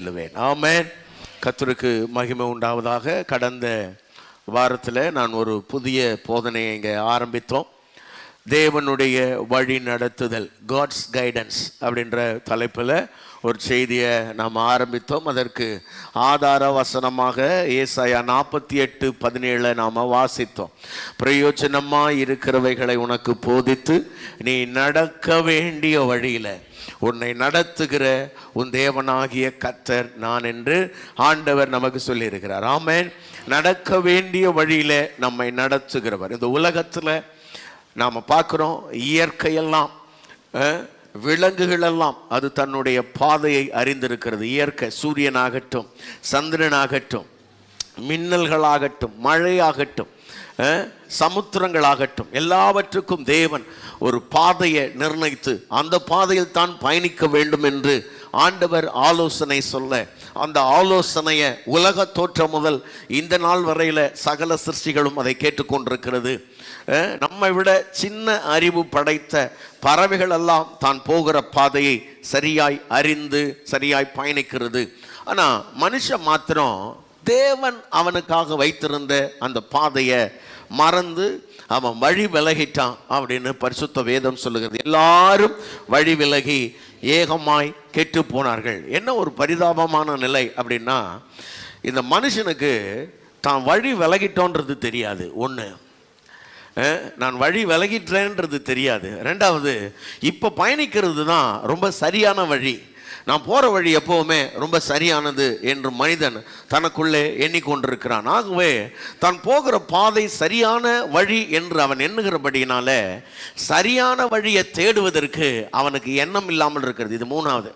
சொல்லுவேன். ஆமென். கர்த்தருக்கு மகிமை உண்டாவதாக. கடந்த வாரத்தில் நான் ஒரு புதிய போதனையை இங்கே ஆரம்பித்தோம். தேவனுடைய வழி நடத்துதல், காட்ஸ் கைடன்ஸ் அப்படின்ற தலைப்பில் ஒரு செய்தியை நாம் ஆரம்பித்தோம். அதற்கு ஆதார வசனமாக ஏசாயா 48:17 நாம் வாசித்தோம். பிரயோஜனமாக இருக்கிறவைகளை உனக்கு போதித்து நீ நடக்க வேண்டிய வழியில் உன்னை நடத்துகிற உன் தேவனாகிய கர்த்தர் நான் என்று ஆண்டவர் நமக்கு சொல்லியிருக்கிறார். ஆமென். நடக்க வேண்டிய வழியில் நம்மை நடத்துகிறவர். இந்த உலகத்தில் நாம் பார்க்குறோம், இயற்கையெல்லாம் விலங்குகளெல்லாம் அது தன்னுடைய பாதையை அறிந்திருக்கிறது. இயற்கை, சூரியனாகட்டும், சந்திரனாகட்டும், மின்னல்களாகட்டும், மழையாகட்டும், சமுத்திரங்களாகட்டும், எல்லாவற்றுக்கும் தேவன் ஒரு பாதையை நிர்ணயித்து அந்த பாதையில் தான் பயணிக்க வேண்டும் என்று ஆண்டவர் ஆலோசனை சொல்ல, அந்த ஆலோசனையை உலக தோற்றம் முதல் இந்த நாள் வரையில் சகல சிருஷ்டிகளும் அதை கேட்டுக்கொண்டிருக்கிறது. நம்மை விட சின்ன அறிவு படைத்த பறவைகள் எல்லாம் தான் போகிற பாதையை சரியாய் அறிந்து சரியாய் பயணிக்கிறது. ஆனால் மனுஷன் மாத்திரம் தேவன் அவனுக்காக வைத்திருந்த அந்த பாதையை மறந்து அவன் வழி விலகிட்டான் அப்படின்னு பரிசுத்த வேதம் சொல்லுகிறது. எல்லாரும் வழி விலகி ஏகமாய் கெட்டு போனார்கள். என்ன ஒரு பரிதாபமான நிலை அப்படின்னா, இந்த மனுஷனுக்கு தான் வழி விலகிட்டோன்றது தெரியாது. ஒன்று, நான் வழி விலகிட்டேன்றது தெரியாது. ரெண்டாவது, இப்போ பயணிக்கிறது தான் ரொம்ப சரியான வழி, நான் போகிற வழி எப்போவுமே ரொம்ப சரியானது என்று மனிதன் தனக்குள்ளே எண்ணிக்கொண்டிருக்கிறான். ஆகவே தான் போகிற பாதை சரியான வழி என்று அவன் எண்ணுகிறபடியினால சரியான வழியை தேடுவதற்கு அவனுக்கு எண்ணம் இல்லாமல் இருக்கிறது. இது மூணாவது.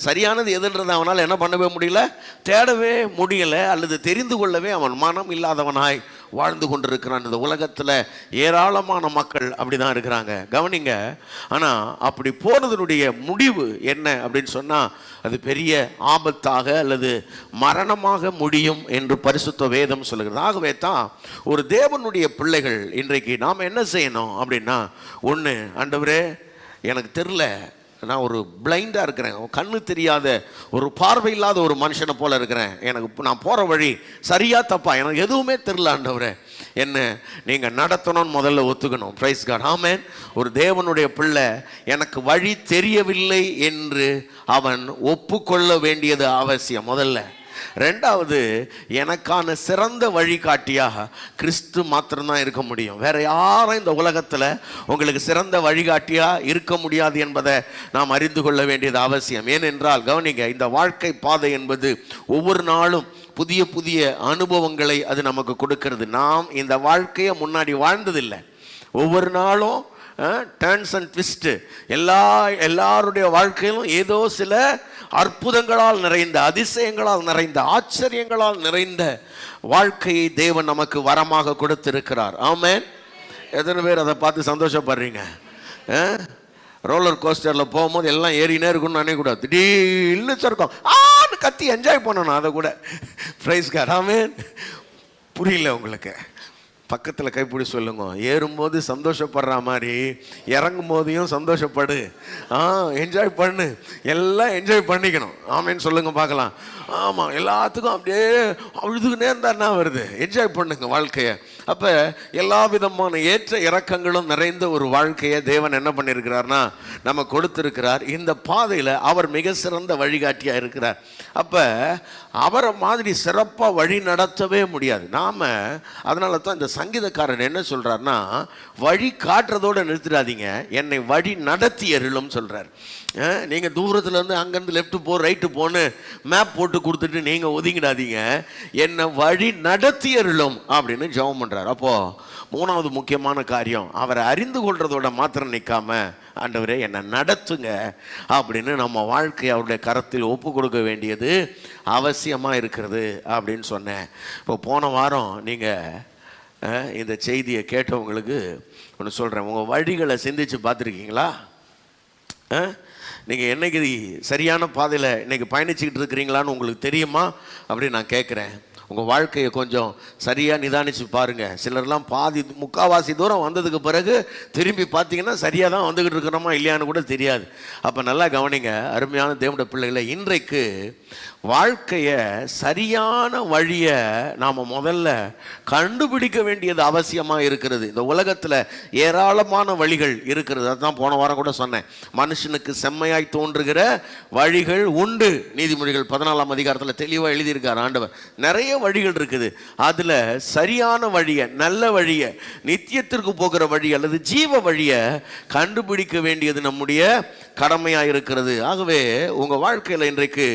சரியானது எதுன்றது அவனால் என்ன பண்ணவே முடியல, தேடவே முடியலை, அல்லது தெரிந்து கொள்ளவே அவன் மனம் இல்லாதவனாய் வாழ்ந்து கொண்டிருக்கிறான். இந்த உலகத்தில் ஏராளமான மக்கள் அப்படி தான் இருக்கிறாங்க. கவனிங்க. ஆனால் அப்படி போனதனுடைய முடிவு என்ன அப்படின்னு சொன்னால், அது பெரிய ஆபத்தாக அல்லது மரணமாக முடியும் என்று பரிசுத்த வேதம் சொல்லுகிறது. ஆகவே தான் ஒரு தேவனுடைய பிள்ளைகள் இன்றைக்கு நாம் என்ன செய்யணும் அப்படின்னா, ஒன்று, ஆண்டவரே எனக்கு தெரில, நான் ஒரு பிளைண்டாக இருக்கிறேன், கண்ணு தெரியாத ஒரு பார்வை இல்லாத ஒரு மனுஷனை போல இருக்கிறேன், எனக்கு நான் போகிற வழி சரியா தப்பா எனக்கு எதுவுமே தெரில, ஆண்டவரே என்ன நீங்கள் நடத்தணும்னு முதல்ல ஒத்துக்கணும். Praise God. ஆமென். ஒரு தேவனுடைய பிள்ளை எனக்கு வழி தெரியவில்லை என்று அவன் ஒப்புக்கொள்ள வேண்டியது அவசியம் முதல்ல. ரெண்டாவது, எனக்கான சிறந்த வழிகாட்டியாக கிறிஸ்து மாத்திரம்தான் இருக்க முடியும். வேற யாரும் இந்த உலகத்தில் உங்களுக்கு சிறந்த வழிகாட்டியாக இருக்க முடியாது என்பதை நாம் அறிந்து கொள்ள வேண்டியது அவசியம். ஏனென்றால் கவனிங்க, இந்த வாழ்க்கை பாதை என்பது ஒவ்வொரு நாளும் புதிய புதிய அனுபவங்களை அது நமக்கு கொடுக்கிறது. நாம் இந்த வாழ்க்கையை முன்னாடி வாழ்ந்ததில்லை. ஒவ்வொரு நாளும் டர்ன்ஸ் அண்ட் ட்விஸ்ட், எல்லாருடைய வாழ்க்கையிலும் ஏதோ சில அற்புதங்களால் நிறைந்த, அதிசயங்களால் நிறைந்த, ஆச்சரியங்களால் நிறைந்த வாழ்க்கையை தேவன் நமக்கு வரமாக கொடுத்திருக்கிறார். ஆமென். எத்தனை பேர் அதை பார்த்து சந்தோஷப்படுறீங்க? ரோலர் கோஸ்டரில் போகும்போது எல்லாம் ஏறினே இருக்குன்னு நினைக்கக்கூடாது. திடீர்னு சொர்க்கம் ஆன்னு கத்தி என்ஜாய் பண்ணணும் அதை கூட. Praise God. ஆமென். புரியல உங்களுக்கு? பக்கத்தில் கைப்பிடி சொல்லுங்க. ஏறும்போது சந்தோஷப்படுற மாதிரி இறங்கும் போதையும் சந்தோஷப்படு, என்ஜாய் பண்ணு, எல்லாம் என்ஜாய் பண்ணிக்கணும். ஆமேன்னு சொல்லுங்க பார்க்கலாம். ஆமாம், எல்லாத்துக்கும் அப்படியே அழுதுகுனே இருந்தா என்ன வருது? என்ஜாய் பண்ணுங்க வாழ்க்கையை. அப்போ எல்லா விதமான ஏற்ற இறக்கங்களும் நிறைந்த ஒரு வாழ்க்கையை தேவன் என்ன பண்ணியிருக்கிறார்னா நம்ம கொடுத்துருக்கிறார். இந்த பாதையில் அவர் மிக சிறந்த வழிகாட்டியாக இருக்கிறார். அப்போ அவரை மாதிரி சிறப்பாக வழி நடத்தவே முடியாது நாம். அதனால தான் இந்த சங்கீதக்காரன் என்ன சொல்கிறார்னா, வழி காட்டுறதோடு நிறுத்திடாதீங்க, என்னை வழி நடத்தி அருளும் சொல்கிறார். நீங்கள் தூரத்துலேருந்து அங்கேருந்து லெஃப்ட் போ ரைட்டு போன்னு மேப் போட்டு கொடுத்துட்டு நீங்கள் ஒதுங்கிடாதீங்க, என்னை வழி நடத்தி அருளும் அப்படின்னு ஜெபம் பண்ணுறார். அப்போது மூணாவது முக்கியமான காரியம், அவரை அறிந்து கொள்றதோட மாத்திரம் நிற்காம, ஆண்டவரே என்னை நடத்துங்க அப்படின்னு நம்ம வாழ்க்கையை அவருடைய கரத்தில் ஒப்பு கொடுக்க வேண்டியது அவசியமாக இருக்கிறது அப்படின்னு சொன்னேன். இப்போ போன வாரம் நீங்கள் இந்த செய்தியை கேட்டவங்களுக்கு ஒன்று சொல்கிறேன். உங்கள் வழிகளை சிந்திச்சு பார்த்துருக்கீங்களா? நீங்கள் என்னைக்கு சரியான பாதையில் இன்றைக்கி பயணிச்சுக்கிட்டு இருக்கிறீங்களான்னு உங்களுக்கு தெரியுமா அப்படின்னு நான் கேட்குறேன். உங்கள் வாழ்க்கையை கொஞ்சம் சரியாக நிதானித்து பாருங்கள். சிலர்லாம் பாதி முக்கால்வாசி தூரம் வந்ததுக்கு பிறகு திரும்பி பார்த்தீங்கன்னா சரியாக தான் வந்துக்கிட்டு இருக்கிறோமா இல்லையான்னு கூட தெரியாது. அப்போ நல்லா கவனிங்க அருமையான தேவனுடைய பிள்ளைகளை, இன்றைக்கு வாழ்க்கையை சரியான வழியை நாம் முதல்ல கண்டுபிடிக்க வேண்டியது அவசியமாக இருக்கிறது. இந்த உலகத்தில் ஏராளமான வழிகள் இருக்கிறது. அதுதான் போன வாரம் கூட சொன்னேன். மனுஷனுக்கு செம்மையாய் தோன்றுகிற வழிகள் உண்டு. நீதிமொழிகள் 14ஆம் அதிகாரத்தில் தெளிவாக எழுதியிருக்கார் ஆண்டவர். நிறைய வழிகள் இருக்குது. அதில் சரியான வழியை, நல்ல வழியை, நித்தியத்திற்கு போகிற வழி அல்லது ஜீவ வழியை கண்டுபிடிக்க வேண்டியது நம்முடைய கடமையாக இருக்கிறது. ஆகவே உங்கள் வாழ்க்கையில் இன்றைக்கு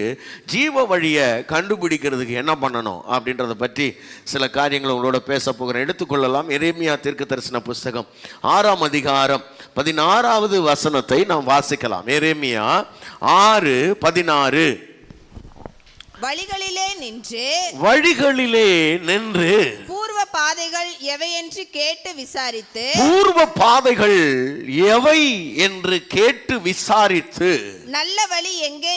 ஜீவ வழியை கண்டுபிடிக்கிறதுக்கு என்ன பண்ணணும் அப்படின்றத பற்றி சில காரியங்களை உங்களோட பேச போகிறேன். எடுத்துக்கொள்ளலாம். எரேமியா தீர்க்கதரிசன புஸ்தகம் 6ஆம் அதிகாரம் 16வது வசனத்தை நாம் வாசிக்கலாம். எரேமியா 6:16. வழிகளிலே நின்று பூர்வ பாதைகள் எவை என்று கேட்டு விசாரித்து நல்ல வழி எங்கே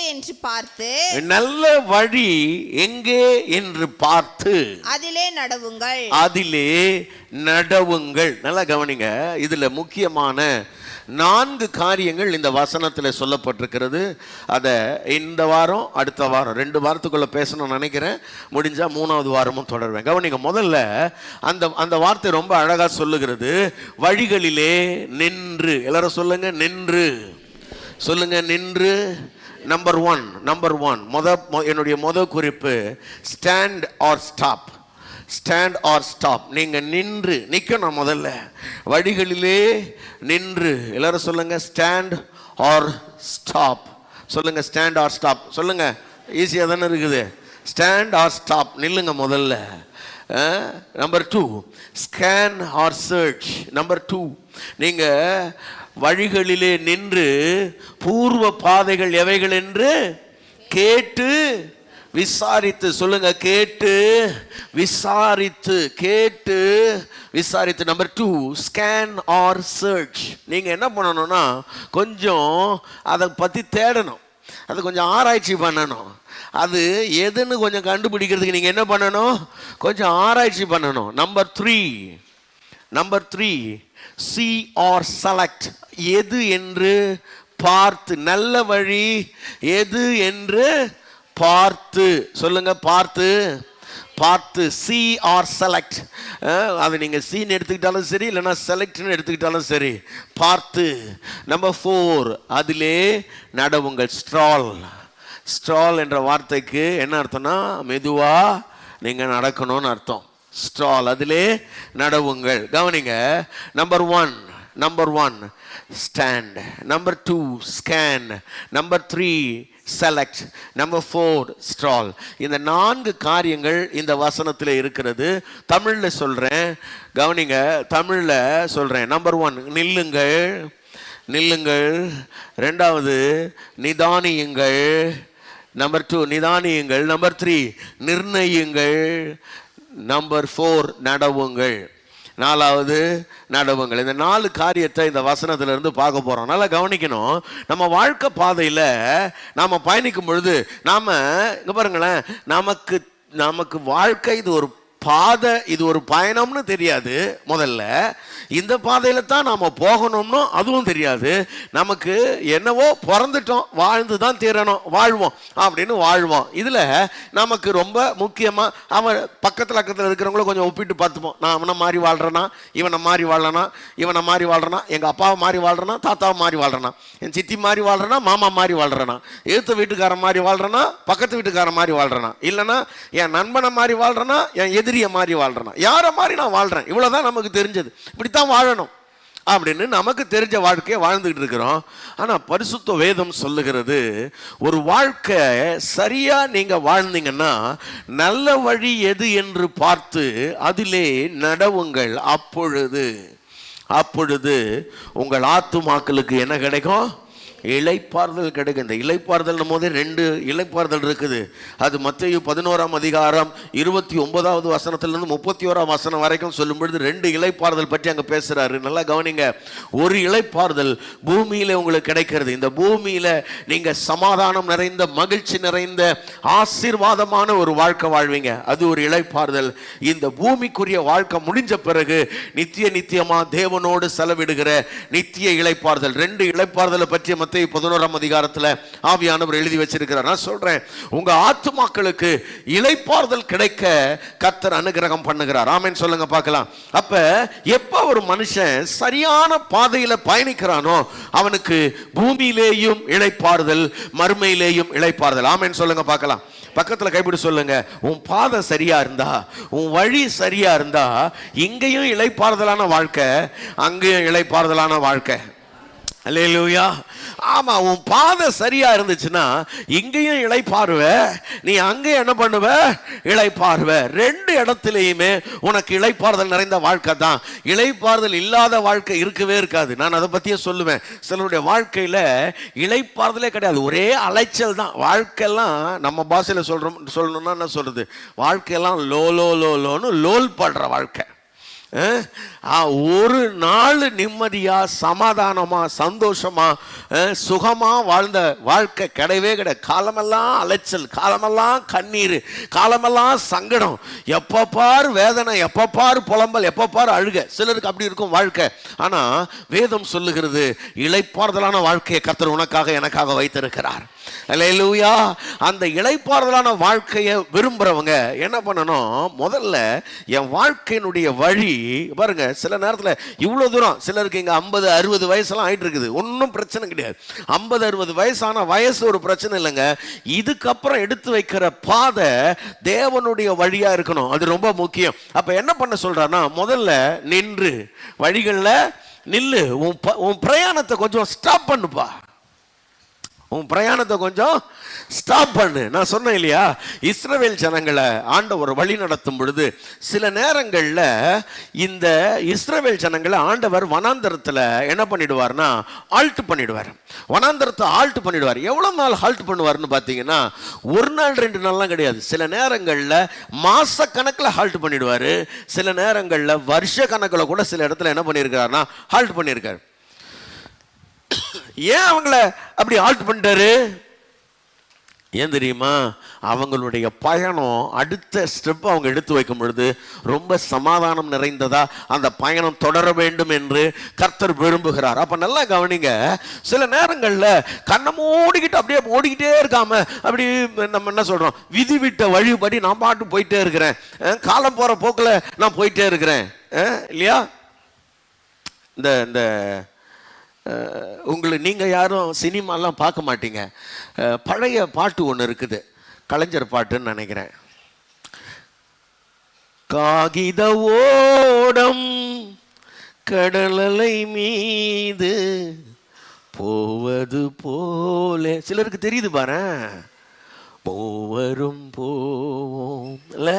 என்று பார்த்து அதிலே நடவுங்கள். நல்லா கவனிங்க. இதுல முக்கியமான 4 காரியங்கள் இந்த வசனத்தில் சொல்லப்பட்டிருக்கிறது. அதை இந்த வாரம் அடுத்த வாரம் 2 வாரத்துக்குள்ள பேசணும்னு நினைக்கிறேன். முடிஞ்சா 3வது வாரமும் தொடர்வேன். கவனிங்க. முதல்ல அந்த வார்த்தை ரொம்ப அழகா சொல்லுகிறது. வழிகளிலே நின்று. எல்லாரும் சொல்லுங்க, நின்று சொல்லுங்க, நின்று. நம்பர் ஒன் என்னுடைய குறிப்பு stand or stop. Stand or stop. நீங்கள் நிற்கணும். முதல்ல வழிகளிலே நின்று. எல்லாரும் சொல்லுங்க, ஸ்டாண்ட் ஆர் ஸ்டாப். சொல்லுங்க, ஸ்டாண்ட் ஆர் ஸ்டாப். சொல்லுங்க, ஈஸியாக தானே இருக்குது. ஸ்டாண்ட் ஆர் ஸ்டாப், நில்லுங்க முதல்ல. Number 2 scan or search. Number 2 நீங்கள் வழிகளிலே நின்று பூர்வ பாதைகள் எவைகள் என்று கேட்டு விசாரித்து. சொல்லுங்க, கேட்டு விசாரித்து. Number 2 scan or search. நீங்க என்ன பண்ணணும்னா கொஞ்சம் அதை பத்தி தேடணும், அது கொஞ்சம் ஆராய்ச்சி பண்ணணும். அது எதுன்னு கொஞ்சம் கண்டுபிடிக்கிறதுக்கு நீங்க என்ன பண்ணணும், கொஞ்சம் ஆராய்ச்சி பண்ணணும். Number 3 see or select. எது என்று பார்த்து. நல்ல வழி எது என்று பார்த்து. சொல்லுங்க, பார்த்து. see or select. அது நீங்கள் சீன் எடுத்துக்கிட்டாலும் சரி, இல்லைன்னா செலக்ட்னு எடுத்துக்கிட்டாலும் சரி, பார்த்து. நம்பர் 4 அதிலே நடவுங்கள். ஸ்ட்ரால் என்ற வார்த்தைக்கு என்ன அர்த்தம்னா மெதுவா நீங்கள் நடக்கணும்னு அர்த்தம். ஸ்ட்ரால், அதிலே நடவுங்கள். கவனிங்க. Number 1 stand. Number 2 scan. Number 3 select. Number 4 stroll. இந்த 4 காரியங்கள் இந்த வசனத்தில் இருக்கிறது. தமிழில் சொல்கிறேன், கவனிங்க. தமிழில் சொல்கிறேன். நம்பர் 1 நில்லுங்கள். 2வது நிதானியுங்கள். நம்பர் 2 நிதானியுங்கள். நம்பர் 3 நிர்ணயியுங்கள். நம்பர் 4 நடவுங்கள். 4வது நடவுங்கள். இந்த 4 காரியத்தை இந்த வசனத்திலிருந்து பார்க்க போகிறோம். நல்லா கவனிக்கணும். நம்ம வாழ்க்கை பாதையில் நாம் பயணிக்கும் பொழுது நாம் இங்கே பாருங்களேன், நமக்கு வாழ்க்கை இது ஒரு பாதை, இது ஒரு பயணம்னு தெரியாது. முதல்ல இந்த பாதையில் தான் நாம் போகணும்னு அதுவும் தெரியாது. நமக்கு என்னவோ பிறந்துட்டோம், வாழ்ந்து தான் தீரணும், வாழ்வோம் அப்படின்னு வாழ்வோம். இதில் நமக்கு ரொம்ப முக்கியமாக அவன் பக்கத்தில் இருக்கிறவங்கள கொஞ்சம் ஒப்பிட்டு பார்த்துப்போம். நான் அவனை மாதிரி வாழ்கிறேன்னா, இவனை மாதிரி வாழ்கிறேன்னா, எங்கள் அப்பாவை மாதிரி வாழ்கிறேன்னா, தாத்தாவை மாதிரி வாழ்கிறேன்னா, என் சித்தி மாதிரி வாழ்கிறேன்னா, மாமா மாதிரி வாழ்கிறேன்னா, எழுத்து வீட்டுக்காரன் மாதிரி வாழ்கிறேன்னா, பக்கத்து வீட்டுக்காரன் மாதிரி வாழ்கிறேன்னா, இல்லைன்னா என் நண்பனை மாதிரி வாழ்கிறேன்னா, என் எதிரிய மாதிரி வாழ்றேன், யாரை மாதிரி நான் வாழ்றேன், இவ்வளவுதான் நமக்கு தெரிஞ்சது, இப்படித்தான் வாழணும் அப்படின்னு நமக்கு தெரிஞ்ச வாழ்க்கையை வாழ்ந்துகிட்டு இருக்கிறோம். ஆனா பரிசுத்த வேதம் சொல்லுகிறது, ஒரு வாழ்க்கை சரியா நீங்க வாழ்ந்தீங்கன்னா நல்ல வழி எது என்று பார்த்து அதிலே நடவுங்கள். அப்பொழுது உங்கள் ஆத்துமாக்களுக்கு என்ன கிடைக்கும்? இளைப்பாறுதல் கிடைக்கும். இந்த இளைப்பாறுதல் போதே 2 இளைப்பாறுதல் இருக்குது. அது மத்தேயு 11ஆம் அதிகாரம் 29வது வசனத்திலிருந்து 31ஆம் வசனம் வரைக்கும் சொல்லும் பொழுது 2 இளைப்பாறுதல் பற்றி அங்க பேசுறாரு. நல்லா கவனிங்க. ஒரு இளைப்பாறுதல் பூமியில உங்களுக்கு கிடைக்கிறது. இந்த பூமியில நீங்க சமாதானம் நிறைந்த, மகிழ்ச்சி நிறைந்த, ஆசீர்வாதமான ஒரு வாழ்க்கை வாழ்வீங்க. அது ஒரு இளைப்பாறுதல். இந்த பூமிக்குரிய வாழ்க்கை முடிஞ்ச பிறகு நித்தியமா தேவனோடு செலவிடுகிற நித்திய இளைப்பாறுதல். 2 இளைப்பாறுதலை பற்றி மத்தேயு 11ஆம் அதிகாரத்தில் ஆவியானவர் எழுதி வச்சிருக்கிறார். நான் சொல்றேன், உங்க ஆத்துமாக்களுக்கு இளைப்பாறுதல் கிடைக்க கர்த்தர் அனுகிரகம் பண்ணுகிறார். ஆமென் சொல்லுங்க பார்க்கலாம். அப்ப எப்ப ஒரு மனுஷன் சரியான பாதையில பயணிக்கிறானோ அவனுக்கு பூமியிலேயும் இளைப்பாறுதல், மறுமையிலேயும் இளைப்பாறுதல். ஆமென் சொல்லுங்க பார்க்கலாம். பக்கத்துல கைப்பிடி சொல்லுங்க, உன் பாதை சரியா இருந்தா, உன் வழி சரியா இருந்தா, இங்கேயும் இளைப்பாறுதலான வாழ்க்கை, அங்கேயும் இளைப்பாறுதலான வாழ்க்கை. அல்லேலூயா. ஆமா, உன் பாதை சரியா இருந்துச்சுன்னா இங்கேயும் இளைப்பாறுவ, நீ அங்கே என்ன பண்ணுவ, இளைப்பாறுவ. 2 இடத்திலேயுமே உனக்கு இளைப்பாறுதல் நிறைந்த வாழ்க்கை தான். இளைப்பாறுதல் இல்லாத வாழ்க்கை இருக்கவே இருக்காது. நான் அதை பத்தியே சொல்லுவேன். சிலருடைய வாழ்க்கையில இளைப்பாறுதலே கிடையாது, ஒரே அலைச்சல் தான். வாழ்க்கையெல்லாம் நம்ம பாஷையில சொல்லணும்னா என்ன சொல்றது, வாழ்க்கையெல்லாம் லோன்னு லோல் படுற வாழ்க்கை. ஒரு நாள் நிம்மதியா, சமாதானமா, சந்தோஷமா, சுகமா வாழ்ந்த வாழ்க்கை கிடையவே கிடையாது. காலமெல்லாம் அலைச்சல், காலமெல்லாம் கண்ணீர், காலமெல்லாம் சங்கடம், எப்ப பாரு வேதனை, எப்ப பாரு புலம்பல், எப்ப பாரு அழுக. சிலருக்கு அப்படி இருக்கும் வாழ்க்கை. ஆனா வேதம் சொல்லுகிறது, இளைப்பாறுதலான வாழ்க்கையை கர்த்தர் உனக்காக எனக்காக வைத்திருக்கிறார். அல்லேலூயா. அந்த இளைப்பாறுதலான வாழ்க்கையை விரும்புறவங்க என்ன பண்ணணும், முதல்ல என் வாழ்க்கையினுடைய வழி பாருங்க. சில நேரத்தில் இவ்வளவு தூரம், சிலருக்கு இங்க 50-60 வயசுலாம் ஆயிட்டு இருக்குது, ஒன்றும் பிரச்சனை கிடையாது. 50-60 வயசான வயசு ஒரு பிரச்சனை இல்லைங்க. இதுக்கப்புறம் எடுத்து வைக்கிற பாதை தேவனுடைய வழியா இருக்கணும், அது ரொம்ப முக்கியம். அப்ப என்ன பண்ண சொல்றாருன்னா, முதல்ல நின்று வழிகளில் நில்லு. உன் பிரயாணத்தை கொஞ்சம் ஸ்டாப் பண்ணுப்பா, உன் பிரயாணத்தை கொஞ்சம் ஸ்டாப் பண்ணு. நான் சொன்னேன் இல்லையா, இஸ்ரவேல் ஜனங்களை ஆண்டவர் வழி நடத்தும் பொழுது சில நேரங்களில் இந்த இஸ்ரவேல் ஜனங்களை ஆண்டவர் வனாந்தரத்தில் என்ன பண்ணிடுவார்னா ஆல்ட் பண்ணிடுவார். வனாந்தரத்தை ஆல்ட் பண்ணிடுவார். எவ்வளோ நாள் ஹால்ட் பண்ணுவார்னு பார்த்தீங்கன்னா, 1 நாள் 2 நாள்லாம் கிடையாது. சில நேரங்களில் மாச கணக்கில் ஹால்ட் பண்ணிடுவார். சில நேரங்களில் வருஷ கணக்கில் கூட சில இடத்துல என்ன பண்ணியிருக்காருன்னா ஹால்ட் பண்ணியிருக்காரு. ஏன் அவங்கள அப்படி ஆல்ட் பண்ணிட்டாரு? ஏன் தெரியுமா? அவங்களுடைய பயணம் அடுத்த ஸ்டெப் அவங்க எடுத்து வைக்கும் பொழுது ரொம்ப சமாதானம் நிறைந்ததா அந்த பயணம் தொடர வேண்டும் என்று கர்த்தர் விரும்புகிறார். அப்ப நல்லா கவனிங்க. சில நேரங்களில் கண்ணை மூடிக்கிட்டு அப்படியே ஓடிக்கிட்டே இருக்காம, அப்படி நம்ம என்ன சொல்றோம், விதி விட்ட வழிபடி நான் பாட்டு போயிட்டே இருக்கிறேன், காலம் போற போக்கில் நான் போயிட்டே இருக்கிறேன் இல்லையா? இந்த உங்களுக்கு நீங்கள் யாரும் சினிமாலாம் பார்க்க மாட்டீங்க. பழைய பாட்டு ஒன்று இருக்குது, கலைஞர் பாட்டுன்னு நினைக்கிறேன். காகித ஓடம் கடலலை மீது போவது போல, சிலருக்கு தெரியுது பாரு, போவரும் போவோம் இல்ல,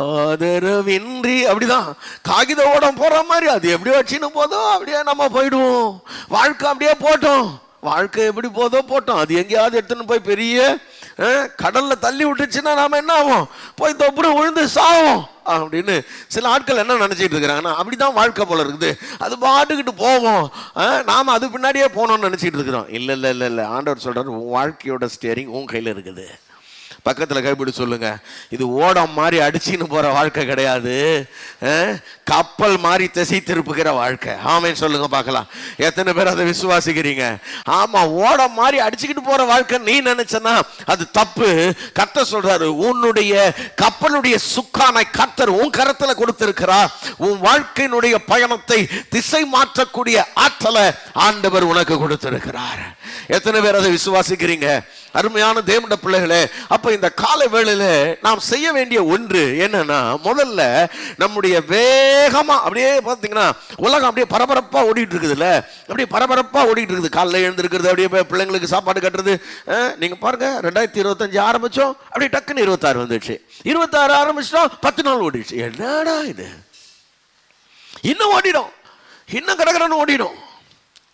ஆதரவின்றி, அப்படிதான் காகித ஓடம் போற மாதிரி. அது எப்படி வச்சுன்னு போதோ அப்படியே நம்ம போயிடுவோம். வாழ்க்கை அப்படியே போட்டோம், வாழ்க்கை எப்படி போதோ போட்டோம். அது எங்கேயாவது எடுத்துன்னு போய் பெரிய கடல்ல தள்ளி விட்டுச்சுன்னா நாம என்ன ஆகும், போய் தொப்புறம் விழுந்து சாவோம் அப்படின்னு சில ஆட்கள் என்ன நினைச்சிட்டு இருக்கிறாங்கன்னா, அப்படிதான் வாழ்க்கை போல இருக்குது, அது பாட்டுக்கிட்டு போவோம், நாம அது பின்னாடியே போனோம்னு நினைச்சிட்டு இருக்கிறோம். இல்ல இல்ல இல்ல இல்ல, ஆண்டவர் சொல்றாரு, உன் வாழ்க்கையோட ஸ்டியரிங் உன் கையில இருக்குது. பக்கத்தில் கைப்பிடி சொல்லுங்க, இது ஓடம் மாதிரி அடிச்சுன்னு போற வாழ்க்கை கிடையாது, கப்பல் மாதிரி திசை திருப்புகிற வாழ்க்கை. ஆமேன்னு சொல்லுங்க பார்க்கலாம். எத்தனை பேர் அதை விசுவாசிக்கிறீங்க? ஆமா, ஓடம் மாதிரி அடிச்சுக்கிட்டு போற வாழ்க்கை நீ நினைச்சனா அது தப்பு. கர்த்தர் சொல்றாரு, உன்னுடைய கப்பலுடைய சுக்கானை கர்த்தர் உன் கரத்துல கொடுத்திருக்கிறார். உன் வாழ்க்கையினுடைய பயணத்தை திசை மாற்றக்கூடிய ஆற்றலை ஆண்டவர் உனக்கு கொடுத்திருக்கிறார். எத்தனை பேர் அதை விசுவாசிக்கிறீங்க? அருமையான தேவனுடைய பிள்ளைகளே, அப்ப இந்த கால வேளையில நாம் செய்ய வேண்டிய ஒன்று என்னன்னா, முதல்ல நம்முடைய வேகமா அப்படியே பார்த்தீங்கன்னா உலகம் அப்படியே பரபரப்பா ஓடிட்டு இருக்குதுல்ல, அப்படியே பரபரப்பா ஓடிட்டு இருக்குது. காலைல எழுந்திருக்கிறது, அப்படியே பிள்ளைங்களுக்கு சாப்பாடு கட்டுறது. நீங்க பாருங்க, 2025 ஆரம்பிச்சோம், அப்படியே டக்குன்னு 26 வந்துடுச்சு, 26 ஆரம்பிச்சோம், 10 நாள் ஓடிடுச்சு. என்னடா இது, இன்னும் ஓடிடும், இன்னும் கடற்கரைன்னு ஓடிடும்.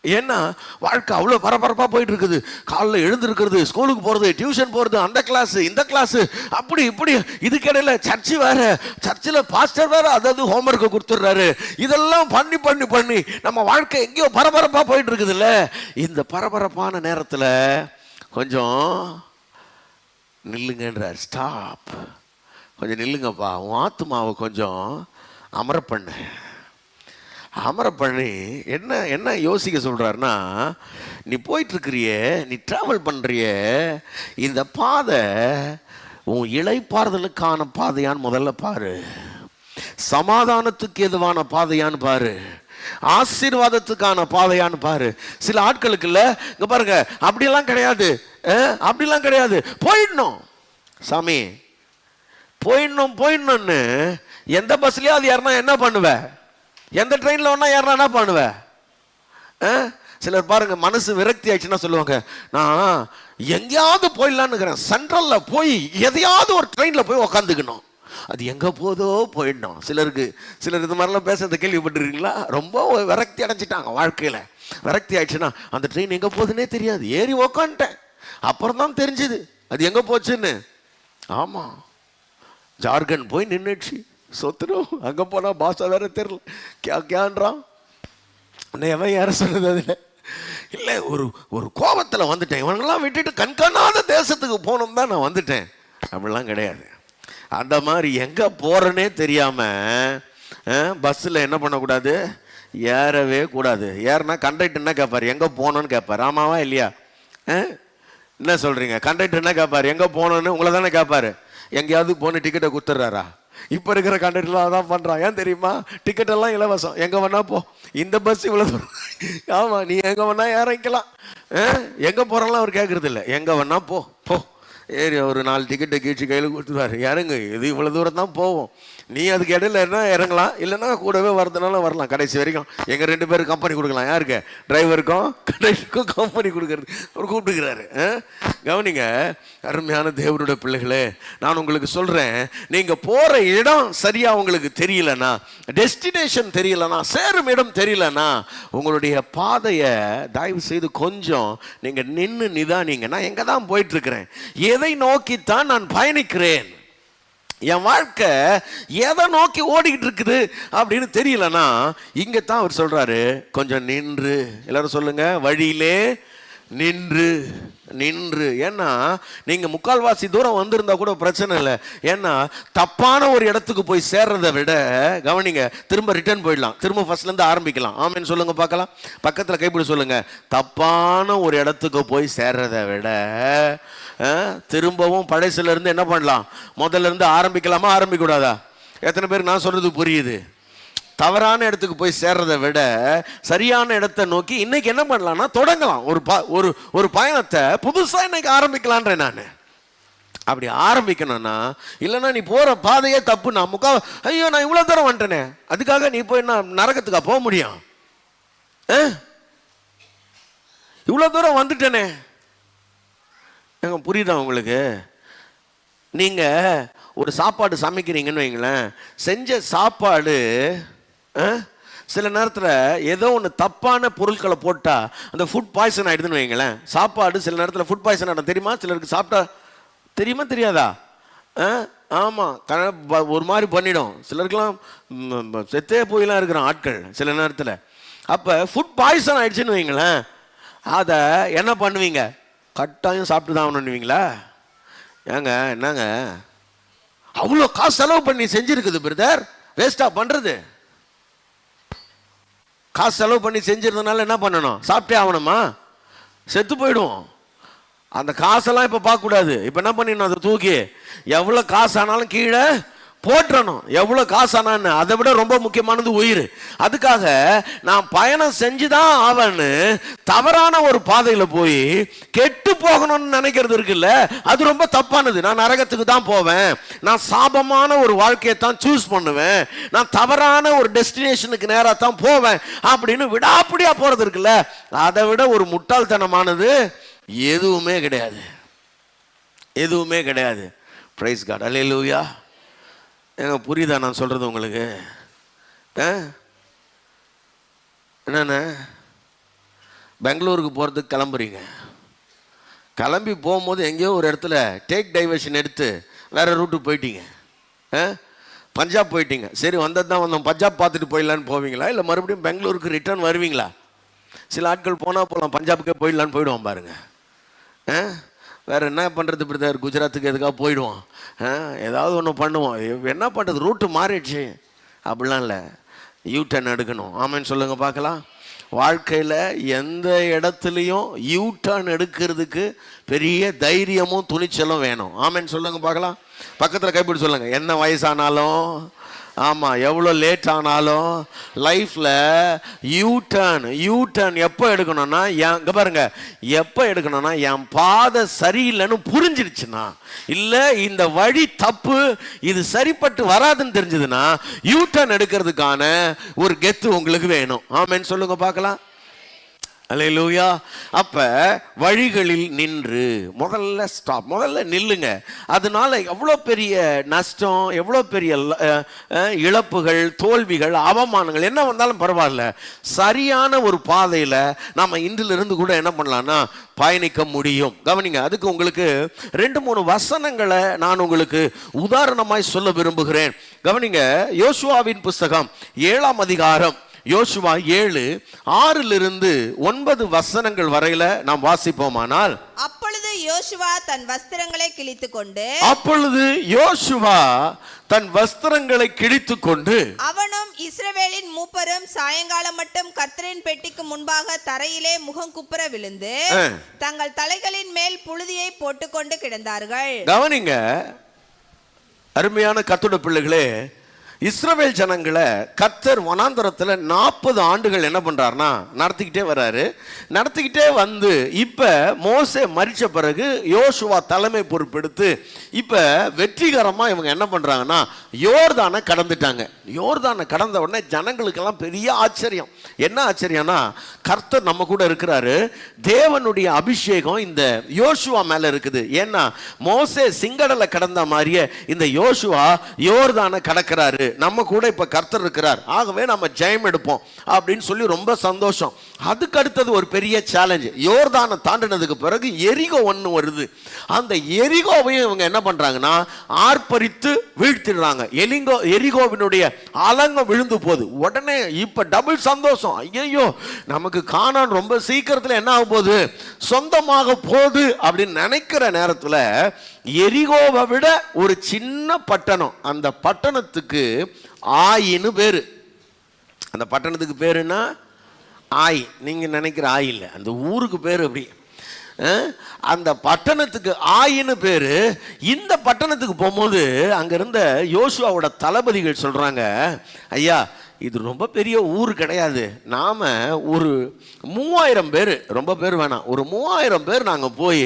ஏன்னா வாழ்க்கை அவ்வளோ பரபரப்பாக போயிட்டு இருக்குது. காலைல எழுந்திருக்கிறது, ஸ்கூலுக்கு போகிறது, டியூஷன் போகிறது, அந்த கிளாஸு இந்த கிளாஸு, அப்படி இப்படி. இதுக்கிடையில் சர்ச்சு வேறு, சர்ச்சில் பாஸ்டர் வேறு அதாவது ஹோம்ஒர்க்கு கொடுத்துட்றாரு. இதெல்லாம் பண்ணி பண்ணி பண்ணி நம்ம வாழ்க்கை எங்கேயோ பரபரப்பாக போயிட்டு இருக்குதுல்ல. இந்த பரபரப்பான நேரத்தில் கொஞ்சம் நில்லுங்கன்றார். ஸ்டாப், கொஞ்சம் நில்லுங்கப்பா. உன் ஆத்துமாவை கொஞ்சம் அமர பண்ணு. அமர பண்ணி என்ன என்ன யோசிக்க சொல்கிறாருன்னா, நீ போயிட்டுருக்கிறிய, நீ ட்ராவல் பண்ணுறிய இந்த பாதை உன் இளைப்பாறுதலுக்கான பாதையான்னு முதல்ல பாரு. சமாதானத்துக்கு எதுவான பாதையான்னு பாரு. ஆசீர்வாதத்துக்கான பாதையான்னு பாரு. சில ஆட்களுக்கு இல்லை, இங்கே பாருங்க, அப்படியெல்லாம் கிடையாது, அப்படிலாம் கிடையாது, போயிடணும் சாமி, போயிடணும்னு எந்த பஸ்லயாவது யாருன்னா என்ன பண்ணுவேன், எந்த ட்ரெயினில் ஒன்றா யாருன்னா என்ன பண்ணுவேன். சிலர் பாருங்க, மனசு விரக்தி ஆயிடுச்சுன்னா சொல்லுவாங்க, நான் எங்கேயாவது போயிடலான்னு இருக்கிறேன், சென்ட்ரலில் போய் எதையாவது ஒரு ட்ரெயினில் போய் உக்காந்துக்கணும், அது எங்கே போதோ போயிடணும். சிலர் இது மாதிரிலாம் பேசுறத கேள்விப்பட்டிருக்கீங்களா? ரொம்ப விரக்தி அடைஞ்சிட்டாங்க வாழ்க்கையில். விரக்தி ஆயிடுச்சுன்னா அந்த ட்ரெயின் எங்கே போகுதுன்னே தெரியாது, ஏறி உக்காந்துட்டேன், அப்புறம் தான் தெரிஞ்சுது அது எங்கே போச்சுன்னு. ஆமாம், ஜார்க்கண்ட் போய் நின்றுச்சு, சொத்துரும். அங்கே போனால் பாஷா வேற தெரியல, கேன்றான். எவன் யார சொல்லுது அதில் இல்லை, ஒரு கோபத்தில் வந்துட்டேன், இவனெல்லாம் விட்டுட்டு கண்காணாத தேசத்துக்கு போகணும் தான் நான் வந்துட்டேன். அப்படிலாம் கிடையாது. அந்த மாதிரி எங்கே போகிறேன்னே தெரியாமல் பஸ்ஸில் என்ன பண்ணக்கூடாது, ஏறவே கூடாது. ஏறினா கண்டக்டர் என்ன கேட்பார், எங்கே போகணுன்னு கேட்பார். ஆமாவா இல்லையா? என்ன சொல்கிறீங்க? கண்டக்டர் என்ன கேட்பார், எங்கே போகணுன்னு உங்களை தானே கேட்பார். எங்கேயாவது போன டிக்கெட்டை கொடுத்துட்றாரா? இப்போ இருக்கிற கண்டக்டர்லாம் அதான் பண்ணுறான். ஏன் தெரியுமா? டிக்கெட்டெல்லாம் இலவசம், எங்கே வேணா போ, இந்த பஸ் இவ்வளோ தூரம், ஆமாம் நீ எங்கே வேணா இறங்கிக்கலாம், எங்கே போகிறாலாம் அவர் கேட்குறது இல்லை, எங்கே வேணா போ போ. ஏறி ஒரு 4 டிக்கெட்டை கீழ்ச்சி கையில் கொடுத்துருவாரு, இறங்கு, இது இவ்வளோ தூரம் தான் போவோம், நீ அதுக்கு இடையில என்ன இறங்கலாம், இல்லைன்னா கூடவே வரதுனால வரலாம், கடைசி வரைக்கும் எங்கள் 2 பேரும் கம்பெனி கொடுக்கலாம். யாருக்கு? டிரைவருக்கும் கண்டக்டருக்கும் கம்பெனி கொடுக்கறது அவர் கூப்பிட்டுக்கிறாரு. கவனிங்க அருமையான தேவனுடைய பிள்ளைகளே, நான் உங்களுக்கு சொல்கிறேன், நீங்கள் போகிற இடம் சரியாக உங்களுக்கு தெரியலனா, டெஸ்டினேஷன் தெரியலனா, சேரும் இடம் தெரியலனா, உங்களுடைய பாதையை தயவு செய்து கொஞ்சம் நீங்கள் நின்று நிதானிங்க. நான் எங்கே தான் போயிட்டுருக்கிறேன், எதை நோக்கித்தான் நான் பயணிக்கிறேன், என் வாழ்க்கை எதை நோக்கி ஓடிக்கிட்டு இருக்குது அப்படின்னு தெரியலனா, இங்கே தான் அவர் சொல்கிறாரு, கொஞ்சம் நின்று. எல்லாரும் சொல்லுங்க, வழியிலே நின்று நின்று. ஏன்னா நீங்கள் முக்கால்வாசி தூரம் வந்திருந்தா கூட பிரச்சனை இல்லை. ஏன்னா தப்பான ஒரு இடத்துக்கு போய் சேர்றதை விட, கவனிங்க, திரும்ப ரிட்டர்ன் போயிடலாம், திரும்ப ஃபர்ஸ்ட்லேருந்து ஆரம்பிக்கலாம். ஆமேன்னு சொல்லுங்க பார்க்கலாம். பக்கத்தில் கைப்பிடி சொல்லுங்க, தப்பான ஒரு இடத்துக்கு போய் சேர்றதை விட திரும்பவும் படைசுல இருந்து என்ன பண்ணலாம், முதல்ல இருந்து ஆரம்பிக்கலாமா, ஆரம்பிக்க கூடாதா? எத்தனை பேருக்கு நான் சொல்றது புரியுது? தவறான இடத்துக்கு போய் சேர்றதை விட சரியான இடத்தை நோக்கி இன்னைக்கு என்ன பண்ணலாம்னா தொடங்கலாம். ஒரு பயணத்தை புதுசாக இன்னைக்கு ஆரம்பிக்கலான்றேன் நான். அப்படி ஆரம்பிக்கணும்னா, இல்லைன்னா நீ போகிற பாதையே தப்பு, நான் ஐயோ நான் இவ்வளோ தூரம் வந்துட்டேனே, அதுக்காக நீ போய் நான் நரகத்துக்கா போக முடியும்? இவ்வளோ தூரம் வந்துட்டேனே, புரியுதா உங்களுக்கு? நீங்கள் ஒரு சாப்பாடு சமைக்கிறீங்கன்னு வைங்களேன், செஞ்ச சாப்பாடு சில நேரத்தில் ஏதோ ஒன்று தப்பான பொருட்களை போட்டால் அந்த ஃபுட் பாய்சன் ஆகிடுதுன்னு வைங்களேன். சாப்பாடு சில நேரத்தில் ஃபுட் பாய்சன் ஆகிடும், தெரியுமா? சிலருக்கு சாப்பிட்டா தெரியுமா தெரியாதா? ஆமாம், ஒரு மாதிரி பண்ணிடும். சிலருக்கெல்லாம் செத்தே போயெல்லாம் இருக்கிற ஆட்கள் சில நேரத்தில். அப்போ ஃபுட் பாய்சன் ஆகிடுச்சின்னு வைங்களேன், அதை என்ன பண்ணுவீங்க? கட்டாயம் சாப்பிட்டு தான் பண்ணுவீங்களா? ஏங்க என்னங்க அவ்வளோ காசு செலவு பண்ணி செஞ்சுருக்குது பிரதர், வேஸ்ட்டாக பண்ணுறது? காசு செலவு பண்ணி செஞ்சிருந்தனால என்ன பண்ணணும்? சாப்பிட்டே ஆகணுமா? செத்து போயிடுவோம். அந்த காசெல்லாம் இப்போ பார்க்கக்கூடாது. இப்போ என்ன பண்ணிடணும்? அதை தூக்கி எவ்வளோ காசு ஆனாலும் கீழே போட்டுறணும். எவ்வளோ காசு ஆனான்னு, அதை விட ரொம்ப முக்கியமானது உயிர். அதுக்காக நான் பயணம் செஞ்சுதான் ஆவேன்னு தவறான ஒரு பாதையில் போய் கெட்டு போகணும்னு நினைக்கிறது இருக்குல்ல, அது ரொம்ப தப்பானது. நான் நரகத்துக்கு தான் போவேன், நான் சாபமான ஒரு வாழ்க்கையை தான் சூஸ் பண்ணுவேன், நான் தவறான ஒரு டெஸ்டினேஷனுக்கு நேராக தான் போவேன் அப்படின்னு விடாப்பிடியா போறது இருக்குல்ல, அதை விட ஒரு முட்டாள்தனமானது எதுவுமே கிடையாது, எதுவுமே கிடையாது. பிரைஸ் காட், அல்லேலூயா. புரியுதா நான் சொல்றது உங்களுக்கு? என்னண்ணே பெங்களூருக்கு போகிறதுக்கு கிளம்புறீங்க. கிளம்பி போகும்போது எங்கேயோ ஒரு இடத்துல டேக் டைவர்ஷன் எடுத்து வேறு ரூட்டுக்கு போயிட்டீங்க. பஞ்சாப் போயிட்டீங்க. சரி வந்தது தான் வந்தோம், பஞ்சாப் பார்த்துட்டு போயிடலான்னு போவீங்களா, இல்லை மறுபடியும் பெங்களூருக்கு ரிட்டர்ன் வருவீங்களா? சில ஆட்கள் போனால் போகலாம், பஞ்சாபுக்கே போயிடலான்னு போயிடுவோம் பாருங்க. வேறு என்ன பண்ணுறது பிரதர், குஜராத்துக்கு எதுக்காக போயிடுவோம், ஏதாவது ஒன்று பண்ணுவோம். என்ன பண்ணுறது, ரூட்டு மாறிடுச்சு. அப்படிலாம் இல்லை, யூ டர்ன் எடுக்கணும். ஆமான்னு சொல்லுங்கள் பார்க்கலாம். வாழ்க்கையில் எந்த இடத்துலையும் யூ டர்ன் எடுக்கிறதுக்கு பெரிய தைரியமும் துணிச்சலும் வேணும். ஆமான்னு சொல்லுங்கள் பார்க்கலாம். பக்கத்தில் கைப்பிடி சொல்லுங்கள். என்ன வயசானாலும், ஆமாம், எவ்வளோ லேட் ஆனாலும் லைஃப்பில் யூ டர்ன் எப்போ எடுக்கணும்னா, இங்கே பாருங்க, எப்போ எடுக்கணும்னா என் பாதை சரியில்லைன்னு புரிஞ்சிடுச்சுன்னா, இல்லை இந்த வழி தப்பு, இது சரிப்பட்டு வராதுன்னு தெரிஞ்சதுன்னா யூ டர்ன் எடுக்கிறதுக்கான ஒரு கெத்து உங்களுக்கு வேணும். ஆமென் சொல்லுங்க பார்க்கலாம். அல்லேலூயா. அப்போ வழிகளில் நின்று முதல்ல ஸ்டாப், முதல்ல நில்லுங்க. அதனால எவ்வளோ பெரிய நஷ்டம், எவ்வளோ பெரிய இழப்புகள், தோல்விகள், அவமானங்கள் என்ன வந்தாலும் பரவாயில்ல, சரியான ஒரு பாதையில் நம்ம இன்றிலிருந்து கூட என்ன பண்ணலாம்னா பயணிக்க முடியும். கவனிங்க, அதுக்கு உங்களுக்கு 2-3 வசனங்களை நான் உங்களுக்கு உதாரணமாய் சொல்ல விரும்புகிறேன். கவனிங்க, யோசுவாவின் புஸ்தகம் 7ஆம் அதிகாரம், யோசுவா 7:6-9 வசனங்கள் வரையில நாம் வாசிப்போமானால், அப்பொழுது யோசுவா தன் வஸ்திரங்களை கிழித்துக் கொண்டு அவனும் இஸ்ரவேலின் மூப்பரும் சாயங்காலம் மட்டும் கர்த்தரின் பெட்டிக்கு முன்பாக தரையிலே முகங்குப்புற விழுந்து தங்கள் தலைகளின் மேல் புழுதியை போட்டுக்கொண்டு கிடந்தார்கள். கவனிங்க அருமையான கர்த்தருடைய பிள்ளைகளே, இஸ்ரவேல் ஜனங்களை கர்த்தர் வனாந்தரத்தில் 40 ஆண்டுகள் என்ன பண்ணுறாருனா நடத்திக்கிட்டே வந்து இப்போ மோசே மரித்த பிறகு யோசுவா தலைமை பொறுப்பெடுத்து இப்போ வெற்றிகரமாக இவங்க என்ன பண்ணுறாங்கன்னா யோர்தானை கடந்துட்டாங்க. யோர்தானை கடந்த உடனே ஜனங்களுக்கெல்லாம் பெரிய ஆச்சரியம். என்ன ஆச்சரியம்னா, கர்த்தர் நம்ம கூட இருக்கிறாரு, தேவனுடைய அபிஷேகம் இந்த யோசுவா மேலே இருக்குது. ஏன்னா மோசே சிங்கடலை கடந்த மாதிரியே இந்த யோசுவா யோர்தானை கடக்கிறாரு, நம்ம கூட இப்ப கர்த்தர் இருக்கிறார், ஆகவே நம்ம ஜெயம் எடுப்போம் அப்படின்னு சொல்லி ரொம்ப சந்தோஷம். அதுக்கு அடுத்தது ஒரு பெரிய சேலஞ்ச். யோர்தானை தாண்டினதுக்கு பிறகு எரிகோ ஒன்று வருது. அந்த எரிகோவையும் இவங்க என்ன பண்றாங்கன்னா ஆர்ப்பரித்து வீழ்த்திடுறாங்க. எரிகோவினுடைய அலங்கம் விழுந்து போகுது. உடனே இப்ப டபுள் சந்தோஷம். ஐயோ, நமக்கு கானான் ரொம்ப சீக்கிரத்தில் என்ன ஆகும் போகுது, சொந்தமாக போகுது அப்படின்னு நினைக்கிற நேரத்தில் எரிகோவை விட ஒரு சின்ன பட்டணம், அந்த பட்டணத்துக்கு ஆயின்னு பேரு. அந்த பட்டணத்துக்கு பேருன்னா ஆய், நீங்க நினைக்கிற ஆய் இல்லை, அந்த ஊருக்கு பேரு அப்படி. அந்த பட்டணத்துக்கு ஆயின்னு பேரு. இந்த பட்டணத்துக்கு போகும்போது அங்க இருந்த யோசுவாவோட தளபதிகள் சொல்றாங்க, ஐயா இது ரொம்ப பெரிய ஊர் கிடையாது, நாம ஒரு 3000 பேர், ரொம்ப பேர் வேணாம், ஒரு 3000 பேர் நாங்கள் போய்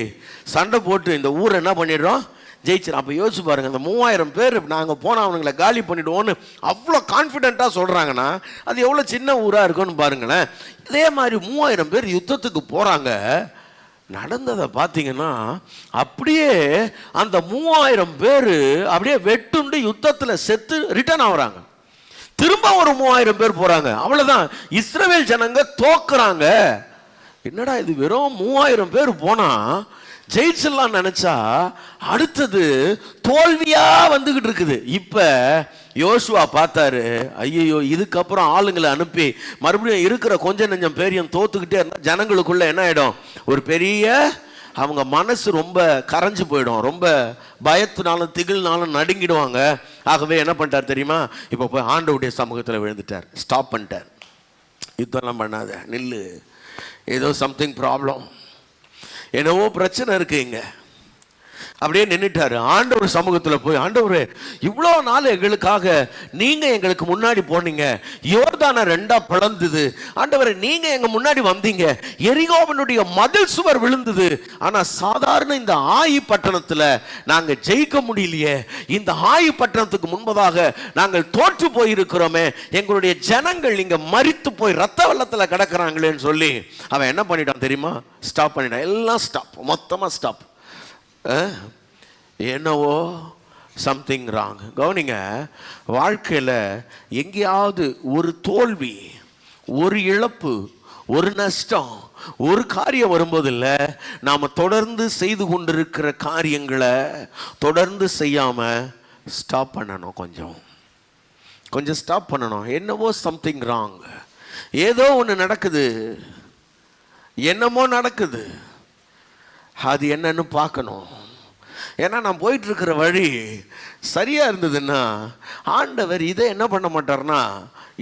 சண்டை போட்டு இந்த ஊரை என்ன பண்ணிடுறோம், ஜெயிச்சிடும். அப்போ யோசிச்சு பாருங்க, அந்த 3000 பேர் நாங்கள் போனால் அவனுங்களை காலி பண்ணிடுவோன்னு அவ்வளோ கான்ஃபிடென்ட்டாக சொல்கிறாங்கன்னா அது எவ்வளோ சின்ன ஊராக இருக்குன்னு பாருங்களேன். இதே மாதிரி 3000 பேர் யுத்தத்துக்கு போகிறாங்க. நடந்ததை பார்த்தீங்கன்னா அப்படியே அந்த 3000 பேர் அப்படியே வெட்டுண்டு யுத்தத்தில் செத்து ரிட்டர்ன் ஆகுறாங்க. திரும்ப ஒரு 3000 பேர் போறாங்க. அவ்வளவுதான், இஸ்ரவேல் ஜனங்க தோக்குறாங்க. என்னடா இது, வெறும் 3000 பேர் போனா ஜெயிச்சிடலாம் நினைச்சா அடுத்தது தோல்வியா வந்துகிட்டு இருக்குது. இப்ப யோசுவா பார்த்தாரு, ஐயோ இதுக்கப்புறம் ஆளுங்களை அனுப்பி மறுபடியும் இருக்கிற கொஞ்சம் நெஞ்சம் பேரையும் தோத்துக்கிட்டே இருந்தா ஜனங்களுக்குள்ள என்ன ஆயிடும், ஒரு பெரிய அவங்க மனசு ரொம்ப கரைஞ்சு போயிடும், ரொம்ப பயத்தினாலும் திகில்னாலும் நடுங்கிடுவாங்க. ஆகவே என்ன பண்ணிட்டார் தெரியுமா, இப்போ போய் ஆண்டவருடைய சமூகத்தில் விழுந்துட்டார், ஸ்டாப் பண்ணிட்டார். யுத்தம்லாம் பண்ணாத, நில்லு, ஏதோ சம்திங் ப்ராப்ளம், என்னவோ பிரச்சனை இருக்கு இங்க. அப்படியே நின்றுட்டாரு. ஆண்டவர் சமூகத்தில் போய், ஆண்டவரே இவ்வளோ நாள் எங்களுக்காக நீங்க எங்களுக்கு முன்னாடி போனீங்க, யோர்தானை 2ஆ பிளந்தது, ஆண்டவரே நீங்க எங்க முன்னாடி வந்தீங்க, எரிகோவினுடைய மதில் சுவர் விழுந்தது, ஆனா சாதாரண இந்த ஆயி பட்டணத்துல நாங்க ஜெயிக்க முடியலையே, இந்த ஆயி பட்டணத்துக்கு முன்பதாக நாங்கள் தோற்று போயிருக்கிறோமே, எங்களுடைய ஜனங்கள் இங்க மரித்து போய் ரத்த வெள்ளத்துல கிடக்குறாங்களேன்னு சொல்லி அவன் என்ன பண்ணிட்டான் தெரியுமா, ஸ்டாப் பண்ணிட்டான். எல்லாம் ஸ்டாப், மொத்தமா ஸ்டாப். என்னவோ சம்திங் ராங். கவனிங்க, வாழ்க்கையில் எங்கேயாவது ஒரு தோல்வி, ஒரு இழப்பு, ஒரு நஷ்டம், ஒரு காரியம் வரும்போது இல்லை, நாம் தொடர்ந்து செய்து கொண்டிருக்கிற காரியங்களை தொடர்ந்து செய்யாமல் ஸ்டாப் பண்ணணும். கொஞ்சம் ஸ்டாப் பண்ணணும். என்னவோ சம்திங் ராங், ஏதோ ஒன்று நடக்குது, என்னமோ நடக்குது, அது என்னன்னு பார்க்கணும். ஏன்னா நான் போயிட்டு இருக்கிற வழி சரியாக இருந்ததுன்னா ஆண்டவர் இதை என்ன பண்ண மாட்டார்னா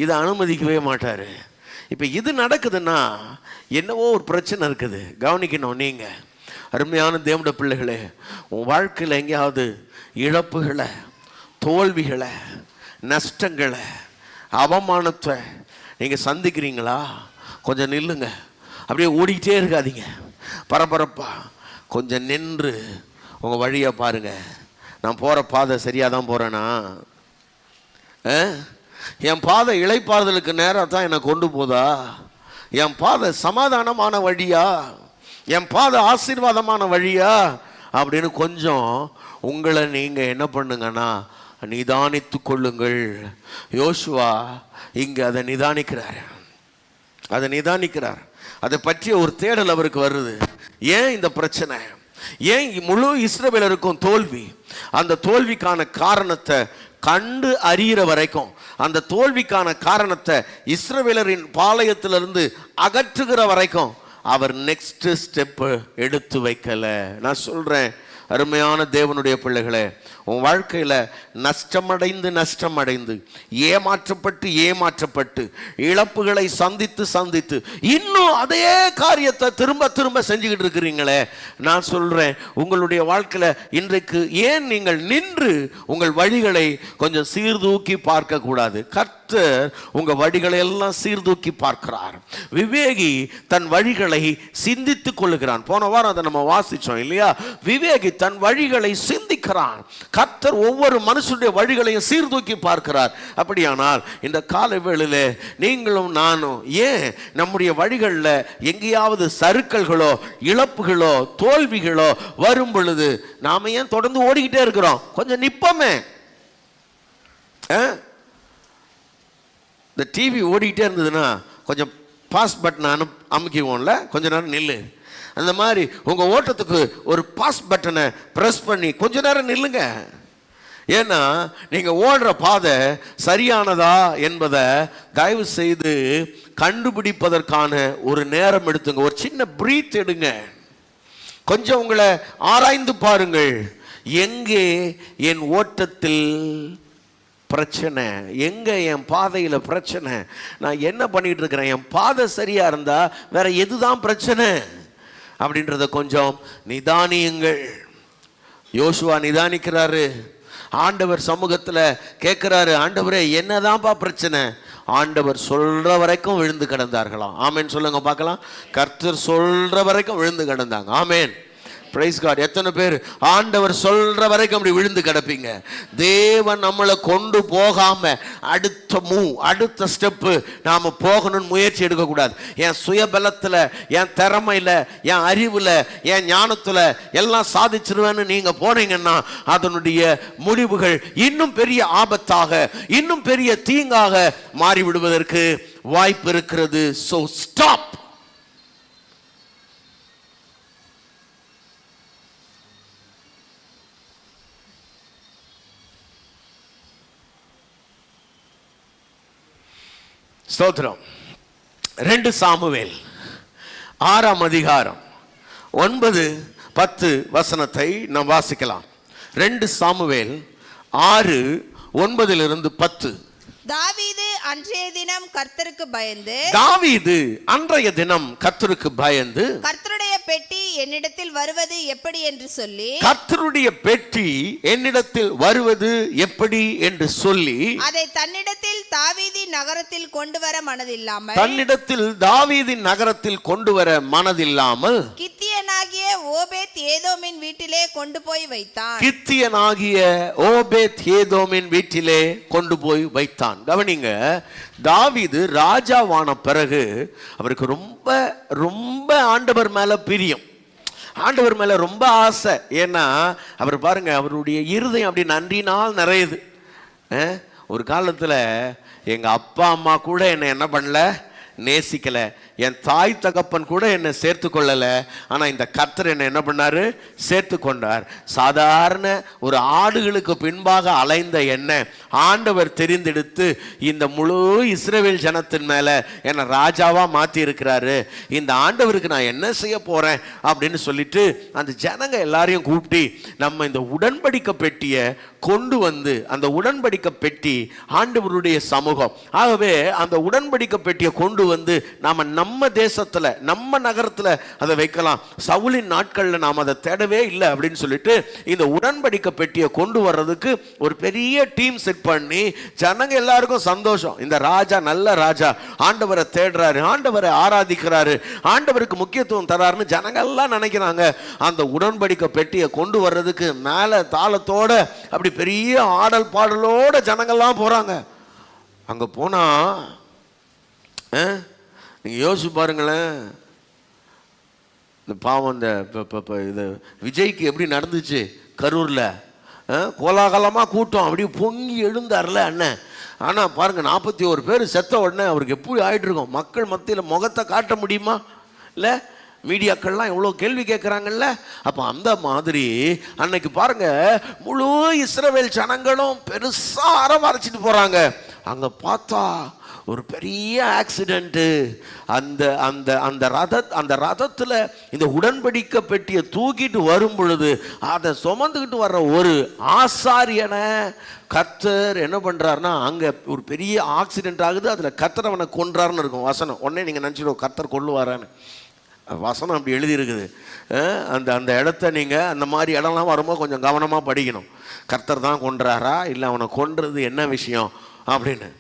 இதை அனுமதிக்கவே மாட்டார். இப்போ இது நடக்குதுன்னா என்னவோ ஒரு பிரச்சனை இருக்குது, கவனிக்கணும். நீங்கள் அருமையான தேவனுடைய பிள்ளைகளே, உன் வாழ்க்கையில் எங்கேயாவது இழப்புகளை, தோல்விகளை, நஷ்டங்களை, அவமானத்தை நீங்கள் சந்திக்கிறீங்களா? கொஞ்சம் நில்லுங்க. அப்படியே ஓடிக்கிட்டே இருக்காதீங்க பரபரப்பா. கொஞ்சம் நின்று உங்கள் வழியை பாருங்கள். நான் போகிற பாதை சரியாக தான் போகிறேன்னா? என் பாதை இளைப்பாறுதலுக்கு நேராக தான் என்னை கொண்டு போதா? என் பாதை சமாதானமான வழியா? என் பாதை ஆசீர்வாதமான வழியா? அப்படின்னு கொஞ்சம் உங்களை நீங்கள் என்ன பண்ணுங்கன்னா நிதானித்து கொள்ளுங்கள். யோசுவா இங்கே அதை நிதானிக்கிறார். அதை பற்றிய ஒரு தேடல் அவருக்கு வருது. ஏன் இந்த பிரச்சனை? ஏன் முழு இஸ்ரவேலருக்கும் தோல்வி? அந்த தோல்விக்கான காரணத்தை கண்டு அறிகிற வரைக்கும், அந்த தோல்விக்கான காரணத்தை இஸ்ரவேலரின் பாளையத்திலிருந்து அகற்றுகிற வரைக்கும் அவர் நெக்ஸ்ட் ஸ்டெப் எடுத்து வைக்கல. நான் சொல்றேன், அருமையான தேவனுடைய பிள்ளைகளே, உன் வாழ்க்கையில் நஷ்டமடைந்து ஏமாற்றப்பட்டு இழப்புகளை சந்தித்து இன்னும் அதே காரியத்தை திரும்ப செஞ்சுக்கிட்டு இருக்கிறீங்களே. நான் சொல்றேன், உங்களுடைய வாழ்க்கையில் இன்றைக்கு ஏன் நீங்கள் நின்று உங்கள் வழிகளை கொஞ்சம் சீர்தூக்கி பார்க்க கூடாது? கர்த்தர் உங்க வழிகளை எல்லாம் சீர்தூக்கி பார்க்கிறார். விவேகி தன் வழிகளை சிந்தித்துக் கொள்ளுகிறான். போன வாரம் அதை நம்ம வாசிச்சோம் இல்லையா? விவேகி தன் வழிகளை சிந்திக்கிறான். கர்த்தர் ஒவ்வொரு மனுஷனுடைய வழிகளையும் சீர்தூக்கி பார்க்கிறார். அப்படியானால் இந்த கால வேளையிலே நீங்களும் நானும் ஏன் நம்முடைய வழிகளில் எங்கேயாவது சறுக்கல்களோ, இழப்புகளோ, தோல்விகளோ வரும் பொழுது நாம ஏன் தொடர்ந்து ஓடிக்கிட்டே இருக்கிறோம்? கொஞ்சம் நிப்போமே. இந்த டிவி ஓடிக்கிட்டே இருந்ததுன்னா கொஞ்சம் பாஸ் பட்டன் அமுக்கிவோம்ல, கொஞ்ச நேரம் நில்லு. அந்த மாதிரி உங்கள் ஓட்டத்துக்கு ஒரு பாஸ் பட்டனை ப்ரெஸ் பண்ணி கொஞ்ச நேரம் நில்லுங்க. ஏன்னா நீங்கள் ஓடுற பாதை சரியானதா என்பதை தயவு செய்து கண்டுபிடிப்பதற்கான ஒரு நேரம் எடுத்துங்க. ஒரு சின்ன பிரீத் எடுங்க. கொஞ்சம் உங்களை ஆராய்ந்து பாருங்கள். எங்கே என் ஓட்டத்தில் பிரச்சனை? எங்கே என் பாதையில் பிரச்சனை? நான் என்ன பண்ணிட்டு இருக்கிறேன்? என் பாதை சரியா இருந்தா வேற எதுதான் பிரச்சனை அப்படின்றத கொஞ்சம் நிதானியுங்கள். யோசுவா நிதானிக்கிறாரு. ஆண்டவர் சமூகத்தில் கேட்கிறாரு, ஆண்டவரே என்னதான்ப்பா பிரச்சனை? ஆண்டவர் சொல்ற வரைக்கும் விழுந்து கிடந்தார்களாம். ஆமேன் சொல்லுங்க பார்க்கலாம். கர்த்தர் சொல்ற வரைக்கும் விழுந்து கிடந்தாங்க. ஆமேன். Price God. எத்தனை பேர் ஆண்டவர் சொல்ற வரைக்கும் அப்படி விழுந்து கிடப்பீங்க? தேவன் நம்மளை கொண்டு போகாம அடுத்த ஸ்டெப்பு நாம போகணும்னு முயற்சி எடுக்கக்கூடாது. என் சுயபலத்தில், என் திறமையில், என் அறிவில், என் ஞானத்தில் எல்லாம் சாதிச்சிருவேன்னு நீங்க போனீங்கன்னா அதனுடைய முடிவுகள் இன்னும் பெரிய ஆபத்தாக, இன்னும் பெரிய தீங்காக மாறிவிடுவதற்கு வாய்ப்பு இருக்கிறது. So stop. ஸ்தோத்திரம். 2 சாமுவேல் 6ஆம் அதிகாரம் 9, 10 வசனத்தை நாம் வாசிக்கலாம். 2 சாமுவேல் 6, 9-10. தாவீது அன்றைய தினம் கர்த்தருக்கு பயந்து கர்த்தருடைய பெட்டி என்னிடத்தில் வருவது எப்படி என்று சொல்லி அதை தன்னிடத்தில் தாவீதின் நகரத்தில் கொண்டு வர மனதில்லாமல் கித்தியனாகிய ஓபேத் ஏதோமின் வீட்டிலே கொண்டு போய் வைத்தான். கவனிங்க, தாவீது ராஜாவான பிறகு அவருக்கு ரொம்ப ரொம்ப ஆண்டவர் மேல பிரியம், ஆண்டவர் மேல ரொம்ப ஆசை. ஏன்னா அவர் பாருங்க, அவருடைய இருதயம் அப்படி நன்றினால் நிறையுது. ஒரு காலத்துல எங்க அப்பா அம்மா கூட என்ன பண்ணல, நேசிக்கல, என் தாய் தகப்பன் கூட என்னை சேர்த்து கொள்ளல, ஆனா இந்த கர்த்தர் என்னை என்ன பண்ணாரு, சேர்த்து கொண்டார். சாதாரண ஒரு ஆடுகளுக்கு பின்பாக அலைந்த என்ன ஆண்டவர் தெரிந்தெடுத்து இந்த முழு இஸ்ரவேல் ஜனத்தின் மேல என்னை ராஜாவா மாத்தி இருக்கிறாரு. இந்த ஆண்டவருக்கு நான் என்ன செய்ய போறேன் அப்படின்னு சொல்லிட்டு அந்த ஜனங்க எல்லாரையும் கூப்பிட்டு நம்ம இந்த உடன்படிக்கை பெட்டியை கொண்டு வந்து, அந்த உடன்படிக்கை பெட்டி ஆண்டவருடைய சமூகம். ஆகவே அந்த உடன்படிக்கை பெட்டியை கொண்டு வந்து நாம நம்ம தேசத்துல நம்ம நகரத்துல அதை வைக்கலாம். சவுலின் நாட்கள்ல நாம் அதை தேடவே இல்லை அப்படின்னு சொல்லிட்டு இந்த உடன்படிக்கை பெட்டியை கொண்டு வர்றதுக்கு ஒரு பெரிய டீம் செட் பண்ணி ஜனங்க எல்லாருக்கும் சந்தோஷம். இந்த ராஜா நல்ல ராஜா, ஆண்டவரை தேடுறாரு, ஆண்டவரை ஆராதிக்கிறாரு, ஆண்டவருக்கு முக்கியத்துவம் தராருன்னு ஜனங்க எல்லாம் நினைக்கிறாங்க. அந்த உடன்படிக்கை பெட்டியை கொண்டு வர்றதுக்கு மேல தாளத்தோட அப்படி பெரிய ஆடல் பாடலோட ஜனங்கள்லாம் போறாங்க. அங்க போனா நீங்க யோசிச்சு பாருங்களேன், இந்த பாவம் இந்த இது விஜய்க்கு எப்படி நடந்துச்சு கரூர்ல, கோலாகலமா கூட்டம் அப்படி பொங்கி எழுந்தார்ல அண்ணன். ஆனா பாருங்க 41 பேர் செத்த உடனே அவருக்கு எப்படி ஆயிட்டு இருக்கும், மக்கள் மத்தியில் முகத்தை காட்ட முடியுமா? இல்லை, மீடியாக்கள்லாம் எவ்வளோ கேள்வி கேட்குறாங்கல்ல. அப்போ அந்த மாதிரி அன்னைக்கு பாருங்க முழு இஸ்ரவேல் ஜனங்களும் பெருசாக அரவரைச்சிட்டு போகிறாங்க. அங்கே பார்த்தா ஒரு பெரிய ஆக்சிடென்ட்டு. அந்த அந்த அந்த ரதத்தில் இந்த உடன்படிக்கை பெட்டியை தூக்கிட்டு வரும் பொழுது அதை சுமந்துக்கிட்டு வர்ற ஒரு ஆசாரியனை கர்த்தர் என்ன பண்ணுறாருன்னா, அங்கே ஒரு பெரிய ஆக்சிடென்ட் ஆகுது, அதில் கர்த்தர் அவனை கொன்றாருன்னு இருக்கும் வசனம். உடனே நீங்கள் நினச்சிடுவோம் கர்த்தர் கொல்லுவாரான்னு. வசனம் அப்படி எழுதியிருக்குது. அந்த அந்த இடத்த நீங்கள் அந்த மாதிரி இடம்லாம் வரும்போது கொஞ்சம் கவனமாக படிக்கணும். கர்த்தர் தான் கொன்றாரா இல்லை அவனை கொன்றது என்ன விஷயம் அப்படின்னு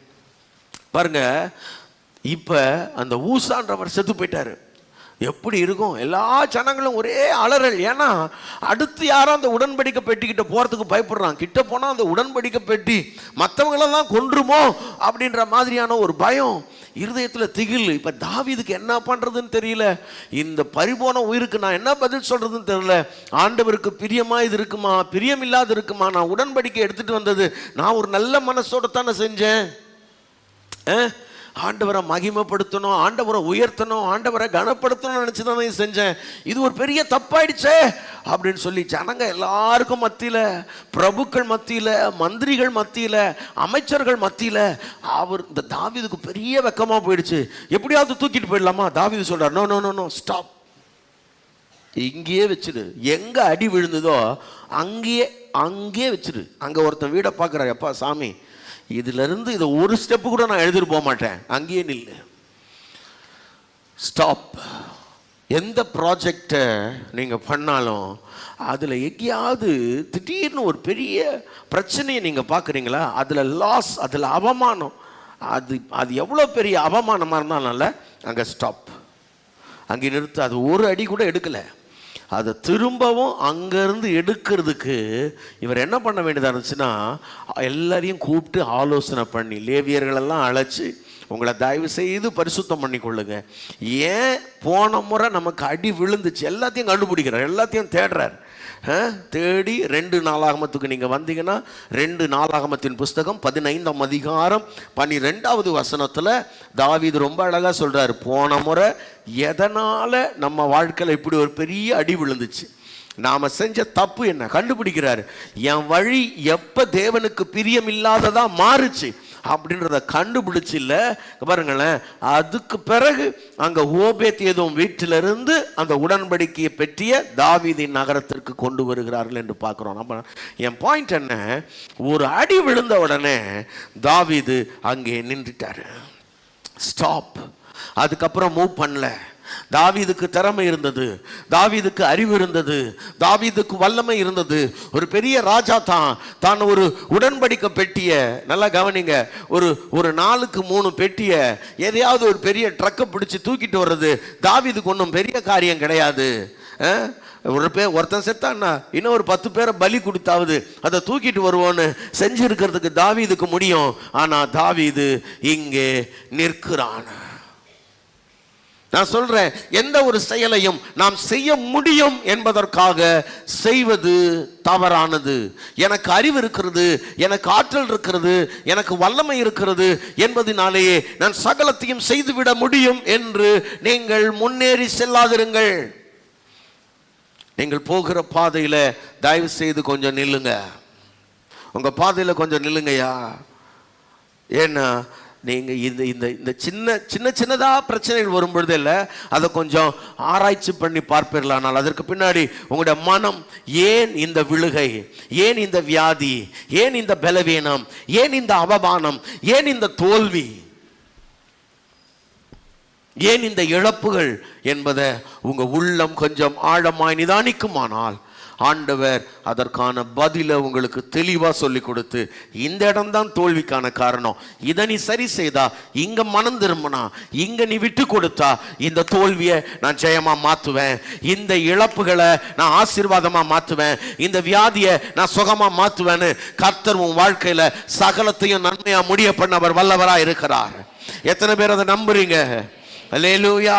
பாருங்க. இப்போ அந்த ஊசான்றவர் செத்து போயிட்டாரு. எப்படி இருக்கும், எல்லா ஜனங்களும் ஒரே அலறல். ஏன்னா அடுத்து யாரும் அந்த உடன்படிக்கை பெட்டிக்கிட்ட போகிறதுக்கு பயப்படுறான். கிட்ட போனால் அந்த உடன்படிக்கை பெட்டி மற்றவங்களெல்லாம் கொன்றுமோ அப்படின்ற மாதிரியான ஒரு பயம், இருதயத்தில் திகில். இப்போ தாவீதுக்கு என்ன பண்ணுறதுன்னு தெரியல. இந்த பறிபோன உயிருக்கு நான் என்ன பதில் சொல்கிறதுன்னு தெரியல. ஆண்டவருக்கு பிரியமா இது இருக்குமா, பிரியம் இல்லாத இருக்குமா? நான் உடன்படிக்கை எடுத்துகிட்டு வந்தது நான் ஒரு நல்ல மனசோட தானே செஞ்சேன். ஆண்டவரை மகிமைப்படுத்தணும், ஆண்டவரை உயர்த்தணும், ஆண்டவரை கனப்படுத்தணும்னு நினச்சி தான் செஞ்சேன். இது ஒரு பெரிய தப்பாயிடுச்சே அப்படின்னு சொல்லி ஜனங்க எல்லாருக்கும் மத்தியில், பிரபுக்கள் மத்தியில், மந்திரிகள் மத்தியில், அமைச்சர்கள் மத்தியில் அவர் இந்த தாவீதுக்கு பெரிய வெக்கமாக போயிடுச்சு. எப்படியாவது தூக்கிட்டு போயிடலாமா? தாவீது சொல்றார், no no no no stop, இங்கேயே வச்சிடு. எங்க அடி விழுந்ததோ அங்கேயே வச்சிடு. அங்கே ஒருத்தன் வீடை பார்க்குறாரு, அப்பா சாமி இதிலிருந்து இதை ஒரு ஸ்டெப்பு கூட நான் எழுதிட்டு போக மாட்டேன், அங்கேயே நில்லு, ஸ்டாப். எந்த ப்ராஜெக்டை நீங்கள் பண்ணாலும் அதில் எங்கேயாவது திடீர்னு ஒரு பெரிய பிரச்சனையை நீங்கள் பார்க்குறீங்களா, அதில் லாஸ், அதில் அவமானம், அது எவ்வளோ பெரிய அவமானமாக இருந்தாலும் அங்கே ஸ்டாப், அங்கே நிறுத்து. அது ஒரு அடி கூட எடுக்கலை. அதை திரும்பவும் அங்கேருந்து எடுக்கிறதுக்கு இவர் என்ன பண்ண வேண்டியதாக இருந்துச்சுன்னா, எல்லாரையும் கூப்பிட்டு ஆலோசனை பண்ணி லேவியர்களெல்லாம் அழைச்சி உங்களை தயவு செய்து பரிசுத்தம் பண்ணி கொள்ளுங்க. ஏன் போன முறை நமக்கு அடி விழுந்துச்சு, எல்லாத்தையும் கண்டுபிடிக்கிறார், எல்லாத்தையும் தேடுறார். தேடி 2 நாளாகமத்துக்கு நீங்கள் வந்தீங்கன்னா 2 நாளாகமத்தின் புஸ்தகம் 15ஆம் அதிகாரம் 12வது வசனத்தில் தாவீது ரொம்ப அழகாக சொல்கிறார், போன முறை எதனால் நம்ம வாழ்க்கையில் இப்படி ஒரு பெரிய அடி விழுந்துச்சு, நாம் செஞ்ச தப்பு என்ன கண்டுபிடிக்கிறாரு. என் வழி எப்போ தேவனுக்கு பிரியம் இல்லாததா மாறுச்சு அப்படின்றத கண்டுபிடிச்சு இல்லை பாருங்களேன். அதுக்கு பிறகு அங்கே ஓபேத் ஏதோம் வீட்டிலிருந்து அந்த உடன்படிக்கையை பெற்றிய தாவீதின் நகரத்திற்கு கொண்டு வருகிறார்கள் என்று பார்க்குறோம். நம்ம என் பாயிண்ட் என்ன, ஒரு அடி விழுந்த உடனே தாவீது அங்கே நின்றுட்டாரு, ஸ்டாப். அதுக்கப்புறம் மூவ் பண்ணல. தாவீதுக்கு திறமை இருந்தது, தாவீதுக்கு அறிவு இருந்தது, தாவீதுக்கு வல்லமை இருந்தது. ஒரு பெரிய ராஜா தான் ஒரு உடன்படிக்கை பெட்டிய, நல்லா கவனிங்க, ஒரு நாளுக்கு 3 பெட்டிய எதையாவது ஒரு பெரிய ட்ரக்கை பிடிச்சி தூக்கிட்டு வர்றது தாவீதுக்கு ஒன்றும் பெரிய காரியம் கிடையாது. ஒருத்தன் செத்தான்னா இன்னும் ஒரு 10 பேரை பலி கொடுத்தாவது அதை தூக்கிட்டு வருவோன்னு செஞ்சு இருக்கிறதுக்கு தாவீதுக்கு முடியும். ஆனா தாவீது இங்கே நிற்கிறான். நான் சொல்றேன், எந்த ஒரு செயலையும் நாம் செய்ய முடியும் என்பதற்காக செய்வது தவறானது. எனக்கு அறிவு இருக்கிறது, எனக்கு ஆற்றல் இருக்கிறது, எனக்கு வல்லமை இருக்கிறது என்பதனாலேயே நான் சகலத்தையும் செய்துவிட முடியும் என்று நீங்கள் முன்னேறி செல்லாதிருங்கள். நீங்கள் போகிற பாதையில தயவு செய்து கொஞ்சம் நில்லுங்க. உங்க பாதையில கொஞ்சம் நில்லுங்கய்யா. ஏன்னா நீங்க இந்த சின்னதா பிரச்சனைகள் வரும்பொழுது இல்லை, அதை கொஞ்சம் ஆராய்ச்சி பண்ணி பார்ப்பீர்களானால் அதற்கு பின்னாடி உங்களுடைய மனம், ஏன் இந்த விழுகை, ஏன் இந்த வியாதி, ஏன் இந்த பலவீனம், ஏன் இந்த அவமானம், ஏன் இந்த தோல்வி, ஏன் இந்த இழப்புகள் என்பதை உங்க உள்ளம் கொஞ்சம் ஆழமாய் நிதானிக்குமானால் ஆண்டவர் அதற்கான பதிலை உங்களுக்கு தெளிவா சொல்லி கொடுத்து, இந்த இடம்தான் தோல்விக்கான காரணம், இதை நீ சரி செய்தா, இங்க மனம் திரும்பினா, இங்க நீ விட்டு கொடுத்தா இந்த தோல்வியை நான் ஜெயமா மாத்துவேன், இந்த இழப்புகளை நான் ஆசீர்வாதமா மாத்துவேன், இந்த வியாதியை நான் சுகமா மாத்துவேன்னு கர்த்தர் உன் வாழ்க்கையில சகலத்தையும் நன்மையா முடிய பண்ண அவர் வல்லவரா இருக்கிறார். எத்தனை பேர் அதை நம்புறீங்க? அல்லேலூயா.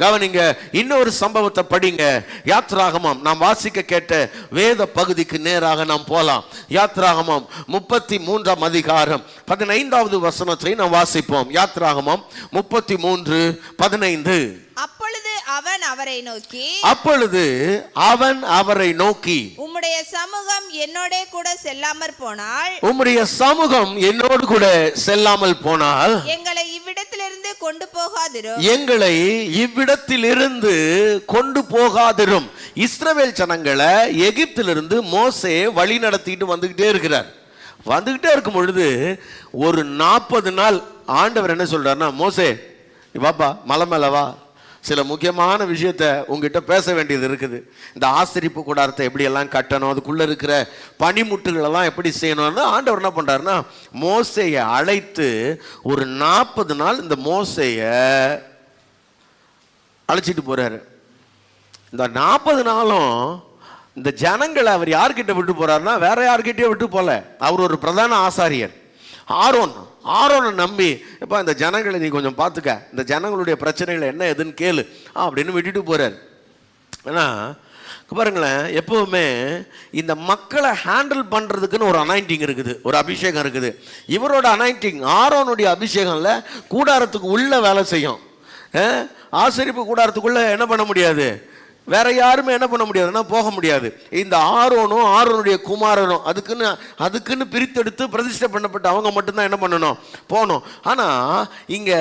கவனிங்க, இன்னொரு சம்பவத்தை படிங்க. யாத்ராகமம் நாம் வாசிக்க கேட்ட வேத பகுதிக்கு நேராக நாம் போலாம். யாத்ராகமம் 33ஆம் அதிகாரம் 15வது வசனத்தை நாம் வாசிப்போம். யாத்ராகமம் 33:15. அப்பொழுது அவன் அவரை நோக்கி உம்முடைய சமூகம் என்னோட கூட செல்லாமல் போனால் எங்களை இவ்விடத்திலிருந்து கொண்டு போகாதிரும். இஸ்ரவேல் ஜனங்களை எகிப்திலிருந்து மோசே வழி நடத்திட்டு வந்துகிட்டே இருக்கும் பொழுது ஒரு 40 நாள் ஆண்டவர் என்ன சொல்றாருன்னா, மோசே வாப்பா, மலை மேல வா, சில முக்கியமான விஷயத்தை உங்ககிட்ட பேச வேண்டியது இருக்குது. இந்த ஆசரிப்பு கூடாரத்தை எப்படி எல்லாம் கட்டணும், அதுக்குள்ள இருக்கிற பனிமுட்டுகள் எல்லாம் எப்படி செய்யணும்னு ஆண்டவர் என்ன பண்றாருன்னா, மோசேயை அழைத்து ஒரு 40 நாள் இந்த மோசேயை அழைச்சிட்டு போறாரு. இந்த 40 நாளும் இந்த ஜனங்களை அவர் யார்கிட்ட விட்டு போறாருன்னா, வேற யார்கிட்டயும் விட்டு போல. அவர் ஒரு பிரதான ஆசாரியர் ஆரோனை நம்பி, எப்பா இந்த ஜனங்களை நீ கொஞ்சம் பார்த்துக்க, இந்த ஜனங்களுடைய பிரச்சனைகளை என்ன எதுன்னு கேளு அப்படின்னு விட்டுட்டு போறாரு. ஏன்னா பாருங்களேன், எப்பவுமே இந்த மக்களை ஹேண்டில் பண்றதுக்குன்னு ஒரு அனாயிண்டிங் இருக்குது, ஒரு அபிஷேகம் இருக்குது. இவரோட அனாயிண்டிங், ஆரோனுடைய அபிஷேகம்ல கூடாரத்துக்கு உள்ள வேலை செய்யும். ஆசரிப்பு கூடாரத்துக்குள்ள என்ன பண்ண முடியாது, வேற யாருமே என்ன பண்ண முடியாதுன்னா போக முடியாது. இந்த ஆரோனும் ஆரோனுடைய குமாரனும் அதுக்குன்னு பிரித்தெடுத்து பிரதிஷ்டை பண்ணப்பட்ட அவங்க மட்டும்தான் என்ன பண்ணணும், போகணும். ஆனா இங்க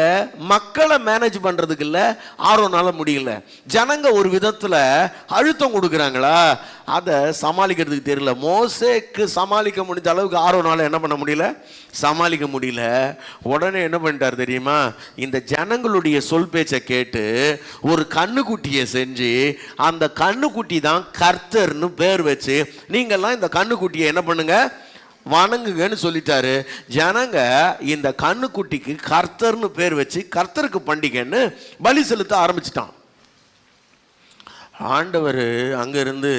மக்களை மேனேஜ் பண்றதுக்கு இல்ல, ஆரோனால முடியல. ஜனங்க ஒரு விதத்துல அழுத்தம் கொடுக்குறாங்களா, அதை சமாளிக்கிறதுக்கு தெரியல. மோசேக்கு சமாளிக்க முடிஞ்ச அளவுக்கு ஆரோனால என்ன பண்ண முடியல, சமாளிக்க முடியல. உடனே என்ன பண்ணிட்டார் தெரியுமா, இந்த ஜனங்களுடைய சொல் பேச்சை கேட்டு ஒரு கண்ணுக்குட்டியை செஞ்சு, அந்த கண்ணுக்குட்டி தான் கர்த்தர்னு பேர் வச்சு, நீங்கெல்லாம் இந்த கண்ணுக்குட்டியை என்ன பண்ணுங்க, வணங்குங்கன்னு சொல்லிட்டாரு. ஜனங்க இந்த கண்ணுக்குட்டிக்கு கர்த்தர்னு பேர் வச்சு கர்த்தருக்கு பண்டிகைன்னு பலி செலுத்த ஆரம்பிச்சிட்டான். ஆண்டவர் அங்கிருந்து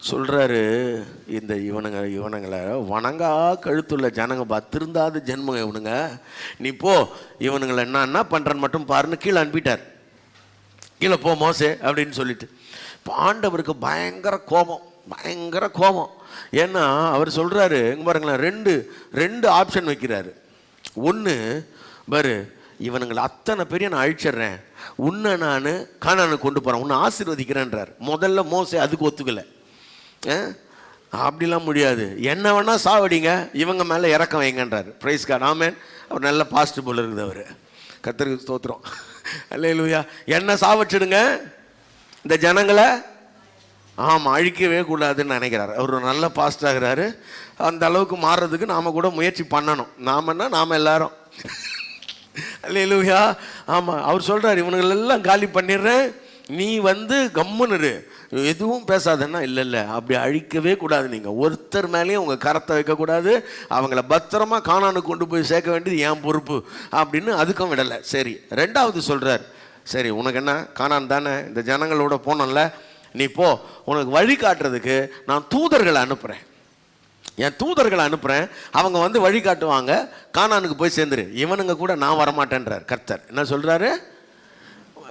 சொல்றாரு, இந்த இவனுங்களை வணங்கா கழுத்துள்ள ஜனங்க பத்திருந்தாது ஜென்மங்க இவனுங்க, நீ போ, இவனுங்களை என்ன பண்றன்னு மட்டும் பாருன்னு கீழே அனுப்பிட்டார். கீழே போ மோசே அப்படின்னு சொல்லிட்டு. இப்போ ஆண்டவருக்கு பயங்கர கோபம். ஏன்னா அவர் சொல்றாரு, இங்க பாருங்களேன், ரெண்டு ஆப்ஷன் வைக்கிறாரு. ஒன்று பாரு, இவனுங்களை அத்தனை பெரிய நான் அழிச்சிடுறேன், உன்னை நான் கானானுக்கு கொண்டு போறேன், உன்னை ஆசீர்வதிக்கிறேன்றார். முதல்ல மோசே அதுக்கு ஒத்துக்கல. அப்படிலாம் முடியாது, என்ன வேணா சாவடிங்க, இவங்க மேல இறக்கம் வைங்கன்றார். பிரைஸ் காட், ஆமென். அவர் நல்ல பாஸ்டர் போல இருக்குது, அவர் கர்த்தருக்கு ஸ்தோத்திரம், அல்லேலூயா. என்ன சாவச்சிடுங்க இந்த ஜனங்களை, அழிக்கவே கூடாதுன்னு நினைக்கிறாரு. அவர் ஒரு நல்ல பாஸ்டர் ஆகிறாரு. அந்த அளவுக்கு மாறுறதுக்கு நாம கூட முயற்சி பண்ணணும். நாம எல்லாரும் அல்லேலூயா. அவர் சொல்றாரு, இவனுங்களெல்லாம் காலி பண்ணிடுறேன், நீ கம்முன்னு எதுவும் பேசாதன்னா, இல்லை அப்படி அழிக்கவே கூடாது, நீங்கள் ஒருத்தர் மேலேயும் உங்கள் கரத்தை வைக்கக்கூடாது, அவங்கள பத்திரமா கானானுக்கு கொண்டு போய் சேர்க்க வேண்டியது என் பொறுப்பு அப்படின்னு அதுக்கும் விடலை. சரி, ரெண்டாவது சொல்கிறார், சரி உனக்கு என்ன, கானான் தானே, இந்த ஜனங்களோட போனோம்ல, நீ போ, உனக்கு வழி காட்டுறதுக்கு நான் தூதர்களை அனுப்புகிறேன், என் தூதர்களை அனுப்புகிறேன், அவங்க வழி காட்டுவாங்க, கானானுக்கு போய் சேர்ந்துரு, இவனுங்க கூட நான் வரமாட்டேன்றார் கர்த்தர். என்ன சொல்கிறாரு,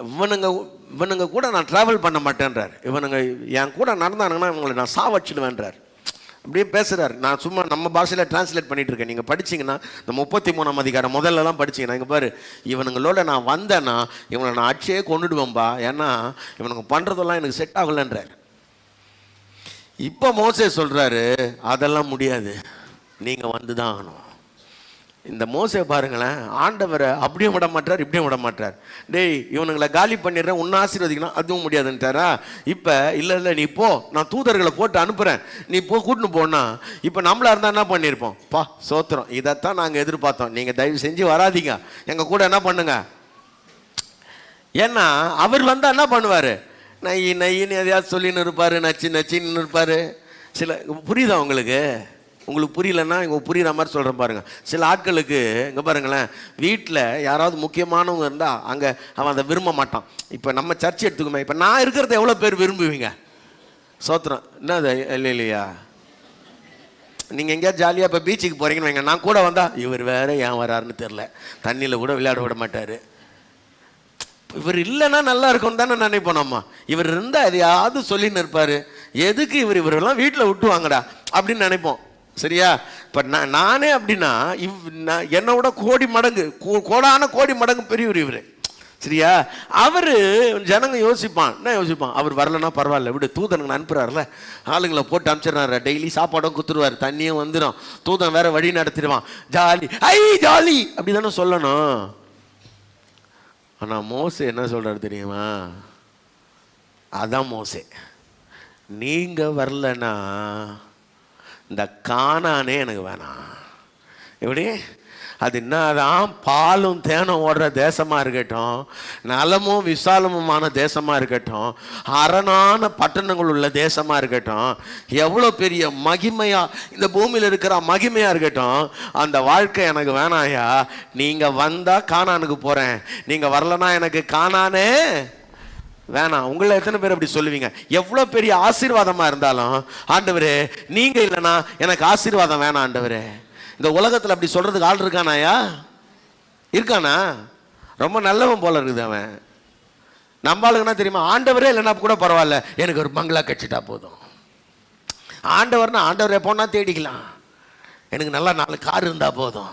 இவனுங்க கூட நான் ட்ராவல் பண்ண மாட்டேன்றார். இவனுங்க என் கூட நடந்தானுங்கன்னா இவங்களை நான் சாவச்சிடுவேன்றார். அப்படியே பேசுகிறார். நான் சும்மா நம்ம பாஷையில் டிரான்ஸ்லேட் பண்ணிட்டு இருக்கேன். நீங்கள் படிச்சிங்கன்னா இந்த 33ஆம் அதிகாரம் முதல்லலாம் படிச்சிங்கன்னா இங்கே பாரு, இவனுங்களோட நான் வந்தேன்னா இவனை நான் அடிச்சே கொண்டுடுவேன்பா, ஏன்னா இவனுங்க பண்ணுறதெல்லாம் எனக்கு செட் ஆகலைன்றார். இப்போ மோசே சொல்கிறாரு, அதெல்லாம் முடியாது, நீங்கள் வந்து தான் ஆகணும். இந்த மோசே பாருங்களேன், ஆண்டவரை அப்படியும் விட மாட்டார், இப்படியும் விட மாட்டார். டேய் இவனுங்களை காலி பண்ணிடுறேன், உன்னை ஆசீர்வதிக்கணும், அதுவும் முடியாதுன்ட்டாரா. இப்போ இல்லை நீ போ, நான் தூதர்களை போட்டு அனுப்புகிறேன், நீ கூட்டின்னு போனா. இப்போ நம்மளா இருந்தால் என்ன பண்ணியிருப்போம், பா சோத்திரம், இதைத்தான் நாங்கள் எதிர்பார்த்தோம், நீங்கள் தயவு செஞ்சு வராதிங்க, எங்கள் கூட என்ன பண்ணுங்க. ஏன்னா அவர் வந்தால் என்ன பண்ணுவார், நையின்னு எதையாவது சொல்லின்னு இருப்பார், நச்சின்னு இருப்பார். சில புரியுதா உங்களுக்கு? உங்களுக்கு புரியலன்னா இங்கே புரிகிற மாதிரி சொல்கிறேன் பாருங்கள். சில ஆட்களுக்கு இங்கே பாருங்களேன், வீட்டில் யாராவது முக்கியமானவங்க இருந்தால் அங்கே அவன் அதை விரும்ப மாட்டான். இப்போ நம்ம சர்ச்சை எடுத்துக்குமே, இப்போ நான் இருக்கிறத எவ்வளோ பேர் விரும்புவீங்க? சோத்திரம் என்ன அது இல்லையா? நீங்கள் எங்கேயாவது ஜாலியாக இப்போ பீச்சுக்கு போகிறீங்கன்னு வைங்க, நான் கூட வந்தால் இவர் வேறு ஏன் வராருன்னு தெரில, தண்ணியில் கூட விளையாட விட மாட்டார். இவர் இல்லைன்னா நல்லா இருக்கும் தானே நினைப்போம் நம்ம. இவர் இருந்தால் எதையாவது சொல்லின்னு இருப்பார், எதுக்கு இவரெல்லாம் வீட்டில் விட்டு வாங்கடா அப்படின்னு நினைப்போம். சரியா? இப்போ நானே அப்படின்னா என்னோட கோடி மடங்கு கோடி மடங்கு பெரியவர் இவர். சரியா? அவர் ஜனங்க யோசிப்பான், என்ன யோசிப்பான், அவர் வரலன்னா பரவாயில்ல விடு, தூதனுங்க அனுப்புறாருல, ஆளுங்களை போட்டு அனுப்பிச்சிடுறாரு, டெய்லி சாப்பாடும் குத்துருவார், தண்ணியும் வந்துடும், தூதன் வேற வழி நடத்திடுவான், ஜாலி ஜாலி அப்படி தானே சொல்லணும். ஆனால் மோசே என்ன சொல்றாரு தெரியுமா? அதான் மோசே, நீங்கள் வரலன்னா இந்த கானானே எனக்கு வேணாம். எப்படி? அது என்னதான் பாலும் தேனும் ஓடுற தேசமாக இருக்கட்டும், நலமும் விசாலமுமான தேசமாக இருக்கட்டும், அரணான பட்டணங்கள் உள்ள தேசமாக இருக்கட்டும், எவ்வளோ பெரிய மகிமையாக இந்த பூமியில் இருக்கிற மகிமையாக இருக்கட்டும், அந்த வாழ்க்கை எனக்கு வேணாயா. நீங்கள் வந்தால் கானானுக்கு போகிறேன், நீங்கள் வரலன்னா எனக்கு கானானே வேணாம். உங்களை எத்தனை பேர் அப்படி சொல்லுவீங்க? எவ்வளோ பெரிய ஆசீர்வாதமாக இருந்தாலும், ஆண்டவரே நீங்கள் இல்லைன்னா எனக்கு ஆசீர்வாதம் வேணாம் ஆண்டவரே. இந்த உலகத்தில் அப்படி சொல்கிறதுக்கு ஆள் இருக்கானாயா? இருக்கானா? ரொம்ப நல்லவன் போல இருக்குது அவன். நம்ம ஆளுங்கன்னா தெரியுமா, ஆண்டவரே இல்லைன்னா கூட பரவாயில்ல, எனக்கு ஒரு பங்களா கட்சிட்டா போதும். ஆண்டவர்னா ஆண்டவர் எப்போன்னா தேடிக்கலாம், எனக்கு நல்லா 4 கார் இருந்தால் போதும்.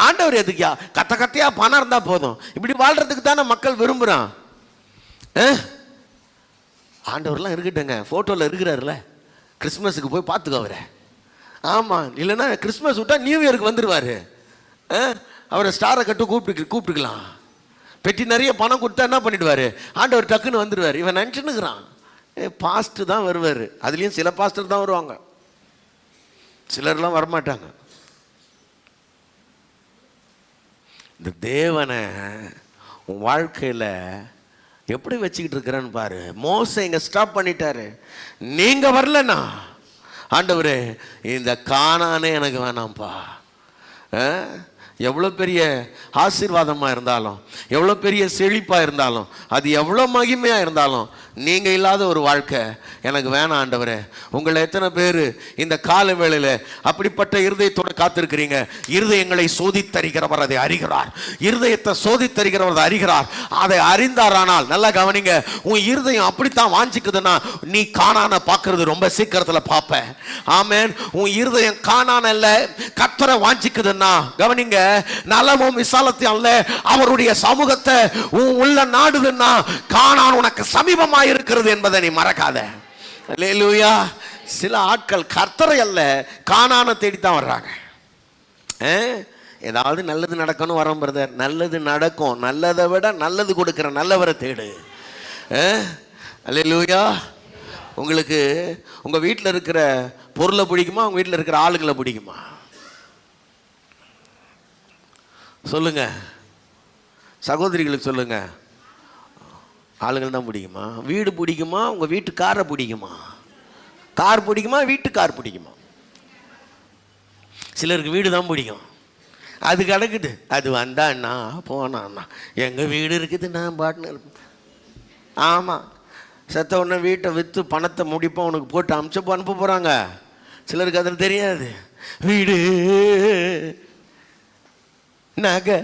ஆண்டவர் எதுக்கியா? கத்தையா பணம் இருந்தால் போதும். இப்படி வாழ்கிறதுக்கு தானே மக்கள் விரும்புகிறான். ஆண்டவர்லாம் இருக்கட்டுங்க, ஃபோட்டோவில் இருக்கிறாருல, கிறிஸ்மஸுக்கு போய் பார்த்துக்கோ அவரை. ஆமாம், இல்லைன்னா கிறிஸ்மஸ் விட்டா நியூ இயருக்கு வந்துடுவார். அவரை ஸ்டாரை கட்டு கூப்பிட்டுக்கலாம். பெட்டி நிறைய பணம் கொடுத்தா என்ன பண்ணிடுவார், ஆண்டவர் டக்குன்னு வந்துடுவார். இவன் நினச்சின்னுக்குறான் பாஸ்ட்டு தான் வருவார். அதுலேயும் சில பாஸ்டர் தான் வருவாங்க, சிலர்லாம் வரமாட்டாங்க. இந்த தேவனை உன் வாழ்க்கையில் எப்படி வச்சுக்கிட்டு இருக்கிறேன்னு பாரு. மோசே இங்கே ஸ்டாப் பண்ணிட்டாரு. நீங்கள் வரலண்ணா ஆண்டவரே இந்த கானானே எனக்கு வேணாம்ப்பா. எவ்வளோ பெரிய ஆசீர்வாதமாக இருந்தாலும், எவ்வளோ பெரிய செழிப்பாக இருந்தாலும், அது எவ்வளோ மகிமையாக இருந்தாலும், நீங்கள் இல்லாத ஒரு வாழ்க்கை எனக்கு வேணாம் ஆண்டவரே. உங்களை எத்தனை பேர் இந்த கால வேளையில் அப்படிப்பட்ட இருதயத்தோடு காத்திருக்கிறீங்க? இருதயங்களை சோதித்தறிகிறவர் அதை அறிகிறார். இருதயத்தை சோதித்தறிகிறவர் அதை அறிகிறார். அதை அறிந்தாரானால் நல்லா கவனிங்க, உன் இருதயம் அப்படித்தான் வாஞ்சிக்குதுன்னா நீ கானான பார்க்கறது ரொம்ப சீக்கிரத்தில் பார்ப்ப. ஆமேன். உன் இருதயம் கானான அல்ல கர்த்தரை வாஞ்சிக்குதுன்னா கவனிங்க, நலமும் விசாலத்தையும் அல்ல அவருடைய சமூகத்தை உன் உள்ள நாடுதுன்னா கானான் உனக்கு சமீபமாக இருக்கிறது என்பதை நீ மறக்காத. அல்லேலூயா. சில ஆட்கள் கர்த்தரை அல்ல கானானை தேடித்தான் வர்றாங்க. ஏதாவது நல்லது நடக்கணும் வரோம் பிரதர், நல்லது நடக்கும். நல்லதை விட நல்லது கொடுக்கிற நல்லவரை தேடு. அல்லேலூயா. உங்களுக்கு உங்க வீட்டில் இருக்கிற பொருளை பிடிக்குமா, உங்க வீட்டில் இருக்கிற ஆளுங்களை பிடிக்குமா? சொல்லுங்க, சகோதரிகளுக்கு சொல்லுங்க. ஆளுங்கள் தான் பிடிக்குமா? வீடு பிடிக்குமா, உங்கள் வீட்டு காரை பிடிக்குமா? கார் பிடிக்குமா, வீட்டு கார் பிடிக்குமா? சிலருக்கு வீடு தான் பிடிக்கும், அது கிடக்குது, அது வந்தான்னா போனான்னா எங்கள் வீடு இருக்குது நான் பாட்டுன்னு இருப்பேன். ஆமாம், செத்த உடனே வீட்டை விற்று பணத்தை முடிப்போம் உனக்கு போட்டு அனுப்பிச்சப்போ அனுப்ப போகிறாங்க. சிலருக்கு அதில் தெரியாது. வீடு நகை,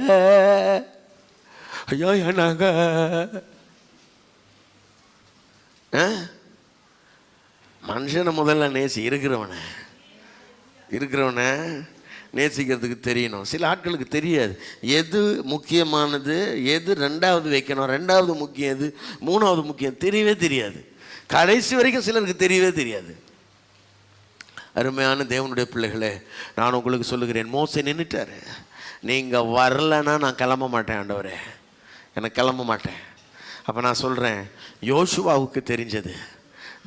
ஐயோ நகை மனுஷனை முதல்ல இருக்கிறவனை நேசிக்கிறதுக்கு தெரியணும். சில ஆட்களுக்கு தெரியாது எது முக்கியமானது, எது ரெண்டாவது வைக்கணும், ரெண்டாவது முக்கியம் எது, மூணாவது முக்கியம் தெரியவே தெரியாது. கடைசி வரைக்கும் சிலருக்கு தெரியவே தெரியாது. அருமையான தேவனுடைய பிள்ளைகளே, நான் உங்களுக்கு சொல்லுகிறேன், மோசே நின்றுட்டாரு. நீங்கள் வரலைன்னா நான் கிளம்ப மாட்டேன் ஆண்டவரே, எனக்கு கிளம்ப மாட்டேன். அப்போ நான் சொல்கிறேன், யோசுவாவுக்கு தெரிஞ்சது,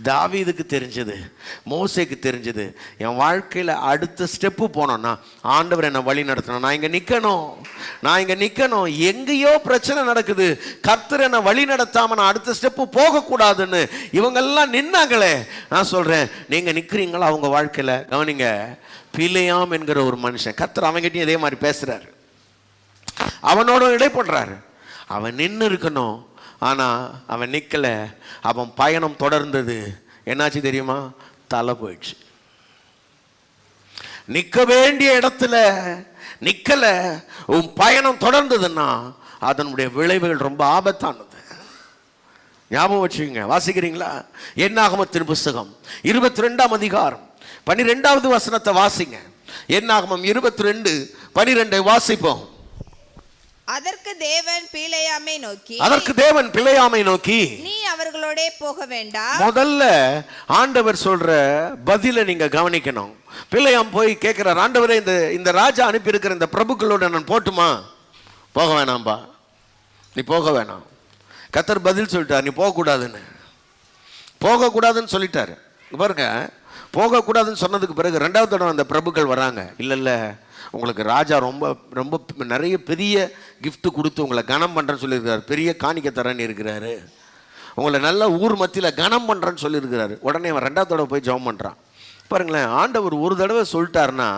தாவீதுக்கு தெரிஞ்சது, மோசேக்கு தெரிஞ்சது, என் வாழ்க்கையில் அடுத்த ஸ்டெப்பு போனோன்னா ஆண்டவர் என்னை வழி நடத்தணும். நான் இங்கே நிற்கணும். எங்கேயோ பிரச்சனை நடக்குது, கர்த்தர் என்னை வழி நடத்தாமல் நான் அடுத்த ஸ்டெப்பு போகக்கூடாதுன்னு இவங்கெல்லாம் நின்னாங்களே. நான் சொல்கிறேன், நீங்கள் நிற்கிறீங்களா அவங்க வாழ்க்கையில்? கவனிங்க, பிலேயாம் என்கிற ஒரு மனுஷன், கர்த்தர் அவங்ககிட்டயும் இதே மாதிரி பேசுகிறாரு, அவனோட இடைப்படுறாரு. அவன் நின்று இருக்கணும், ஆனால் அவன் நிற்கலை. அவன் பயணம் தொடர்ந்தது. என்னாச்சு தெரியுமா? தலை போயிடுச்சு. நிற்க வேண்டிய இடத்துல நிற்கலை, உன் பயணம் தொடர்ந்ததுன்னா அதனுடைய விளைவுகள் ரொம்ப ஆபத்தானது. ஞாபகம் வச்சுக்கோங்க. வாசிக்கிறீங்களா? என்னாகமத்தின் புஸ்தகம் 22ஆம் அதிகாரம் 12வது வசனத்தை வாசிங்க. என்னாகமம் 22:12 வாசிப்போம். அதற்கு தேவன் பிலேயாமை நோக்கி நீ அவர்களோட போக வேண்டாம். முதல்ல ஆண்டவர் சொல்ற பதில நீங்க கவனிக்கணும். பிலேயாம் போய் கேட்கிறார், ஆண்டவரே, இந்த ராஜா அனுப்பி இருக்கிற இந்த பிரபுக்களோட நான் போட்டுமா? போக வேணாம்பா, நீ போக வேணாம். கர்த்தர் பதில் சொல்லிட்டார், நீ போகக்கூடாதுன்னு சொல்லிட்டாரு. பாருங்க, போகக்கூடாதுன்னு சொன்னதுக்கு பிறகு ரெண்டாவது தடவை அந்த பிரபுக்கள் வராங்க. இல்லை, உங்களுக்கு ராஜா ரொம்ப ரொம்ப நிறைய பெரிய கிஃப்ட் கொடுத்து உங்களை கனம் பண்ணுறேன்னு சொல்லியிருக்கிறார், பெரிய காணிக்க தரேன்னு இருக்கிறாரு, உங்களை நல்ல ஊர் மத்தியில் கனம் பண்ணுறேன்னு சொல்லியிருக்கிறாரு. உடனே அவன் ரெண்டாவது தடவை போய் ஜெபம் பண்ணுறான். பாருங்களேன், ஆண்டவர் ஒரு தடவை சொல்லிட்டாருன்னா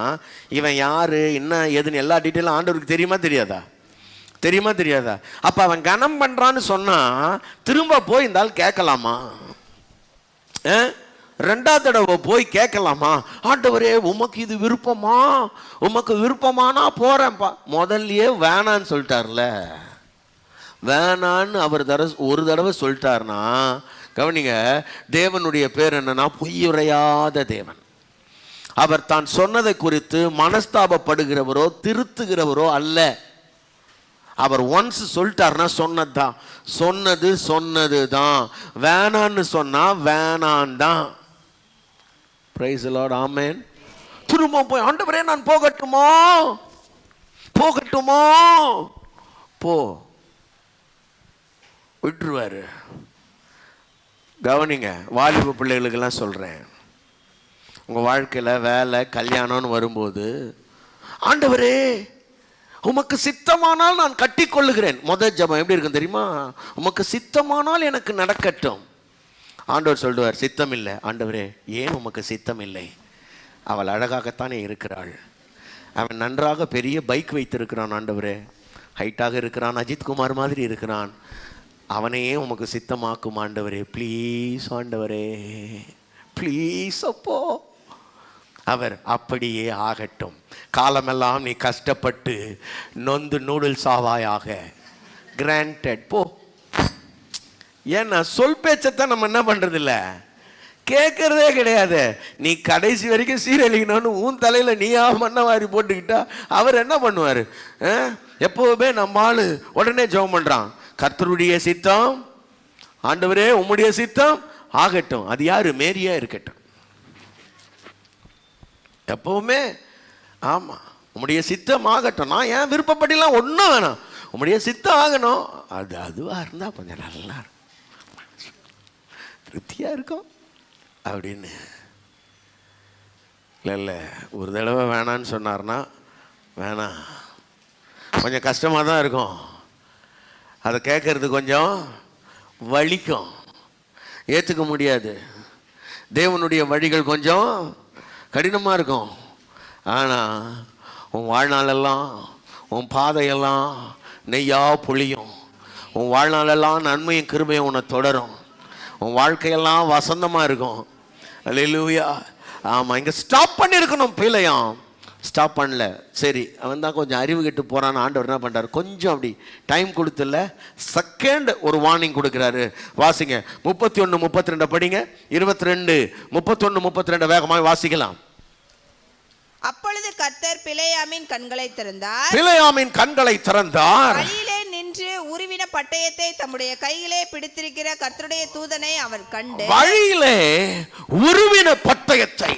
இவன் யார் என்ன ஏதுன்னு எல்லா டீட்டெயிலும் ஆண்டவருக்கு தெரியுமா தெரியாதா? அப்போ அவன் கனம் பண்ணுறான்னு சொன்னால் திரும்ப போய் இந்த ஆள் கேட்கலாமா? ரெண்டாவது தடவை போய் கேட்கலாமா? ஆண்டவரே, உமக்கு இது விருப்பமா? உமக்கு விருப்பமானா போறேன்ப்பா. முதல்லயே வேணான்னு சொல்லிட்டார்ல. வேணான்னு அவர் ஒரு தடவை சொல்லிட்டார்னா, கவனிங்க, தேவனுடைய பேர் என்னன்னா பொய்யுரையாத தேவன். அவர் தான் சொன்னதை குறித்து மனஸ்தாபப்படுகிறவரோ திருத்துகிறவரோ அல்ல. அவர் ஒன்ஸ் சொல்லிட்டார்னா சொன்னது தான். வேணான்னு சொன்னா வேணான் தான். பிரைஸ் தி லார்ட், ஆமென். திரும்ப போய் ஆண்டவரே நான் போகட்டுமா போ விட்டுருவாரு. கவனிங்க, வாலிப பிள்ளைகளுக்கெல்லாம் சொல்றேன், உங்க வாழ்க்கையில வேலை கல்யாணம்னு வரும்போது, ஆண்டவரே உமக்கு சித்தமானால் நான் கட்டி கொள்ளுகிறேன். முதல் ஜெபம் எப்படி இருக்கும் தெரியுமா? உமக்கு சித்தமானால் எனக்கு நடக்கட்டும். ஆண்டவர் சொல்லுவார், சித்தம் இல்லை. ஆண்டவரே, ஏன் உமக்கு சித்தம் இல்லை? அவள் அழகாகத்தானே இருக்கிறாள், அவன் நன்றாக பெரிய பைக் வைத்திருக்கிறான், ஆண்டவரே ஹைட்டாக இருக்கிறான், அஜித்குமார் மாதிரி இருக்கிறான், அவனையே உமக்கு சித்தமாக்கும் ஆண்டவரே, ப்ளீஸ் ஆண்டவரே ப்ளீஸ். அப்போ அவர் அப்படியே ஆகட்டும். காலமெல்லாம் நீ கஷ்டப்பட்டு நொந்து நூடுல்ஸ் ஆவாயாக. கிராண்டட், போ. ஏன்னா சொல் பேச்சத்தான் நம்ம என்ன பண்றது இல்லை, கேட்கறதே கிடையாது. நீ கடைசி வரைக்கும் சீரழிக்கணும்னு உன் தலையில நீயா மண்ண வாரி போட்டுக்கிட்டா அவர் என்ன பண்ணுவார்? எப்பவுமே நம்ம ஆளு உடனே ஜெபம் பண்றான், கர்த்தருடைய சித்தம், ஆண்டவரே உம்முடைய சித்தம் ஆகட்டும். அது யாரு? மேரியா இருக்கட்டும். எப்பவுமே ஆமா, உம்முடைய சித்தம் ஆகட்டும். நான் ஏன் விருப்பப்படிலாம் ஒன்றும் வேணாம், உம்முடைய சித்தம் ஆகணும். அதுவா இருந்தா கொஞ்சம் நல்லா இருக்கும், திருப்தியா இருக்கும் அப்படின்னு. இல்லை, ஒரு தடவை வேணான்னு சொன்னார்னா வேணாம். கொஞ்சம் கஷ்டமாக தான் இருக்கும், அதை கேட்கறது கொஞ்சம் வலிக்கும், ஏற்றுக்க முடியாது. தேவனுடைய வழிகள் கொஞ்சம் கடினமாக இருக்கும். ஆனால் உன் வாழ்நாளெல்லாம் உன் பாதையெல்லாம் நெய்யா பொழியும். உன் வாழ்நாளெல்லாம் நன்மையும் கிருபையும் உன்னை தொடரும். உன் வாழ்க்கையெல்லாம் வசந்தமாக இருக்கும். அல்லேலூயா. ஆமாம், இங்கே ஸ்டாப் பண்ணியிருக்கணும். பிலேயாம் ஸ்டாப் பண்ணல. சரி, அவன் தான் கொஞ்சம் அறிவு கெட்டு போகிறான்னு ஆண்டவர் என்ன பண்ணுறாரு, கொஞ்சம் அப்படி டைம் கொடுத்துல செகண்ட் ஒரு வார்னிங் கொடுக்குறாரு. வாசிங்க 31 32 படிங்க. 22 31 32 வேகமாக வாசிக்கலாம். அப்பொழுது கர்த்தர் பிலேயாமின் கண்களை திறந்தார். பிலேயாமின் கண்களை திறந்தார். வழியிலே நின்று உருவின பட்டயத்தை தம்முடைய கையிலே பிடித்திருக்கிற கர்த்தருடைய தூதனை அவர் கண்டு, வழியிலே உருவின பட்டயத்தை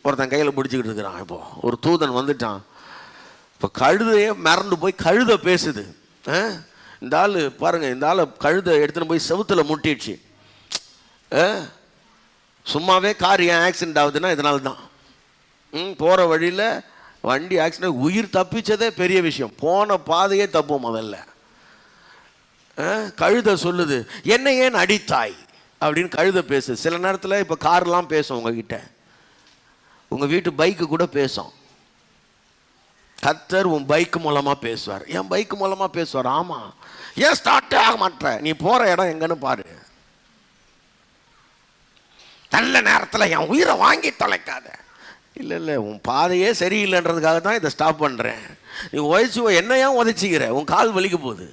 ஒருத்தன் கையில பிடிச்சுக்கிட்டு இருக்கிறான். இப்போ ஒரு தூதன் வந்துட்டான். இப்போ கழுதையே மறந்து போய் கழுதை பேசுது. இந்த ஆள் பாருங்க, இந்த ஆள் கழுதை எடுத்துன்னு போய் செவுத்துல முட்டிடுச்சு. சும்மாவே கார் ஏன் ஆக்சிடென்ட் ஆகுதுன்னா இதனால தான். போகிற வழியில் வண்டி ஆக்சிடென்ட், உயிர் தப்பிச்சதே பெரிய விஷயம், போன பாதையே தப்பு. முதல்ல கழுதை சொல்லுது, என்ன ஏன் அடித்தாய் அப்படின்னு கழுதை பேசுது. சில நேரத்தில் இப்போ கார்லாம் பேசும் உங்ககிட்ட, உங்கள் வீட்டு பைக்கு கூட பேசும். கர்த்தர் உன் பைக்கு மூலமாக பேசுவார். என் பைக்கு மூலமாக பேசுவார். ஆமாம், ஏன் ஸ்டார்ட்டே ஆக மாட்டேற, நீ போகிற இடம் எங்கன்னு பாரு. நல்ல நேரத்தில் என் உயிரை வாங்கி தொலைக்காத. இல்லை உன் பாதையே சரியில்லைன்றதுக்காக தான் இதை ஸ்டாப் பண்ணுறேன். நீ உழைச்சி என்னையா உதைச்சிக்கிற, உன் கால் வலிக்க போகுது.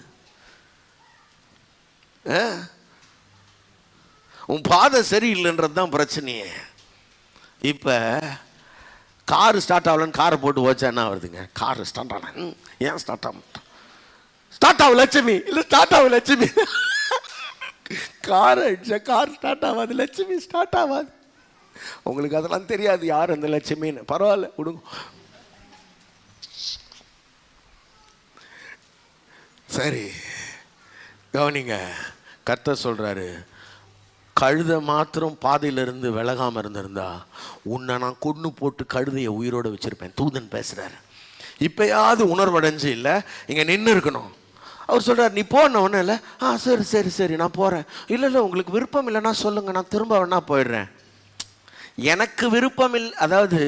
உன் பாதை சரியில்லைன்றது தான் பிரச்சனையே. இப்போ காரு ஸ்டார்ட் ஆகலன்னு காரை போட்டு வச்சா என்ன வருதுங்க, காரு ஸ்டார்ட் ஆகல, ஏன் ஸ்டார்ட் ஆக மாட்டேன், ஸ்டார்ட் ஆகும் லட்சுமி, இல்லை ஸ்டார்ட் ஆகும் லட்சுமி. கார் அடிச்சா கார் ஸ்டார்ட் ஆகாது, லட்சுமி ஸ்டார்ட் ஆகாது. உங்களுக்கு அதெல்லாம் தெரியாது யார் அந்த லட்சுமின்னு. பரவாயில்ல விடுங்க. சரி கவனிங்க, கர்த்தர் சொல்றாரு, கழுதை மாத்திரம் பாதையிலிருந்து விலகாம இருந்திருந்தா உன்னை நான் கொண்டு போட்டு கழுதையை உயிரோட வச்சிருப்பேன். தூதன் பேசுறாரு. இப்பயாவது உணர்வடைஞ்சு இல்லை இங்க நின்று இருக்கணும். அவர் சொல்றார், நீ போன உடனே இல்லை, சரி சரி சரி நான் போறேன். இல்லை உங்களுக்கு விருப்பம் இல்லைன்னா சொல்லுங்க, நான் திரும்ப வேணா போயிடுறேன். எனக்கு விருப்பம் இல்லை, அதாவது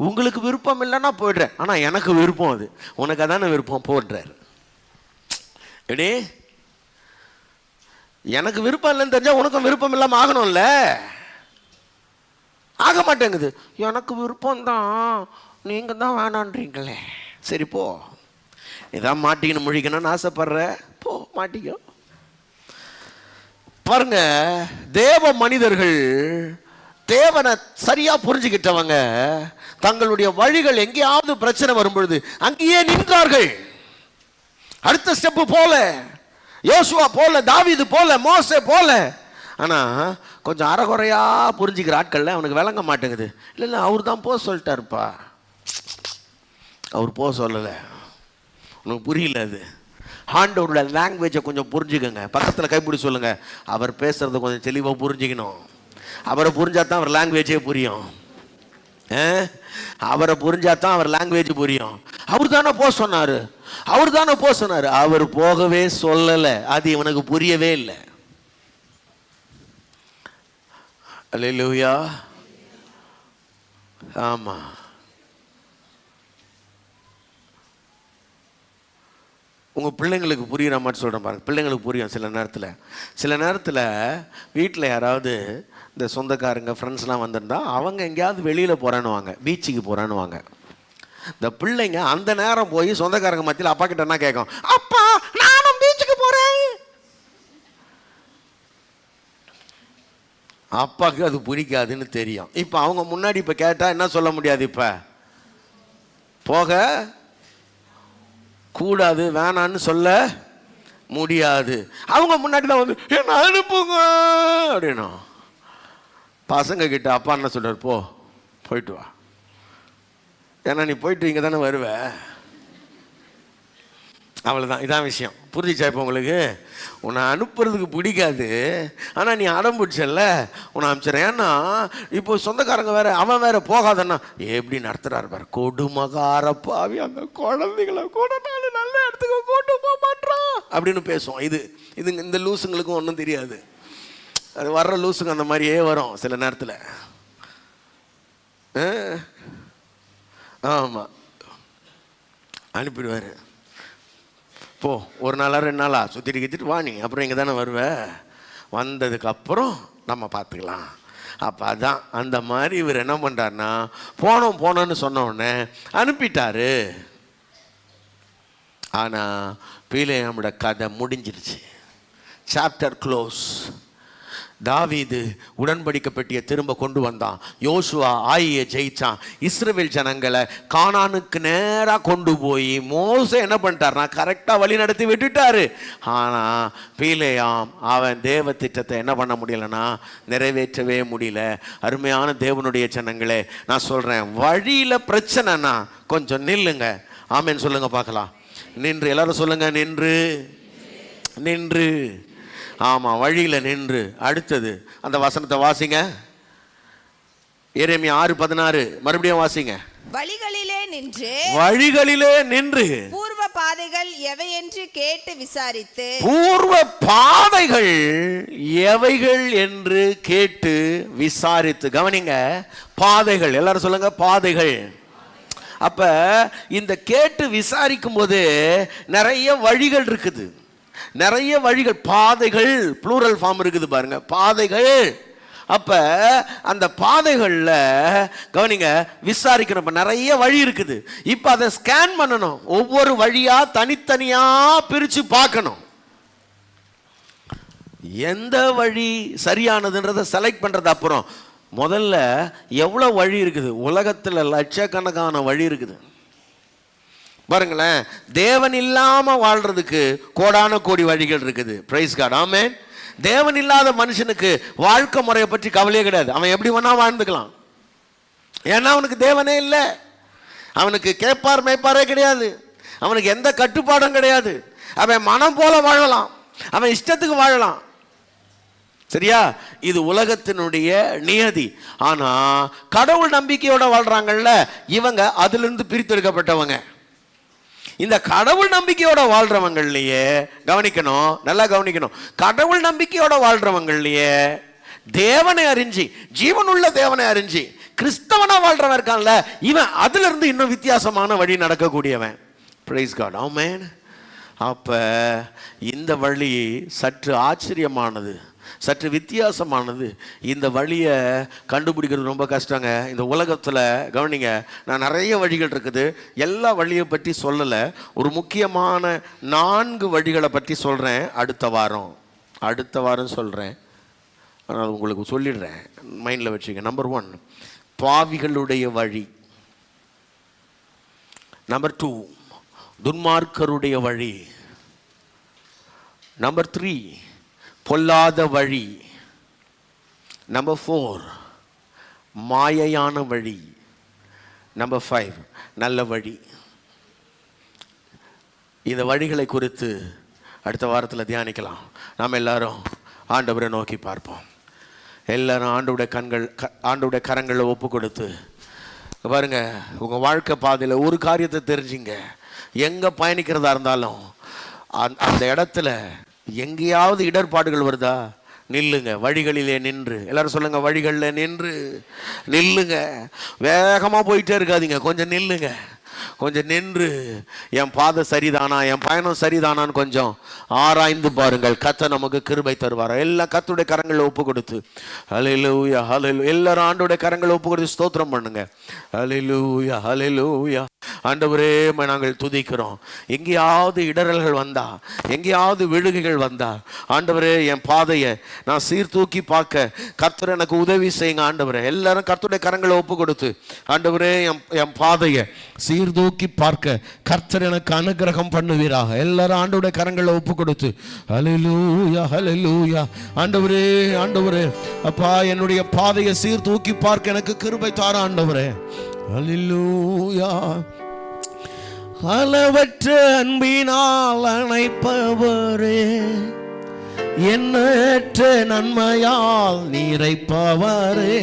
உங்களுக்கு விருப்பம் இல்லைன்னா போயிடுறேன், ஆனால் எனக்கு விருப்பம், அது உனக்கு அதான விருப்பம் போடுறாரு. எப்படி எனக்கு விருப்பம் இல்லைன்னு தெரிஞ்சா உனக்கும் விருப்பம் இல்லாமல் ஆகணும்ல, ஆக மாட்டேங்குது. எனக்கு விருப்பம் தான், நீங்க தான் வேணான்றீங்களே. சரி போ, இதான் மாட்டிக்கணும் முழிக்கணும்னு ஆசைப்படுற, போ மாட்டிக்கோ. பாருங்க, தேவ மனிதர்கள் தேவனை சரியா புரிஞ்சுக்கிட்டவங்க தங்களுடைய வழிகள் எங்கேயாவது பிரச்சனை வரும்பொழுது அங்கேயே நின்றார்கள். அடுத்த ஸ்டெப்பு போல, யோசுவா போல, தாவீது போல, மோசே போல. ஆனா கொஞ்சம் அறகுறையா புரிஞ்சுக்கிற ஆட்கள்ல அவனுக்கு விளங்க மாட்டேங்குது. இல்லை அவர் தான் போக சொல்லிட்டாருப்பா, அவர் போக சொல்லலை, உனக்கு புரியல. அது ஆண்டவரோட லாங்குவேஜை கொஞ்சம் புரிஞ்சுக்கங்க. பக்கத்தில் கைப்பிடி சொல்லுங்க, அவர் பேசுறதை கொஞ்சம் தெளிவாக புரிஞ்சுக்கணும். அவரை புரிஞ்சாதான் அவர் லாங்குவேஜே புரியும். அவரை புரிஞ்சாதான் அவர் லாங்குவேஜ் புரியும். அவர் தானே போக சொன்னாரு, அவர் தானே போக சொன்னாரு, அவர் போகவே சொல்லலை, அது இவனுக்கு புரியவே இல்லை. அல்லேலூயா. ஆமா, உங்கள் பிள்ளைங்களுக்கு புரிகிற மாதிரி சொல்கிறேன் பாருங்கள். பிள்ளைங்களுக்கு புரியும் சில நேரத்தில் வீட்டில் யாராவது இந்த சொந்தக்காரங்க ஃப்ரெண்ட்ஸ்லாம் வந்திருந்தா அவங்க எங்கேயாவது வெளியில் போகிறான்னுவாங்க, பீச்சுக்கு போகிறான்னுவாங்க. இந்த பிள்ளைங்க அந்த நேரம் போய் சொந்தக்காரங்க மத்தியில் அப்பா கிட்ட என்ன கேட்கும், அப்பா நானும் பீச்சுக்கு போகிறேன். அப்பாவுக்கு அது பிடிக்காதுன்னு தெரியும். இப்போ அவங்க முன்னாடி இப்போ கேட்டால் என்ன சொல்ல முடியாது, இப்போ போக கூடாது வேணான்னு சொல்ல முடியாது. அவங்க முன்னாடி தான் வந்து என்ன அனுப்புங்க அப்படின்னா, பசங்க கிட்ட அப்பா என்ன சொல்றாரு, போயிட்டு வா, ஏன்னா நீ போயிட்டு இங்கே தானே வருவ. அவ்வளோதான், இதான் விஷயம். புரிஞ்சிச்சா? இப்போ உங்களுக்கு உன்னை அனுப்புறதுக்கு பிடிக்காது, ஆனால் நீ அடம் பிடிச்சல உன்னை அனுப்பிச்சிடறேன். ஏன்னா இப்போ சொந்தக்காரங்க வேற, அவன் வேற போகாதன்னா எப்படி நடத்துறாரு பாரு, கொடுமகார பாவி, அந்த குழந்தைகளை கூட நான் நல்ல இடத்துக்கு கூட்டு போக மாட்டான் அப்படின்னு பேசுவோம். இது இந்த லூசுங்களுக்கும் ஒன்றும் தெரியாது. அது வர்ற லூசுங்க அந்த மாதிரியே வரும் சில நேரத்தில். ஆமாம், அனுப்பிடுவார். போ, ஒரு நாளா 2 நாளா சுற்றிட்டு வா, நீ அப்புறம் இங்கே தானே வருவ, வந்ததுக்கப்புறம் நம்ம பார்த்துக்கலாம் அப்போ அதான் அந்த மாதிரி இவர் என்ன பண்ணுறாருன்னா போனோன்னு சொன்ன உடனே அனுப்பிட்டாரு. ஆனால் பீலேயாமோட கதை முடிஞ்சிருச்சு. Chapter close. தாவீது உடன்படிக்கை பெட்டியை திரும்ப கொண்டு வந்தான். யோசுவா ஆயியை ஜெயிச்சான். இஸ்ரவேல் ஜனங்களை கானானுக்கு நேராக கொண்டு போய் மோசே என்ன பண்ணிட்டார்னா கரெக்டாக வழி நடத்தி விட்டுட்டாரு. ஆனால் பீலேயாம் அவன் தேவ திட்டத்தை என்ன பண்ண முடியலன்னா நிறைவேற்றவே முடியல. அருமையான தேவனுடைய ஜனங்களே, நான் சொல்கிறேன், வழியில் பிரச்சனைனா கொஞ்சம் நில்லுங்க. ஆமேன்னு சொல்லுங்க பார்க்கலாம். நின்று, எல்லாரும் சொல்லுங்க, நின்று. ஆமாம், வழியில் நின்று. அடுத்தது அந்த வசனத்தை வாசிங்க. எரேமியா 6:16 மறுபடியும் வாசிங்க. வழிகளிலே நின்று பூர்வ பாதைகள் எவை என்று கேட்டு விசாரித்து. பூர்வ பாதைகள் எவைகள் என்று கேட்டு விசாரித்து. கவனிங்க, பாதைகள். எல்லாரும் சொல்லுங்க, பாதைகள். அப்ப இந்த கேட்டு விசாரிக்கும் போது நிறைய வழிகள் இருக்குது, நிறைய வழிகள். பாதைகள் ப்ளூரல் ஃபார்ம் இருக்குது பாருங்க, பாதைகள். அப்ப அந்த பாதைகள்ல கவனிங்க, விசாரிக்கணும். நிறைய வழி இருக்குது. இப்ப அதை ஸ்கேன் பண்ணணும். ஒவ்வொரு வழியா தனித்தனியா பிரிச்சு பார்க்கணும். எந்த வழி சரியானதுன்றதை செலக்ட் பண்றது அப்புறம். முதல்ல எவ்வளோ வழி இருக்குது? உலகத்தில் லட்சக்கணக்கான வழி இருக்குது பாருங்களேன். தேவன் இல்லாமல் வாழ்றதுக்கு கோடான கோடி வழிகள் இருக்குது. பிரைஸ் காட், ஆமென். தேவன் இல்லாத மனுஷனுக்கு வாழ்க்கை முறையை பற்றி கவலையே கிடையாது. அவன் எப்படி வேணா வாழ்ந்துக்கலாம். ஏன்னா அவனுக்கு தேவனே இல்லை. அவனுக்கு கேட்பார் மேய்ப்பாரே கிடையாது. அவனுக்கு எந்த கட்டுப்பாடும் கிடையாது. அவன் மனம் போல வாழலாம், அவன் இஷ்டத்துக்கு வாழலாம். சரியா? இது உலகத்தினுடைய நியதி. ஆனா கடவுள் நம்பிக்கையோட வாழ்றாங்கல்ல, இவங்க அதிலிருந்து பிரித்தெடுக்கப்பட்டவங்க. இந்த கடவுள் நம்பிக்கையோட வாழ்றவங்களையே கவனிக்கணும், நல்லா கவனிக்கணும். கடவுள் நம்பிக்கையோட வாழ்றவங்களையே தேவனை அறிஞ்சி, ஜீவனுள்ள தேவனை அறிஞ்சி கிறிஸ்தவனா வாழ்றவன் இருக்கான்ல, இவன் அதுல இருந்து இன்னும் வித்தியாசமான வழி நடக்கக்கூடியவன். பிரைஸ் காட், ஆமென். அப்ப இந்த வழி சற்று ஆச்சரியமானது, சற்று வித்தியாசமானது. இந்த வழியை கண்டுபிடிக்கிறது ரொம்ப கஷ்டங்க இந்த உலகத்தில். கவனிங்க, நான் நிறைய வழிகள் இருக்குது, எல்லா வழியை பற்றி சொல்லலை. ஒரு முக்கியமான 4 வழிகளை பற்றி சொல்கிறேன். அடுத்த வாரம் சொல்கிறேன். ஆனால் உங்களுக்கு சொல்லிடுறேன், மைண்டில் வச்சுக்க. நம்பர் 1, பாவிகளுடைய வழி. நம்பர் 2, துன்மார்க்கருடைய வழி. நம்பர் 3, பொல்லாத வழி. நம்பர் 4, மாயையான வழி. நம்பர் 5, நல்ல வழி. இந்த வழிகளை குறித்து அடுத்த வாரத்தில் தியானிக்கலாம். நாம் எல்லாரும் ஆண்டவரை நோக்கி பார்ப்போம். எல்லாரும் ஆண்டவருடைய கரங்களில் ஒப்பு கொடுத்து பாருங்க. உங்கள் வாழ்க்கை பாதையில் ஒரு காரியத்தை தெரிஞ்சுங்க. எங்கே பயணிக்கிறதா இருந்தாலும் அந்த இடத்துல எங்கேயாவது இடர்பாடுகள் வருதா, நில்லுங்க. வழிகளிலே நின்று. எல்லாரும் சொல்லுங்க, வழிகளில் நில்லுங்க. வேகமாக போயிட்டே இருக்காதீங்க, கொஞ்சம் நில்லுங்க. கொஞ்சம் நின்று என் பாதை சரிதானா, என் பயணம் சரிதானான்னு கொஞ்சம் ஆராய்ந்து பாருங்கள். கர்த்தர் நமக்கு கிருபை தருவார். எல்லாம் கர்த்தருடைய கரங்களில் ஒப்பு கொடுத்து ஹல்லேலூயா ஹல்லேலூயா. எல்லாரும் ஆண்டவருடைய கரங்களில் ஒப்பு கொடுத்து ஸ்தோத்திரம் பண்ணுங்க. ஹல்லேலூயா ஹல்லேலூயா. ஆண்டவரே, நாங்கள் துதிக்கிறோம். எங்கேயாவது இடரல்கள் வந்தா, எங்கேயாவது விழுகைகள் வந்தா, ஆண்டவரே என் பாதையை நான் சீர்தூக்கி பார்க்க கர்த்தர் எனக்கு உதவி செய்யுங்க. ஆண்டவரே, எல்லாரும் கர்த்தருடைய கரங்களை ஒப்பு கொடுத்து ஆண்டவரே என் பாதையை சீர்தூக்கி பார்க்க கர்த்தர் எனக்கு அனுகிரகம் பண்ணுவீராக. எல்லாரும் ஆண்டவருடைய கரங்களை ஒப்பு கொடுத்து ஹல்லேலூயா ஹல்லேலூயா. ஆண்டவரே ஆண்டவரே, அப்பா என்னுடைய பாதையை சீர்தூக்கி பார்க்க எனக்கு கிருபை தார ஆண்டவரே. ஹல்லேலூயா. அளவற்ற அன்பினால் அணைப்பவரே, எண்ணற்ற நன்மையால் நிறைப்பவரே.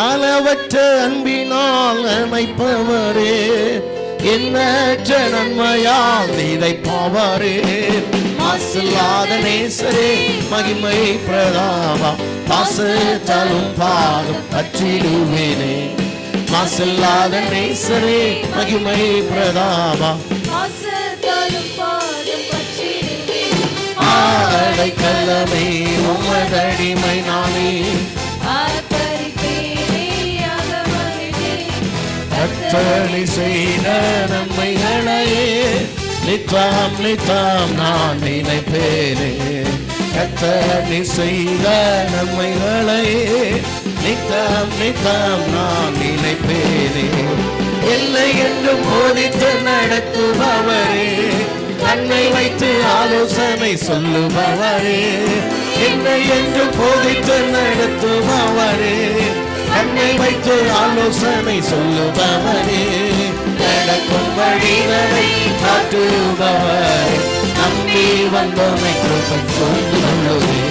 அளவற்ற அன்பினால் அணைப்பவரே, எண்ணற்ற நன்மையால் நிறைப்பவரே. மாசில்லாத நேசரே, மகிமை பிரதாபா, பாசத்தாலும் பாதம் பற்றிடுவேனே. மாசில்லாத நேசரே, மகிமை பிரதாபா, பாசத்தாலும் பாதம் பற்றிடுவேனே. ஆடைக்கல்லமே உமதடிமை நானே, கர்த்தர் செய்த நன்மைகளையே நித்தம் நித்தம் நான் நினைப்பேனே. கர்த்தர் செய்த நன்மைகளையே நித்தம் நித்தம் நான் நினைப்பேனே. இல்லை என்று போதித்து நடத்துபவரே, கண்ணை வைத்து ஆலோசனை சொல்லுபவரே. இல்லை என்று போதித்து நடத்துபவரே, கண்ணை வைத்து ஆலோசனை சொல்லுபவரே. நடக்கும் வழிகளை காட்டுபவரே, நம்பி வந்தோமை கிருபை சூழ்ந்து கொள்ளுதே.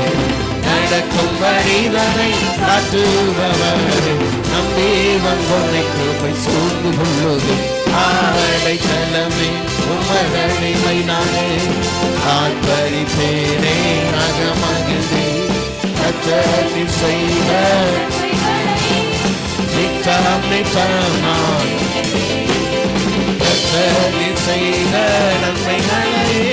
நடக்கும் வழிகளை காட்டுபவரே, நம்பி வந்தோமை கிருபை சூழ்ந்து கொள்ளுதே. அடைக்கலமே உமதடிமை நானே, ஆர்ப்பரிப்பேனே அகமகிழ்ந்தே. கர்த்தர் செய்த நித்தம் நித்தம் நான் கர்த்தர் செய்த நன்மைகளையே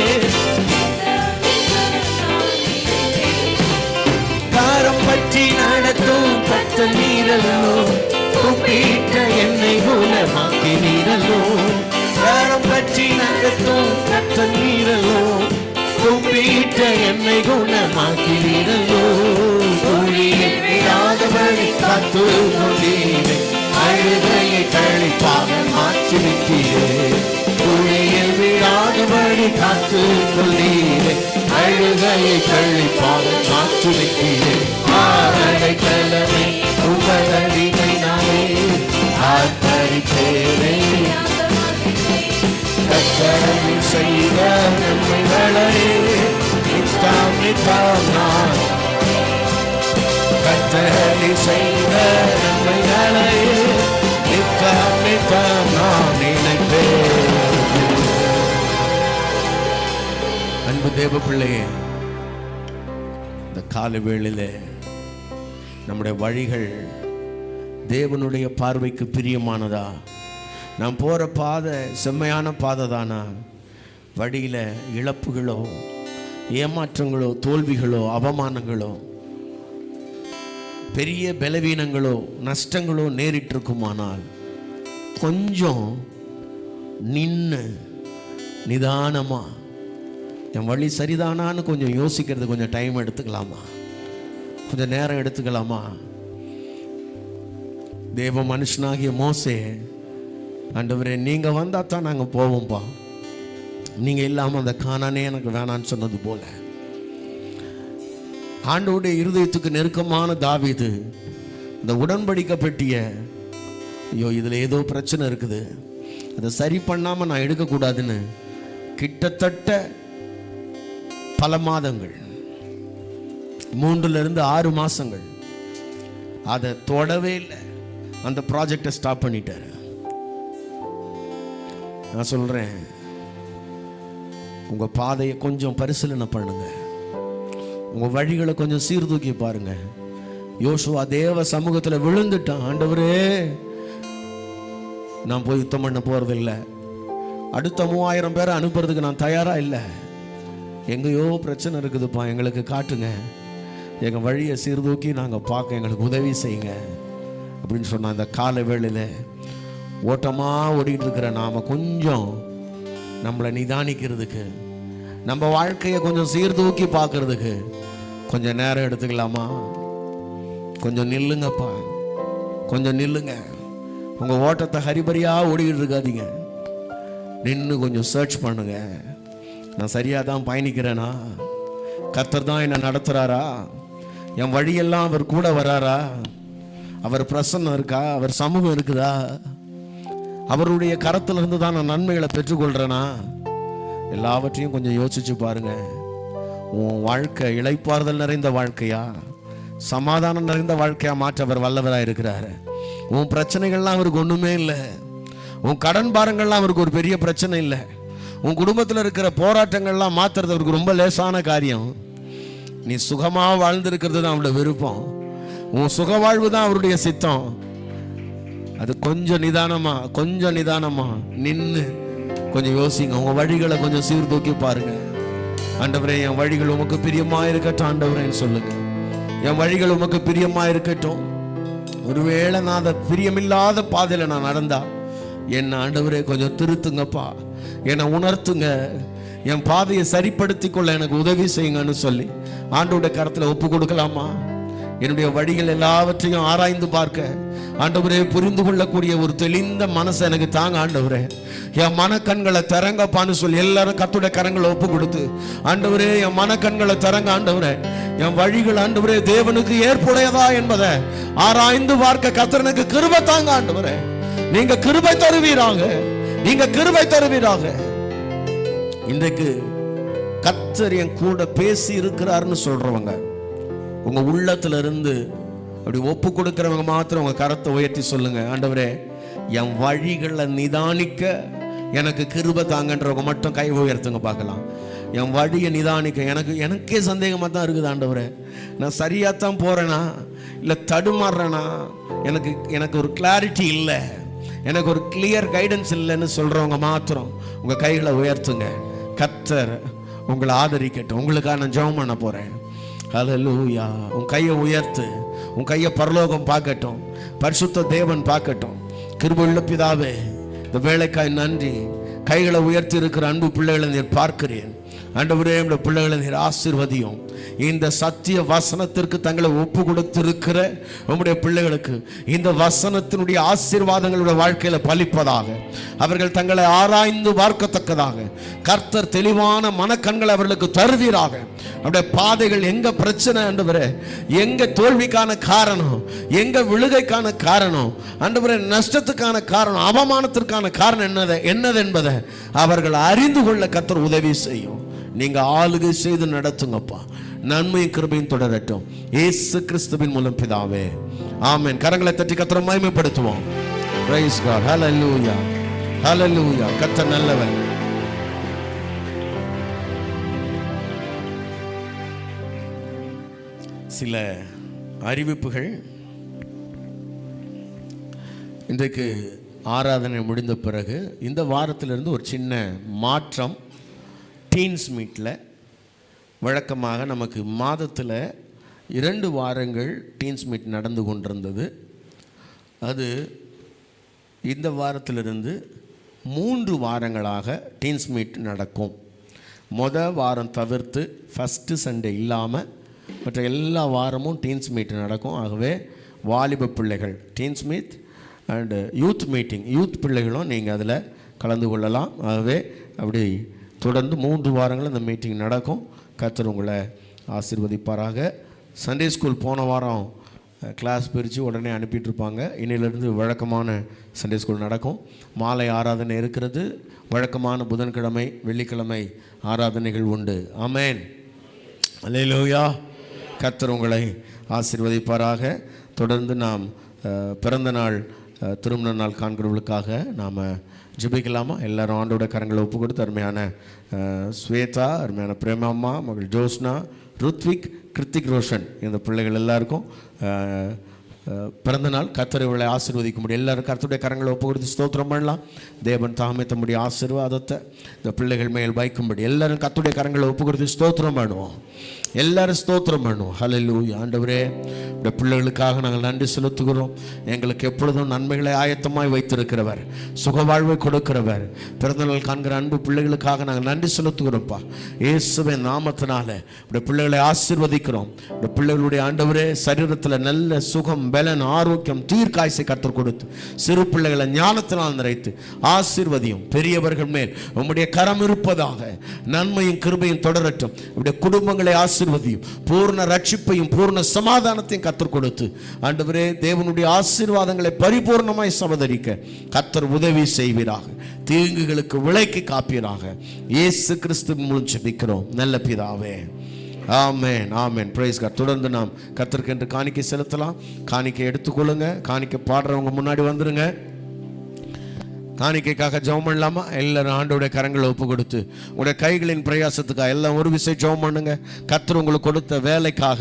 காரம் பற்றி நடத்தும் கர்த்தர் நீரல்லோ, கூப்பிட்ட என்னை குணமாக்கி நீரல்லோ. காரம் பற்றி நடத்தும் கர்த்தர் நீரல்லோ, கூப்பிட்ட என்னை குணமாக்கி நீரல்லோ. ஊழியை விடாதபடி காத்து கொண்டீரே, அழுகையை கழிப்பாக மாற்றி விட்டீரே. ஊழியில் விடாதபடி காத்து கொண்டீரே, அழுகையை கழிப்பாக மாற்றி விட்டீரே. அடைக்கலமே உமதடிமை நானே, ஆர்ப்பரிப்பேனே. கர்த்தர் செய்த நன்மைகளையே நித்தம் நித்தம் நான் கர்த்தர் செய்த நன்மைகளையே நித்தம் நித்தம் நான் நினைப்பேன். அன்பு தேவ பிள்ளையே, இந்த காலை வேளையிலே நம்முடைய வழிகள் தேவனுடைய பார்வைக்கு பிரியமானதா? நாம் போகிற பாதை செம்மையான பாதை தானா? வழியில் இழப்புகளோ, ஏமாற்றங்களோ, தோல்விகளோ, அவமானங்களோ, பெரிய பலவீனங்களோ, நஷ்டங்களோ நேரிட்டிருக்குமானால் கொஞ்சம் நின்று நிதானமா என் வழி சரிதானான்னு கொஞ்சம் யோசிக்கிறது கொஞ்சம் டைம் எடுத்துக்கலாமா? கொஞ்சம் நேரம் எடுத்துக்கலாமா? தேவ மனுஷனாகிய மோசே, ஆண்டவரே நீங்க வந்தா தான் நாங்க போவோம்ப்பா, நீங்க இல்லாம அந்த கானானே எனக்கு வேணான்னு சொன்னது போல, ஆண்டவருடைய இருதயத்துக்கு நெருக்கமான தாவீது இந்த உடன்படிக்கை பெட்டிய, ஐயோ இதுல ஏதோ பிரச்சனை இருக்குது, அதை சரி பண்ணாம நான் எடுக்கக்கூடாதுன்னு கிட்டத்தட்ட பல மாதங்கள், 3 to 6 மாசங்கள் அதை தொடவே இல்லை. அந்த ப்ராஜெக்டை ஸ்டாப் பண்ணிட்டாரு. நான் சொல்றேன், உங்க பாதையை கொஞ்சம் பரிசீலனை பண்ணுங்க, உங்க வழிகளை கொஞ்சம் சீர்தூக்கி பாருங்க. யோசுவா தேவ சமூகத்துல விழுந்துட்டான். ஆண்டவரே நான் போய் யுத்தம் பண்ண போறதில்லை, அடுத்த 3000 பேரை அனுப்புறதுக்கு நான் தயாரா இல்லை, எங்கேயோ பிரச்சனை இருக்குதுப்பா, எங்களுக்கு காட்டுங்க, எங்க வழியை சீர்தூக்கி நாங்க பார்க்க எங்களுக்கு உதவி செய்யுங்க அப்படின்னு சொன்ன அந்த கால வேளையில ஓட்டமா ஓடிட்டு இருக்கிற நாம கொஞ்சம் நம்மளை நிதானிக்கிறதுக்கு, நம்ம வாழ்க்கையை கொஞ்சம் சீர்தூக்கி பார்க்கறதுக்கு கொஞ்சம் நேரம் எடுத்துக்கலாமா? கொஞ்சம் நில்லுங்கப்பா, கொஞ்சம் நில்லுங்க. உங்க ஓட்டத்தை ஹரிபரியா ஓடிக்கிட்டு இருக்காதீங்க, நின்று கொஞ்சம் சர்ச் பண்ணுங்க. நான் சரியா தான் பயணிக்கிறேனா? கர்த்தர் தான் என்ன நடத்துறாரா? என் வழியெல்லாம் அவர் கூட வராரா? அவர் பிரசன்னம் இருக்கா? அவர் சமூகம் இருக்குதா? அவருடைய கரத்துல இருந்து தான் நான் நன்மைகளை பெற்றுக்கொள்றேனா? எல்லாவற்றையும் கொஞ்சம் யோசிச்சு பாருங்க. உன் வாழ்க்கை இளைப்பாறுதல் நிறைந்த வாழ்க்கையா, சமாதானம் நிறைந்த வாழ்க்கையா மாற்ற அவர் வல்லவராக இருக்கிறாரு. உன் பிரச்சனைகள்லாம் அவருக்கு ஒண்ணுமே இல்லை, உன் கடன் பாரங்கள்லாம் அவருக்கு ஒரு பெரிய பிரச்சனை இல்லை, உன் குடும்பத்தில் இருக்கிற போராட்டங்கள்லாம் மாத்துறது அவருக்கு ரொம்ப லேசான காரியம். நீ சுகமா வாழ்ந்திருக்கிறது தான் அவருடைய விருப்பம், உன் சுக வாழ்வு தான் அவருடைய சித்தம். அது கொஞ்சம் நிதானமா நின்று கொஞ்சம் யோசிங்க. உங்க வழிகளை கொஞ்சம் சீர்தூக்கி பாருங்க. ஆண்டவரே என் வழிகள் உமக்கு பிரியமா இருக்கட்டும் ஆண்டவரேன்னு சொல்லுங்க. என் வழிகள் உமக்கு பிரியமா இருக்கட்டும். ஒருவேளை நான் அதை பிரியமில்லாத பாதையில நான் நடந்தா என்ன ஆண்டவரே கொஞ்சம் திருத்துங்கப்பா, என்னை உணர்த்துங்க, என் பாதையை சரிப்படுத்தி கொள்ள எனக்கு உதவி செய்யுங்கன்னு சொல்லி ஆண்டவருடைய கரத்தில் ஒப்பு கொடுக்கலாமா? என்னுடைய வழிகள் எல்லாவற்றையும் ஆராய்ந்து பார்க்க ஆண்டவரே புரிந்து கொள்ளக்கூடிய ஒரு தெளிந்த மனசை எனக்கு தாங்க ஆண்டவரே. என் மனக்கண்களை திறங்கப்பான்னு சொல்லி எல்லாரும் கர்த்தருடைய கரங்களை ஒப்பு கொடுத்து, ஆண்டவரே என் மனக்கண்களை திறங்க ஆண்டவரே, என் வழிகள் ஆண்டவரே தேவனுக்கு ஏற்புடையதா என்பதை ஆராய்ந்து பார்க்க கர்த்தருக்கு கிருபை தாங்க ஆண்டவரே. நீங்க கிருபை தருவீராக, நீங்க கிருபை தருவீராக. இன்றைக்கு கர்த்தர் என் கூட பேசி இருக்கிறாருன்னு சொல்றவங்க, உங்க உள்ளத்துல இருந்து அப்படி ஒப்பு கொடுக்கிறவங்க மாத்திரம் உங்க கரத்தை உயர்த்தி சொல்லுங்க, ஆண்டவரே என் வழிகளை நிதானிக்க எனக்கு கிருபை தாங்கன்றவங்க மட்டும் கை உயர்த்துங்க பார்க்கலாம். என் வழியை நிதானிக்க எனக்கே சந்தேகமாக தான் இருக்குது ஆண்டவரே, நான் சரியாகத்தான் போறேனா இல்லை தடுமாறுறேனா, எனக்கு ஒரு கிளாரிட்டி இல்லை, எனக்கு ஒரு கிளியர் கைடன்ஸ் இல்லைன்னு சொல்றவங்க மாத்திரம் உங்க கைகளை உயர்த்துங்க. கர்த்தர் உங்களை ஆதரிக்கட்டும். உங்களுக்காக நான் ஜெபம் பண்ண போறேன். ஹல்லேலூயா. உன் கையை உயர்த்து, உன் கையை பரலோகம் பார்க்கட்டும், பரிசுத்த தேவன் பார்க்கட்டும். கிருபையுள்ள பிதாவே, இந்த வேலைக்காய் நன்றி. கைகளை உயர்த்தி இருக்கிற அன்பு பிள்ளைகளை நீர் பார்க்கிறேன் ஆண்டவரே. இந்த பிள்ளைகளை நீர் ஆசீர்வதியும். இந்த சத்திய வசனத்திற்கு தங்களை ஒப்பு கொடுத்திருக்கிற உம்முடைய பிள்ளைகளுக்கு இந்த வசனத்தினுடைய ஆசீர்வாதங்களுடைய வாழ்க்கையில பலிப்பதாக, அவர்கள் தங்களை ஆராய்ந்து பார்க்கத்தக்கதாக கர்த்தர் தெளிவான மனக்கண்களை அவர்களுக்கு தருவீராக. அவருடைய பாதைகள் எங்க பிரச்சனை ஆண்டவரே, எங்க தோல்விக்கான காரணம், எங்க விழுகைக்கான காரணம் ஆண்டவரே, நஷ்டத்துக்கான காரணம், அவமானத்திற்கான காரணம் என்னது என்பதை அவர்கள் அறிந்து கொள்ள கர்த்தர் உதவி செய்யும். நீங்க ஆளுகை செய்து நடத்துங்கப்பா. நன்மையும் கிருபையும் தொடரட்டும் இயேசு கிறிஸ்துவின் மூலம் பிதாவே, ஆமென். கரங்களை தட்டி கர்த்தரை மகிமைப்படுத்துவோம். Praise God. Hallelujah, hallelujah. கர்த்தர் நல்லவர். சில அறிவிப்புகள். இன்றைக்கு ஆராதனை முடிந்த பிறகு இந்த வாரத்திலிருந்து ஒரு சின்ன மாற்றம். டீன்ஸ் மீட்டில் வழக்கமாக நமக்கு மாதத்தில் 2 வாரங்கள் டீன்ஸ் மீட் நடந்து கொண்டிருந்தது. அது இந்த வாரத்திலிருந்து 3 வாரங்களாக டீன்ஸ் மீட் நடக்கும். வாரம் தவிர்த்து ஃபஸ்ட்டு சண்டே இல்லாமல் மற்ற எல்லா வாரமும் டீன்ஸ் மீட் நடக்கும். ஆகவே வாலிப பிள்ளைகள் teens meet and youth meeting, youth பிள்ளைகளும் நீங்கள் அதில் கலந்து கொள்ளலாம். ஆகவே அப்படி தொடர்ந்து 3 வாரங்கள் அந்த மீட்டிங் நடக்கும். கர்த்தர் உங்களை ஆசீர்வதிப்பாராக. சண்டே ஸ்கூல் போன வாரம் கிளாஸ் பிரித்து உடனே அனுப்பிட்டுருப்பாங்க. இன்னிலிருந்து வழக்கமான சண்டே ஸ்கூல் நடக்கும். மாலை ஆராதனை இருக்கிறது. வழக்கமான புதன்கிழமை வெள்ளிக்கிழமை ஆராதனைகள் உண்டு. ஆமென். அல்லேலூயா. கர்த்தர் உங்களை ஆசீர்வதிப்பாராக. தொடர்ந்து நாம் பிறந்த நாள் திருமண நாள் காண்கிறவர்களுக்காக நாம் ஜெபிக்கலாமா? எல்லாரும் ஆண்டோட கரங்களை ஒப்பு கொடுத்து, அருமையான ஸ்வேதா, அருமையான பிரேமாம்மா, மகள் ஜோஸ்னா, ருத்விக், கிருத்திக் ரோஷன், இந்த பிள்ளைகள் எல்லாருக்கும் பிறந்த நாள். கர்த்தர் இவளை ஆசீர்வதிக்க முடியும். எல்லாரும் கர்த்தருடைய கரங்களை ஒப்பு கொடுத்து ஸ்தோத்திரம் பண்ணலாம். தேவன் தாமே தம்முடைய ஆசீர்வாதத்தை இந்த பிள்ளைகள் மேல் வைக்கும்படி எல்லாரும் கர்த்தருடைய கரங்களை ஒப்பு கொடுத்து ஸ்தோத்திரம் பண்ணுவோம். எல்லாரும் ஸ்தோத்திரம் பண்ணுவோம். ஹல்லேலூயா. ஆண்டவரே, இந்த பிள்ளைகளுக்காக நாங்கள் நன்றி செலுத்துகிறோம். எங்களுக்கு எப்பொழுதும் நன்மைகளை ஆயத்தமாய் வைத்திருக்கிறவர், சுகவாழ்வை கொடுக்கிறவர், பிறந்தநாள் காண்கிற அன்பு பிள்ளைகளுக்காக நாங்கள் நன்றி செலுத்துகிறோம்ப்பா. இயேசுவின் நாமத்தினால இந்த பிள்ளைகளை ஆசீர்வதிக்கிறோம். இந்த பிள்ளைகளுடைய ஆண்டவரே சரீரத்தில் நல்ல சுகம், பலன், ஆரோக்கியம், தீர்க்காய்ச்சை கற்றுக் கொடுத்து சிறு பிள்ளைகளை ஞானத்தினால் நிறைத்து ஆசீர்வதியும். பெரியவர்கள் மேல் உம்முடைய கரம் இருப்பதாக. நன்மையும் கிருபையும் தொடரட்டும். உடைய குடும்பங்களை ஆசீர்வதியும். பூர்ண ரட்சிப்பையும் பூர்ண சமாதானத்தையும் கற்றுக் கொடுத்து ஆண்டவரே தேவனுடைய ஆசீர்வாதங்களை பரிபூர்ணமாய் சமதரிக்க கர்த்தர் உதவி செய்வீராக. தீங்குகளுக்கு விலக்கி காப்பீராக. இயேசு கிறிஸ்துவின் மூலம் ஜெபிக்கிறோம் நல்ல பிதாவே. Amen, amen. Praise God. தொடர்ந்து நாம் கர்த்தருக்கு என்று காணிக்கை செலுத்தலாம். காணிக்கை எடுத்துக்கொள்ளுங்க. காணிக்கை பாடுறவங்க முன்னாடி வந்துருங்க. காணிக்கைக்காக ஜெபம் பண்ணலாமா? எல்லாரும் ஆண்டோடைய கரங்களை ஒப்பு கொடுத்து உங்களுடைய கைகளின் பிரயாசத்துக்காக எல்லாம் ஒரு விசை ஜெபம் பண்ணுங்க. கர்த்தர் உங்களுக்கு கொடுத்த வேலைக்காக,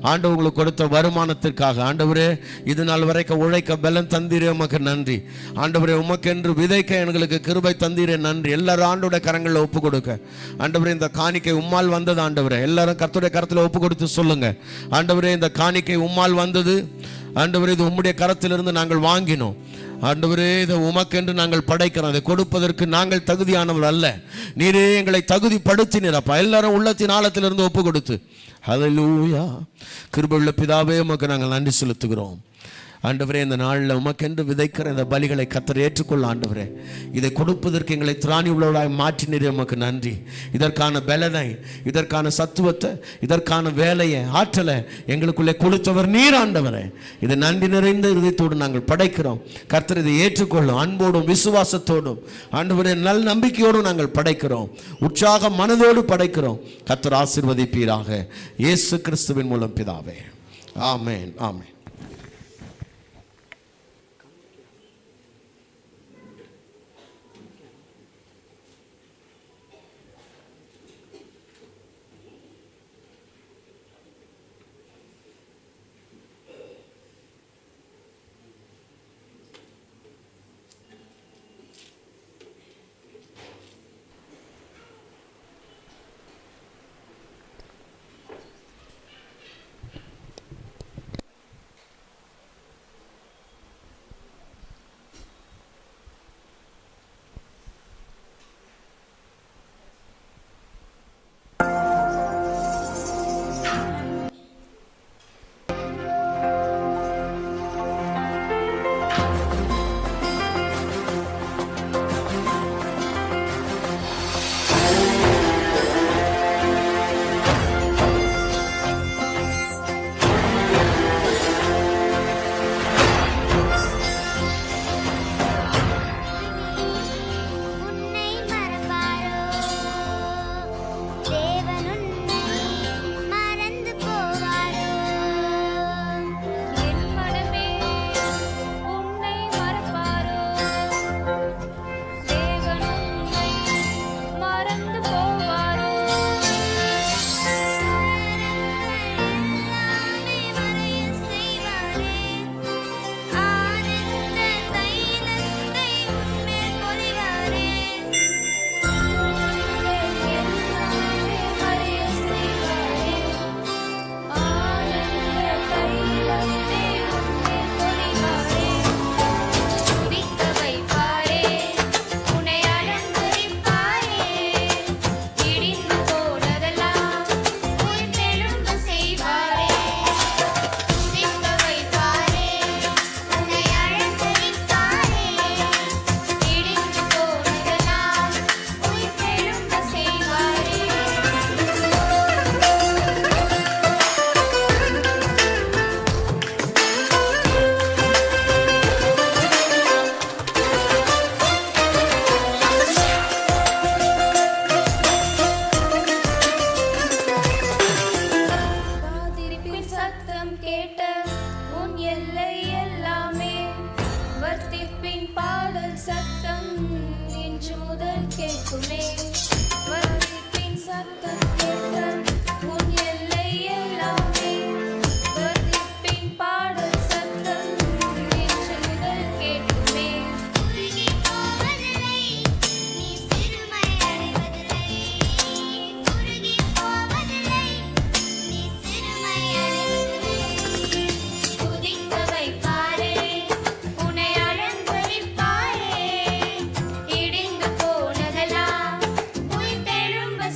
ஆண்டவர் உங்களுக்கு கொடுத்த வருமானத்திற்காக, ஆண்டவரே இது நாள் வரைக்கும் உழைக்க பலன் தந்தீரே உமக்கு நன்றி. ஆண்டவரே உமக்கென்று விதைக்க எங்களுக்கு கிருபை தந்தீரே நன்றி. எல்லாரும் ஆண்டோடைய கரங்களில் ஒப்பு கொடுக்க. ஆண்டவரே இந்த காணிக்கை உம்மால் வந்தது. ஆண்டவரே எல்லாரும் கர்த்தருடைய கரத்தில் ஒப்பு கொடுத்து சொல்லுங்க. ஆண்டவரே இந்த காணிக்கை உம்மால் வந்தது. ஆண்டவரே இது உம்முடைய கரத்திலிருந்து நாங்கள் வாங்கினோம். ஆண்டவரே, இதை உமக்கென்று நாங்கள் படைக்கிறோம். அதை கொடுப்பதற்கு நாங்கள் தகுதியானவர் அல்ல. நீரே எங்களை தகுதிப்படுத்தினீரப்பா. எல்லாரும் உள்ளத்தின் ஆழத்திலிருந்து ஒப்பு கொடுத்து ஹல்லேலூயா. கிருபையுள்ள பிதாவே, உமக்கு நாங்கள் நன்றி செலுத்துகிறோம். ஆண்டவரே, இந்த நாளில் உமக்கென்று விதைக்கிற இந்த பலிகளை கர்த்தர் ஏற்றுக்கொள்ள. ஆண்டவரே, இதை கொடுப்பதற்கு எங்களை திராணி உள்ளவர்களாய் மாற்றினீரே, உமக்கு நன்றி. இதற்கான பலனை, இதற்கான சத்துவத்தை, இதற்கான வேலையை, ஆற்றலை எங்களுக்குள்ளே கொடுத்தவர் நீர். ஆண்டவரே, இதை நன்றி நிறைந்த இதயத்தோடு நாங்கள் படைக்கிறோம். கர்த்தர் இதை ஏற்றுக்கொள்ளும். அன்போடும் விசுவாசத்தோடும் ஆண்டவரே நல் நம்பிக்கையோடும் நாங்கள் படைக்கிறோம். உற்சாக மனதோடு படைக்கிறோம். கர்த்தர் ஆசீர்வதிப்பீராக. இயேசு கிறிஸ்துவின் மூலம் பிதாவே, amen, amen.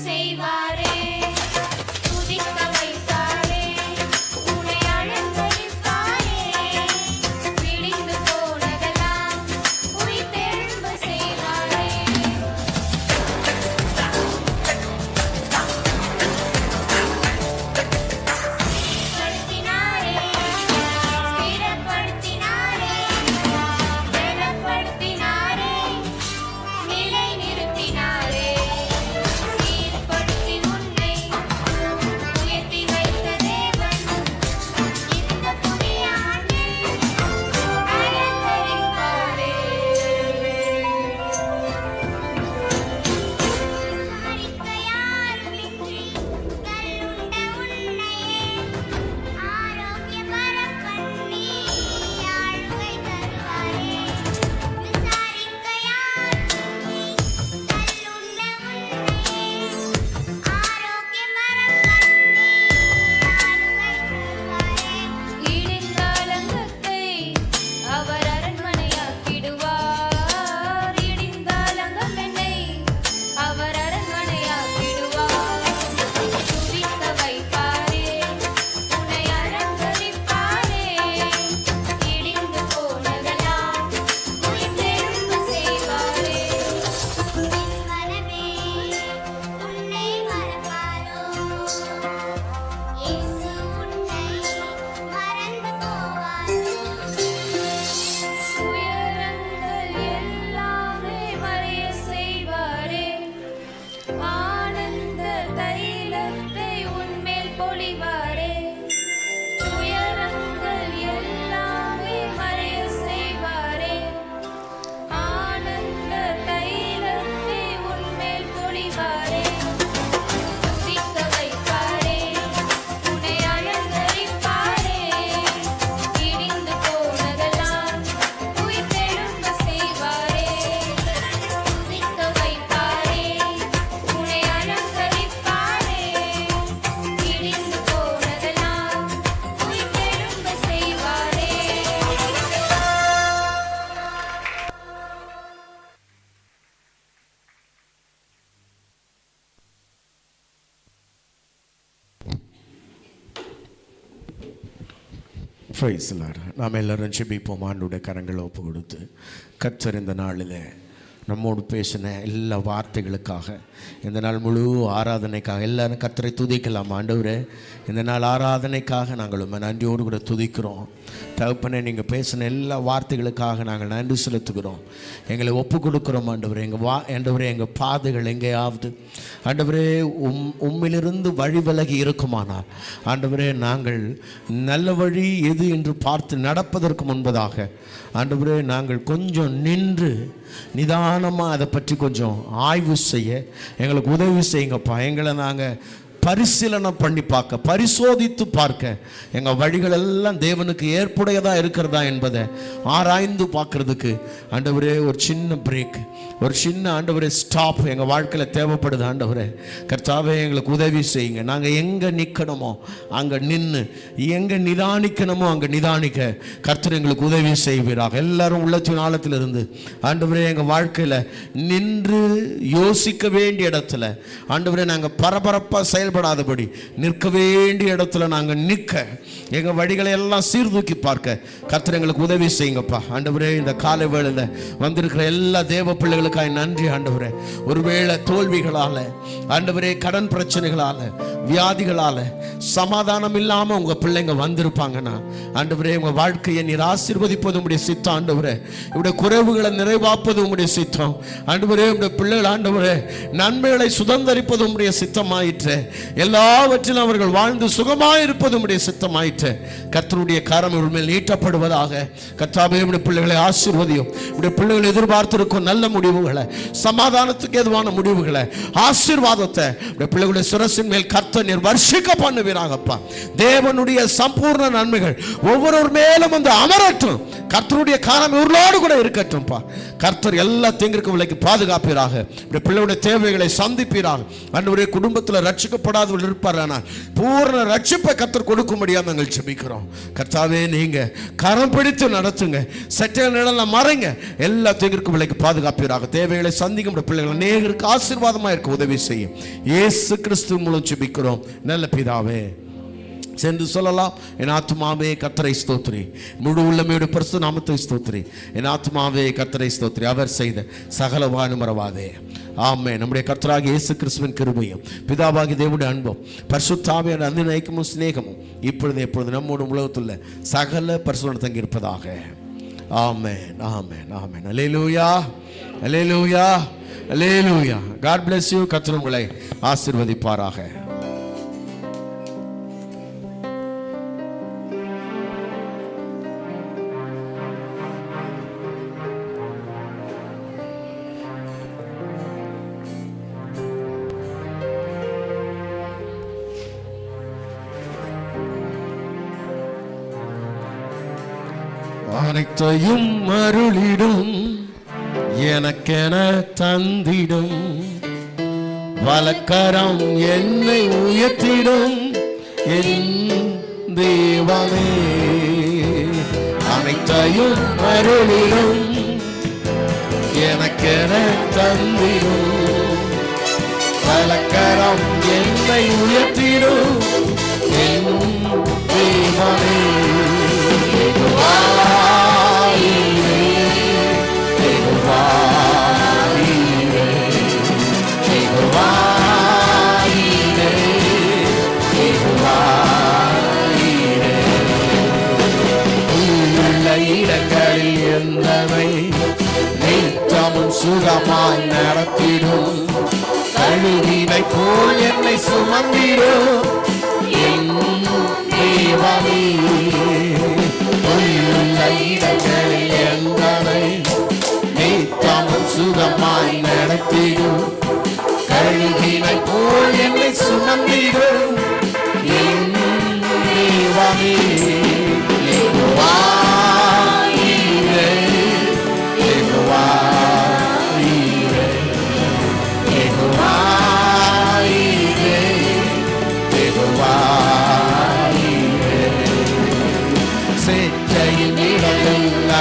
செய்வாரே. Praise the Lord. நாம் எல்லாரும் ஜெபிப்போம். ஆண்டவருடைய கரங்களை ஒப்பு கொடுத்து கர்த்தர் இந்த நாளில் நம்மோடு பேசின எல்லா வார்த்தைகளுக்காக, இந்த நாள் முழு ஆராதனைக்காக எல்லாரும் கர்த்தரை துதிக்கலாம். ஆண்டவரே, இந்த நாள் ஆராதனைக்காக நாங்கள் நன்றியோடு கூட துதிக்கிறோம். தகப்பனே, நீங்கள் பேசின எல்லா வார்த்தைகளுக்காக நாங்கள் நன்றி செலுத்துகிறோம். எங்களை ஒப்பு கொடுக்குறோம் ஆண்டவரே. ஆண்டவரே, எங்கள் பாதைகள் எங்கேயாவது ஆண்டவரே உம்மிலிருந்து வழி விலகி இருக்குமானால் ஆண்டவரே, நாங்கள் நல்ல வழி எது என்று பார்த்து நடப்பதற்கு முன்பதாக ஆண்டவரே, நாங்கள் கொஞ்சம் நின்று நிதானமாக அதை பற்றி கொஞ்சம் ஆய்வு செய்ய எங்களுக்கு உதவி செய்யுங்கப்பா. எங்களை நாங்கள் பரிசீலனை பண்ணி பார்க்க, பரிசோதித்து பார்க்க, எங்கள் வழிகள் எல்லாம் தேவனுக்கு ஏற்புடையதாக இருக்கிறதா என்பதை ஆராய்ந்து பார்க்கறதுக்கு ஆண்டவரே ஒரு சின்ன பிரேக், ஒரு சின்ன ஆண்டவரே ஸ்டாப் எங்கள் வாழ்க்கையில் தேவைப்படுது. ஆண்டவரே கர்த்தாவே, எங்களுக்கு உதவி செய்யுங்க. நாங்கள் எங்கே நிற்கணுமோ அங்கே நின்று, எங்கே நிதானிக்கணுமோ அங்கே நிதானிக்க கர்த்தர் எங்களுக்கு உதவி செய்வீராக. எல்லாரும் உள்ளத்தின் ஆழத்தில் இருந்து ஆண்டவரே, எங்கள் வாழ்க்கையில் நின்று யோசிக்க வேண்டிய இடத்துல ஆண்டவரே நாங்கள் பரபரப்பாக செயல்படாதபடி நிற்க வேண்டிய இடத்துல நாங்கள் நிற்க, எங்கள் வழிகளை எல்லாம் சீர்தூக்கி பார்க்க கர்த்தர் எங்களுக்கு உதவி செய்யுங்கப்பா. ஆண்டவரே, இந்த காலை வேளையில் வந்திருக்கிற எல்லா தேவ பிள்ளைகளுக்காக நன்றி ஆண்டவரே. ஒருவேளை தோல்விகளால் ஆண்டவரே, கடன் பிரச்சனைகளால், வியாதிகளால் சமாதானம் இல்லாமல் உங்கள் பிள்ளைங்க வந்திருப்பாங்கன்னா ஆண்டவரே, உங்கள் வாழ்க்கையை நீர் ஆசீர்வதிப்பது உம்முடைய சித்தம். ஆண்டவரே, இவருடைய குறைவுகளை நிறைவாப்பது உம்முடைய சித்தம். ஆண்டவரே, உம்முடைய பிள்ளைகள் ஆண்டவரே நன்மைகளை சுதந்தரிப்பது உம்முடைய சித்தமாயிற்று. எல்லாவற்றிலும் அவர்கள் வாழ்ந்து சுகமாயிருப்பது உம்முடைய சித்தமாயிற்று. கர்த்தருடைய கரம் இவர்கள் மேல் நீட்டப்படுவதாக. கர்த்தாவே, உம்முடைய பிள்ளைகளை ஆசீர்வதியும். உம்முடைய பிள்ளைகள் எதிர்பார்த்திருக்கும் நல்ல முடிவுகளை, சமாதானத்துக்கு ஏதுவான முடிவுகளை, ஆசீர்வாதத்தை உம்முடைய பிள்ளைகளுடைய சிரசின் மேல் கர்த்தர் நீர் வர்ஷிக்க பண்ணுவீராகப்பா. தேவனுடைய சம்பூர்ண நன்மைகள் ஒவ்வொருவர் மேலும் வந்து அமரட்டும். கர்த்தருடைய காரம் இவர்களோடு கூட இருக்கட்டும்பா. கர்த்தர் எல்லா தீங்கிற்கும் விலைக்கு பாதுகாப்பீராக. பிள்ளைகளுடைய தேவைகளை சந்திப்பீராக. ஆண்டவரே, குடும்பத்தில் ரட்சிக்கப்படாதவர்கள் இருப்பாரானால் பூர்ண ரட்சிப்பை கர்த்தர் கொடுக்கும்படியாக நாங்கள் ஜெபிக்கிறோம். கர்த்தாவே, நீங்க கரம் பிடித்து நடத்துங்க, சட்ட நிழல்ல மறைங்க, எல்லா தீங்கிற்கும் விலைக்கு பாதுகாப்பீராக. தேவைகளை சந்திக்கும் பிள்ளைகள் நேருக்கு ஆசீர்வாதமாக இருக்க உதவி செய்யும். இயேசு கிறிஸ்து மூலம் ஜெபிக்கிறோம் நல்ல பிதாவே. சென்று சொல்லலாம், என் ஆத்துமாவே கர்த்தரை ஸ்தோத்திரி, முழு உள்ளமையோட பரிசுத்த நாமத்தை ஸ்தோத்திரி. என் ஆத்துமாவே கர்த்தரை ஸ்தோத்திரி, அவர் செய்த சகல வாழும் மறவாதே. ஆமென். நம்முடைய கர்த்தராகிய இயேசு கிறிஸ்துவின் கிருபையும் பிதாவாகிய தேவனுடைய அன்பும் பரிசுத்த ஆவியானவருடைய அன்பின் ஐக்கியமும் சிநேகமும் இப்பொழுது எப்பொழுது நம்மோடு உலகத்துள்ள சகல பரிசுத்தம் தங்கி இருப்பதாக. ஆமென், ஆமென், ஆமென். அல்லேலூயா, அல்லேலூயா, அல்லேலூயா. God bless you. கர்த்தர் உங்களை ஆசீர்வதிப்பாராக. அனைத்தையும் அருளிடும், எனக்கென தந்திடும், வலக்கரம் என்னை உயர்த்திடும் என் தேவனே. அனைத்தையும் அருளிடும், எனக்கென தந்திடும், வலக்கரம் என்னை உயர்த்திடும் என் தேவனே. இடங்களில் என்னை நித்தமும் சுகமாய் நடத்திடும், கழுவினை போல் என்னை சுமந்திடும் என் தேவனே. இடங்களில் என்னை நித்தமும் சுகமாய் நடத்திடும், கழுவினை போல் என்னை சுமந்திடும் என் தேவனே.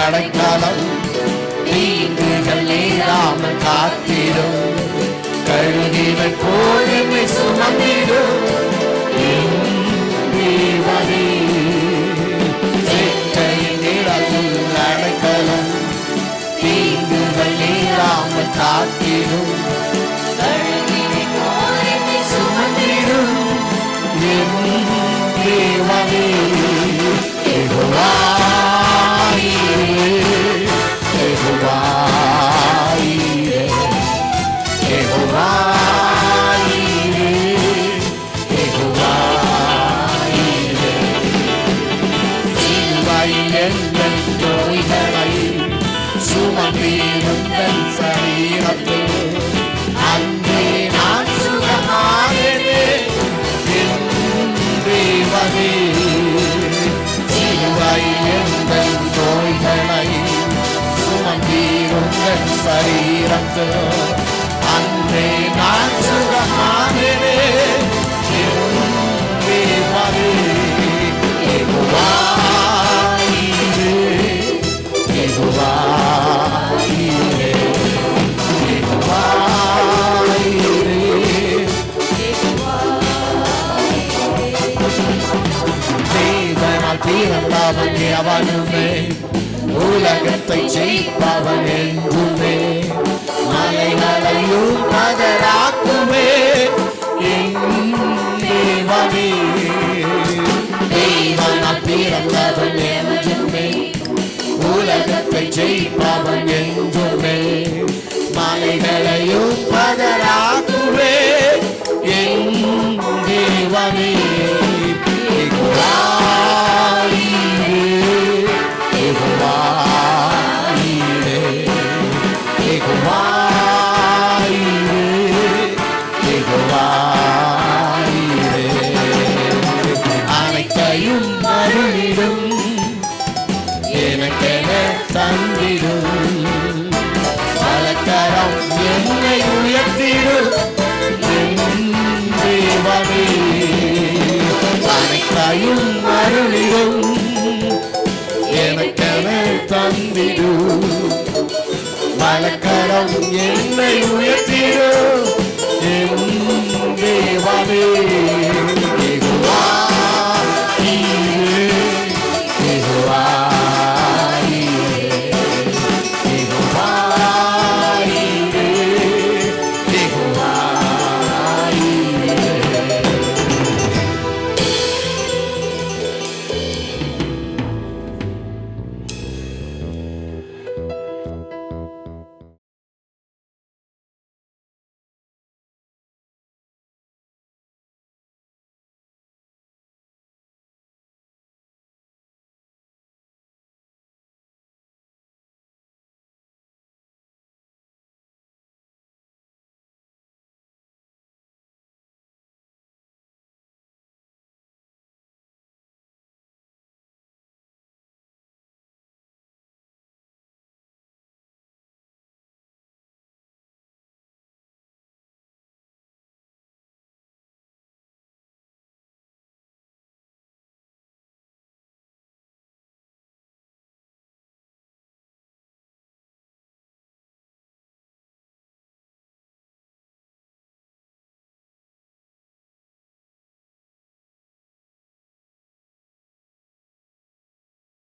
அடைக்காலம் தீங்குகள் நேராமல் காத்திடும், கழுகினை போல் என்னை சுமந்திடும் என் தேவனே. சரீரத்து அன்றே நான் சுகமானேனே தேவனே யெகோவா ஈரே யெகோவா ஈரே யெகோவா ஈரே தேவனால் பிறந்தவன் அவனுமே உலகத்தை ஜெயிப்பவன் என்றுமே மலைகளையும் பதராக்குமே என் தேவனே தேவனால் பிறந்தவன் என்றுமே உலகத்தை ஜெயிப்பவன் என்றுமே மலைகளையும் பதராக்குமே என் தேவனே யெகோவா யெகோவா ஈரே யெகோவா ஈரே யெகோவா ஈரே அனைத்தையும் அருளிடும் எனக்கென தந்திடும் பலதரம் என்னை உயர்த்திடும் என் தேவனே அனைத்தையும் அருளிடும் எனக்கென தந்திடு மலக்கரம் என்னை உயர்த்திடு என் தேவனே